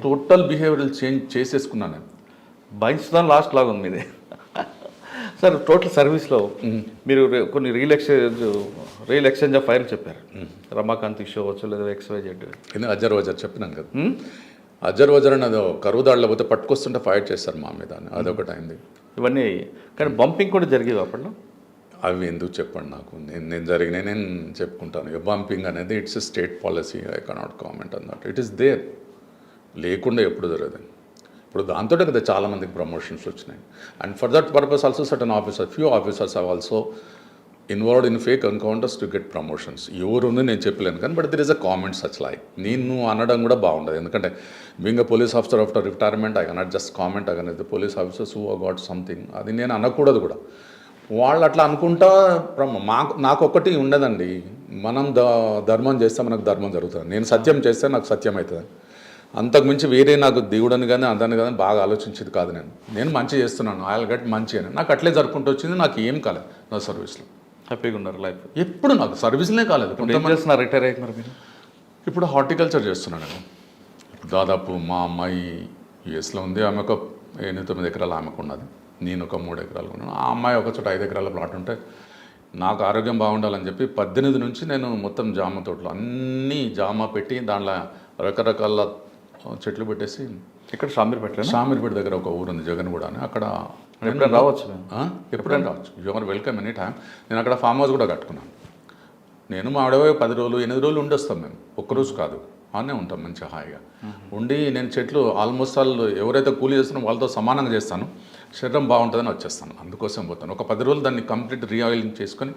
టోటల్ బిహేవియరల్ చేంజ్ చేసేసుకున్నాను నేను. భయించుదాం లాస్ట్ లాగా ఉంది మీదే. సార్ టోటల్ సర్వీస్లో మీరు కొన్ని రియల్ ఎక్స్చేంజ్ ఆఫ్ ఫైర్ చెప్పారు. రమాకాంత్ ఇష్యూ అవ్వచ్చు, లేదా XYZ. అజర్ వజర్ చెప్పినాను కదా. అజర్ వజర్ అని అదో కరువు దాడిలో పోతే పట్టుకొస్తుంటే ఫైట్ చేస్తారు మా మీద, అదొకటి అయింది. ఇవన్నీ కానీ బంపింగ్ కూడా జరిగేవి అప్పట్లో. అవి ఎందుకు చెప్పండి నాకు, నేను జరిగినాయి నేను చెప్పుకుంటాను. ఇక బంపింగ్ అనేది it's state policy, I cannot comment అన్నట్టు. ఇట్ ఈస్ దేర్, లేకుండా ఎప్పుడు జరగదు. ఇప్పుడు దాంతో కదా చాలామందికి ప్రమోషన్స్ వచ్చినాయి. And for that purpose also certain officer, few officers have also involved in fake encounters to get promotions. ఎవరుంది నేను చెప్పలేను కానీ, but there is a comment such like. నేను అనడం కూడా బాగుండదు, ఎందుకంటే being a police officer after retirement I cannot just comment against the police officers who got something. అది నేను అనకూడదు కూడా. వాళ్ళు అట్లా అనుకుంటా నాకు ఒక్కటి ఉండదండి, మనం ధర్మం చేస్తే మనకు ధర్మం జరుగుతుంది. నేను సత్యం చేస్తే నాకు సత్యం అవుతుంది. అంతకుమించి వేరే నాకు దేవుడని కానీ అదని కానీ బాగా ఆలోచించేది కాదు. నేను మంచి చేస్తున్నాను, ఐ విల్ గెట్ మంచి అని. నాకు అట్లే జరుపుకుంటూ వచ్చింది, నాకు ఏం కాలేదు నా సర్వీస్లో. హ్యాపీగా ఉన్నారు లైఫ్. ఎప్పుడు నాకు సర్వీస్లే కాలేదు. రిటైర్ అయ్యారు మీరు? ఇప్పుడు హార్టికల్చర్ చేస్తున్నాను. ఇప్పుడు దాదాపు మా అమ్మాయి యూఎస్లో ఉంది, ఆమె ఒక 8-9 ఎకరాలు ఆమెకు ఉన్నది, నేను ఒక 3 ఎకరాలు ఉన్నాను. ఆ అమ్మాయి ఒక చోట 5 ఎకరాల ప్లాట్ ఉంటే నాకు ఆరోగ్యం బాగుండాలని చెప్పి 18 నుంచి నేను మొత్తం జామ తోటలు అన్నీ జామ పెట్టి దాంట్లో రకరకాల చెట్లు పెట్టేసి. ఇక్కడ షామీర్పేట దగ్గర ఒక ఊరు ఉంది జగన్గూడ అని, అక్కడ రావచ్చు, ఎప్పుడైనా రావచ్చు, you are welcome any time. నేను అక్కడ ఫామ్ హౌస్ కూడా కట్టుకున్నాను. నేను మా ఆవిడ 10 రోజులు 8 రోజులు ఉండొస్తాం. మేము ఒక్కరోజు కాదు, అనే ఉంటాం మంచిగా హాయిగా ఉండి. నేను చెట్లు ఆల్మోస్ట్ వాళ్ళు ఎవరైతే కూలీ చేస్తున్నారో వాళ్ళతో సమానంగా చేస్తాను, శరీరం బాగుంటుందని వచ్చేస్తాను. అందుకోసం పోతాను. ఒక 10 రోజులు దాన్ని కంప్లీట్ రీఆయిలింగ్ చేసుకొని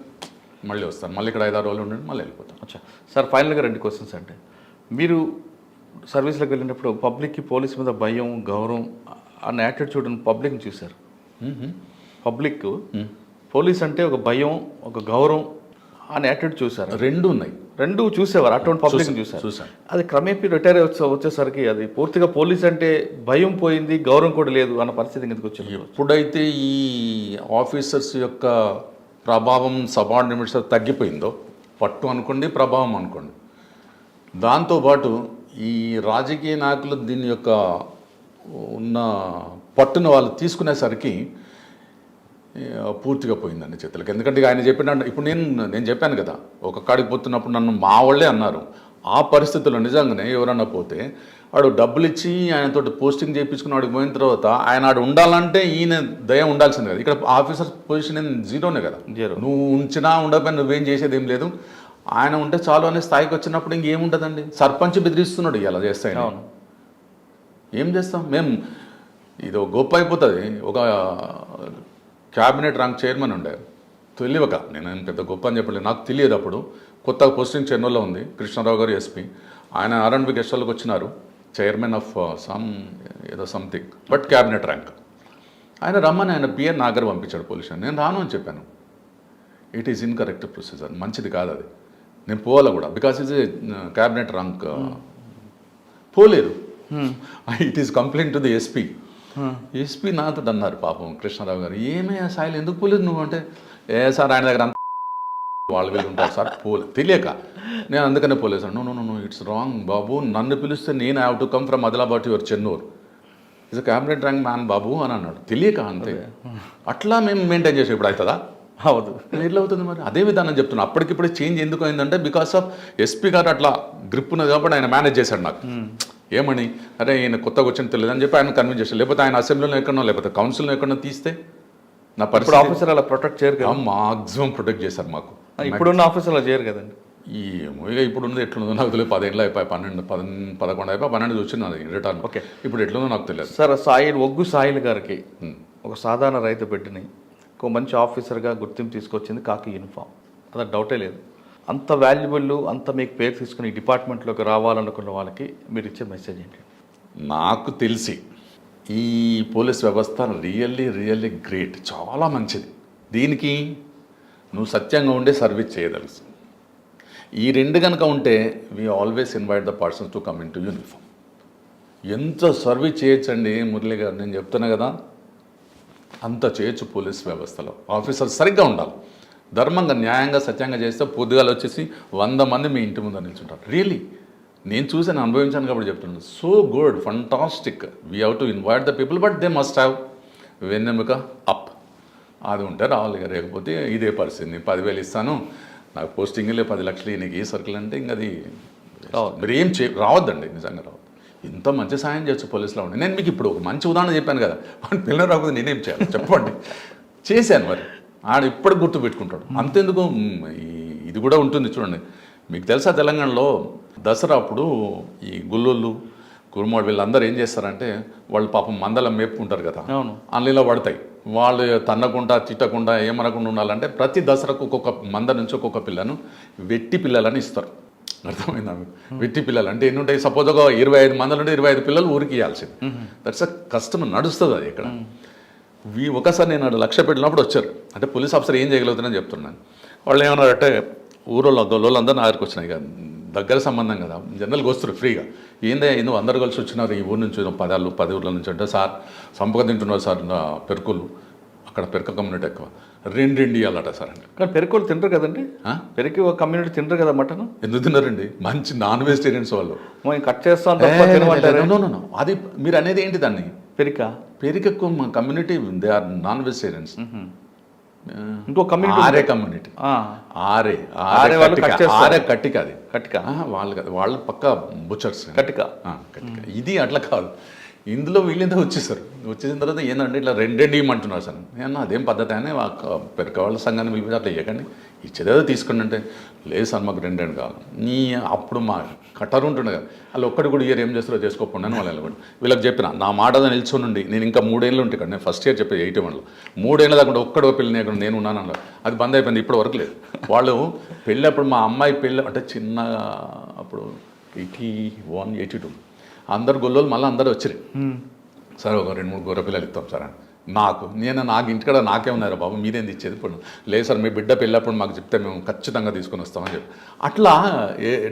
మళ్ళీ వస్తాను. మళ్ళీ ఇక్కడ 5-6 రోజులు ఉండండి, మళ్ళీ వెళ్ళిపోతాను. అచ్చా సార్, ఫైనల్గా 2 క్వశ్చన్స్. అంటే మీరు సర్వీస్లోకి వెళ్ళినప్పుడు పబ్లిక్కి పోలీస్ మీద భయం, గౌరవం అన్న యాటిట్యూడ్ పబ్లిక్ని చూశారు. పబ్లిక్ పోలీస్ అంటే ఒక భయం, ఒక గౌరవం అనే యాటిట్యూడ్ చూశారు. రెండు చూసేవారు, అటువంటి పబ్లిక్ చూశారు. అది క్రమేపీ రిటైర్ వచ్చేసరికి అది పూర్తిగా పోలీస్ అంటే భయం పోయింది, గౌరవం కూడా లేదు అన్న పరిస్థితి ఎందుకు వచ్చింది? ఎప్పుడైతే ఈ ఆఫీసర్స్ యొక్క ప్రభావం సబార్డినేట్స్ తగ్గిపోయిందో, పట్టు అనుకోండి, ప్రభావం అనుకోండి, దాంతోపాటు ఈ రాజకీయ నాయకులు దీని యొక్క ఉన్న పట్టును వాళ్ళు తీసుకునేసరికి పూర్తిగా పోయిందండి చేతులకు. ఎందుకంటే ఆయన చెప్పిన, ఇప్పుడు నేను చెప్పాను కదా, ఒక కాడికి పోతున్నప్పుడు నన్ను మా వాళ్ళే అన్నారు. ఆ పరిస్థితుల్లో నిజంగానే ఎవరన్నా పోతే వాడు డబ్బులు ఇచ్చి ఆయనతో పోస్టింగ్ చేయించుకుని వాడికి పోయిన తర్వాత ఆయన ఆడు ఉండాలంటే ఈయన దయ ఉండాల్సింది కదా. ఇక్కడ ఆఫీసర్ పొజిషన్ జీరోనే కదా, నువ్వు ఉంచినా ఉండకపోయినా నువ్వేం చేసేది ఏం లేదు. ఆయన ఉంటే చాలు అనే స్థాయికి వచ్చినప్పుడు ఇంకేముంటుందండి. సర్పంచ్ బెదిరిస్తున్నాడు ఇలా చేస్తాయి, ఏం చేస్తాం మేము. ఇది గొప్ప అయిపోతుంది. ఒక క్యాబినెట్ ర్యాంక్ చైర్మన్ ఉండే తెలియక నేను పెద్ద గొప్ప అని చెప్పలేదు, నాకు తెలియదు అప్పుడు. కొత్తగా పోస్టింగ్ చెన్నూరులో ఉంది, కృష్ణారావు గారు ఎస్పీ, ఆయన R&B గెస్ట్ హౌస్కి వచ్చినారు, చైర్మన్ ఆఫ్ ఏదో సంథింగ్, బట్ క్యాబినెట్ ర్యాంక్. ఆయన రమ్మని ఆయన పిఎన్ నాగర్ పంపించాడు పోలీస్. నేను రాను అని చెప్పాను. ఇట్ ఈస్ ఇన్కరెక్ట్ ప్రొసీజర్, మంచిది కాదు అది, నేను పోవాలి కూడా, because is a cabinet rank. పోలేదు. It is complaint to the SP. SP నాతో అన్నారు పాపం కృష్ణారావు గారు, ఏమయ్యా సాయిల్ ఎందుకు పోలేదు నువ్వు అంటే, ఏ సార్ ఆయన దగ్గర వాళ్ళు వీళ్ళు ఉంటారు సార్, తెలియక నేను అందుకనే పోలేదు సార్. నో ఇట్స్ రాంగ్ బాబు, నన్ను పిలిస్తే నేను have to come from Adilabad to your Chennur, is a cabinet rank man బాబు అని అన్నాడు. తెలియక అంతే. అట్లా మేము మెయింటైన్ చేసే ఇప్పుడు అవుతుందా? అవును, ఎట్లా అవుతుంది మరి? అదే విధానం చెప్తున్నా. అప్పటికిప్పుడు చేంజ్ ఎందుకు అయిందంటే బికాస్ ఆఫ్ ఎస్పీ గారు అట్లా గ్రిప్ ఉన్నది కాబట్టి ఆయన మేనేజ్ చేశాడు నాకు. ఏమని, అరే ఈయన కొత్తగా వచ్చిన తెలియదు అని చెప్పి ఆయన కన్విన్స్ చేశాడు. లేకపోతే ఆయన అసెంబ్లీలో ఎక్కడో లేకపోతే కౌన్సిల్లో ఎక్కడో తీస్తే నా పరిస్థితి. ఆఫీసర్ అలా ప్రొటెక్ట్ చేయరు కదా? మాక్సిమం ప్రొటెక్ట్ చేశారు మాకు. ఇప్పుడున్న ఆఫీసర్ అలా చేయరు కదండి. ఇక ఇప్పుడు ఉన్నది ఎట్లుందో నాకు తెలియదు. 10 ఏళ్ళు అయిపోయి, 11 అయిపోయి 12 వచ్చింది రిటర్న్. ఓకే, ఇప్పుడు ఎట్లుందో నాకు తెలియదు. సార్ ఒగ్గు సాయిల్ గారికి ఒక సాధారణ రైతు బిడ్డని ఒక మంచి ఆఫీసర్గా గుర్తింపు తీసుకొచ్చింది కాకి యూనిఫామ్, అది డౌటే లేదు. అంత వాల్యుబుల్, అంత మీకు పేరు తీసుకుని ఈ డిపార్ట్మెంట్లోకి రావాలనుకున్న వాళ్ళకి మీరు ఇచ్చే మెసేజ్ ఏంటి? నాకు తెలిసి ఈ పోలీస్ వ్యవస్థ రియల్లీ గ్రేట్, చాలా మంచిది. దీనికి నువ్వు సత్యంగా ఉండే సర్వీస్ చేయదలుసు. ఈ రెండు కనుక ఉంటే we always invite the persons to come in to uniform. ఎంత సర్వీస్ చేయొచ్చండి మురళి గారు, నేను చెప్తున్నా కదా, అంత చేయొచ్చు పోలీస్ వ్యవస్థలో. ఆఫీసర్స్ సరిగ్గా ఉండాలి, ధర్మంగా న్యాయంగా సత్యంగా చేస్తే పొద్దుగాల వచ్చేసి 100 మంది మీ ఇంటి ముందు నిల్చుంటారు. రియలీ నేను చూసాను, అనుభవించాను కాబట్టి చెప్తున్నాను. So good, fantastic. We have to invite the people, but they must have వెన్నెముక అప్. అది ఉంటే రావాలి, లేకపోతే ఇదే పరిస్థితి. 10,000 ఇస్తాను, నాకు పోస్టింగ్లే 10 లక్షలు, నీకు ఏ సర్కిల్ అంటే ఇంక అది మీరు ఏం రావద్దండి, నిజంగా రావద్దు. ఇంత మంచి సాయం చేయొచ్చు పోలీసులో ఉండి. నేను మీకు ఇప్పుడు ఒక మంచి ఉదాహరణ చెప్పాను కదా, వాడిని పిల్లలు రాకపోతే నేనేం చేయాలి చెప్పండి. చేశాను, మరి ఆడు ఇప్పటికి గుర్తు పెట్టుకుంటాడు. అంతెందుకు, ఇది కూడా ఉంటుంది చూడండి. మీకు తెలుసా తెలంగాణలో దసరా అప్పుడు ఈ గుల్లోళ్ళు కురుమోడు వీళ్ళందరూ ఏం చేస్తారంటే, వాళ్ళు పాపం మందలం మేపుకుంటారు కదా, అందులో పడతాయి. వాళ్ళు తన్నకుండా తిట్టకుండా ఏమనకుండా ఉండాలంటే ప్రతి దసరాకు ఒక్కొక్క మంద నుంచి ఒక్కొక్క పిల్లను వెట్టి పిల్లలని ఇస్తారు. అర్థమైందా? వెట్టి పిల్లలు అంటే ఎన్ని ఉంటాయి? సపోజ్ ఒక 25 మందలు ఉంటే 25 పిల్లలు ఊరికి ఇవ్వాల్సింది. దట్స్ అ కష్టం, నడుస్తుంది అది ఇక్కడ. ఒకసారి నేను 1 లక్ష పెట్టినప్పుడు వచ్చారు. అంటే పోలీస్ ఆఫీసర్ ఏం చేయగలుగుతానని చెప్తున్నాను. వాళ్ళు ఏమన్నారంటే, ఊరోళ్ళు గొల్లోళ్ళందరూ నా దగ్గరికి వచ్చినాయి కదా, దగ్గర సంబంధం కదా, జనరల్గా వస్తారు ఫ్రీగా. ఏందో అందరు కలిసి వచ్చినారు ఈ ఊరు నుంచి 10 ఊర్ల నుంచి అంటే, సార్ సంపద తింటున్నారు సార్ నా పెరుకులు, అక్కడ పెరక కమ్యూనిటీ ఎక్కువ, 2 ఇవ్వాలట సార్ అంటే. కానీ పెరుకులు తింటారు కదండి, పెరికి కమ్యూనిటీ తింటారు కదా మటన్. ఎందుకు తిన్నారండి? మంచి నాన్ వెజిటేరియన్స్ వాళ్ళు. కట్ చేస్తాం. అది మీరు అనేది ఏంటి దాన్ని? Perika community, they are non vegetarians. ఇంకో కమ్యూనిటీ ఆరే కట్టిక, అది కట్టిక వాళ్ళు కదా, వాళ్ళు పక్క బుచర్స్ కట్టిక. ఇది అట్లా కాదు. ఇందులో వీళ్ళంతా వచ్చేసిన తర్వాత ఏంటంటే ఇట్లా 2 ఇవ్వమంటున్నారు సార్. నేను అదేం పద్ధతి అని పెరక వాళ్ళ సంఘాన్ని పిలిపి అట్లా ఇవ్వకండి, ఇచ్చేదేదో తీసుకోండి అంటే, లేదు సార్ మాకు 2 కావాలి. అప్పుడు మా కట్టర్ ఉంటుండే కదా, వాళ్ళు ఒక్కటి కూడా ఇయర్ ఏం చేస్తారో చేసుకోకుండా అని వాళ్ళు వెళ్ళబడి వీళ్ళకి చెప్పిన, నా మాట నిల్చొని నేను ఇంకా 3 ఏళ్ళు ఉంటాయి కదా, నేను ఫస్ట్ ఇయర్ చెప్పే 81లో 3 ఏళ్ళ దాకా ఒక్కడో పెళ్ళి అక్కడ నేను ఉన్నాను అన్నారు. అది బంద్ అయిపోయింది, ఇప్పటి వరకు లేదు. వాళ్ళు పెళ్ళి అప్పుడు మా అమ్మాయి పెళ్ళి అంటే చిన్న అప్పుడు 81, 82 అందరు గొల్లోళ్ళు మళ్ళీ అందరూ వచ్చారు. సరే ఒక 2-3 గొర్రె పిల్లలు ఇస్తాం సార్ అని. నాకు ఇంటికాడ నాకే ఉన్నారు బాబు, మీరేంది ఇచ్చేది? ఇప్పుడు లేదు సార్, మీ బిడ్డ పెళ్ళప్పుడు మాకు చెప్తే మేము ఖచ్చితంగా తీసుకొని వస్తామని చెప్పి అట్లా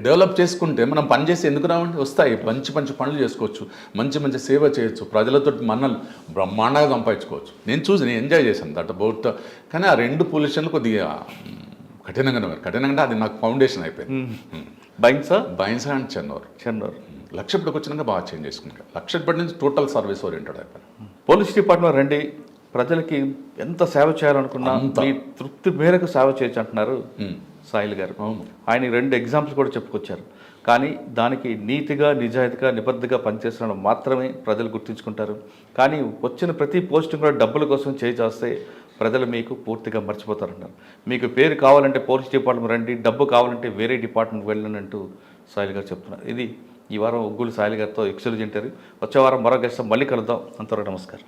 డెవలప్ చేసుకుంటే మనం పని చేసి ఎందుకు రావండి? వస్తాయి, మంచి పనులు చేసుకోవచ్చు, మంచి సేవ చేయొచ్చు, ప్రజలతో మనల్ని బ్రహ్మాండంగా సంపాదించుకోవచ్చు. నేను ఎంజాయ్ చేశాను దట్ అబౌట్. కానీ ఆ 2 పొజిషన్లు కొద్దిగా కఠినంగా అది నాకు ఫౌండేషన్ అయిపోయింది. బైన్సా అండ్ చెన్నూరు. లక్షపేటకు వచ్చినాక బాగా చేంజ్ చేసుకున్నాను. లక్షపేట నుంచి టోటల్ సర్వీస్ ఓరియంటెడ్ అయిపోయాను. పోలీస్ డిపార్ట్మెంట్ రండి, ప్రజలకి ఎంత సేవ చేయాలనుకున్నా మీ తృప్తి మేరకు సేవ చేయొచ్చు అంటున్నారు సాయిల్ గారు. ఆయన 2 ఎగ్జాంపుల్స్ కూడా చెప్పుకొచ్చారు. కానీ దానికి నీతిగా, నిజాయితీగా, నిబద్ధగా పనిచేసిన మాత్రమే ప్రజలు గుర్తించుకుంటారు. కానీ వచ్చిన ప్రతి పోస్టింగ్ కూడా డబ్బుల కోసం చేస్తే ప్రజలు మీకు పూర్తిగా మర్చిపోతారన్నారు. మీకు పేరు కావాలంటే పోలీస్ డిపార్ట్మెంట్ రండి, డబ్బు కావాలంటే వేరే డిపార్ట్మెంట్ వెళ్ళండి అంటూ సాయిల్ గారు చెప్తున్నారు. ఇది ఈ వారం ఒగ్గులు సాయిల్ గారితో ఎక్స్క్లూజివ్ ఇంటర్వ్యూ. వచ్చే వారం మరో గెస్ట్ మళ్ళీ కలుద్దాం. అంతవరకు నమస్కారం.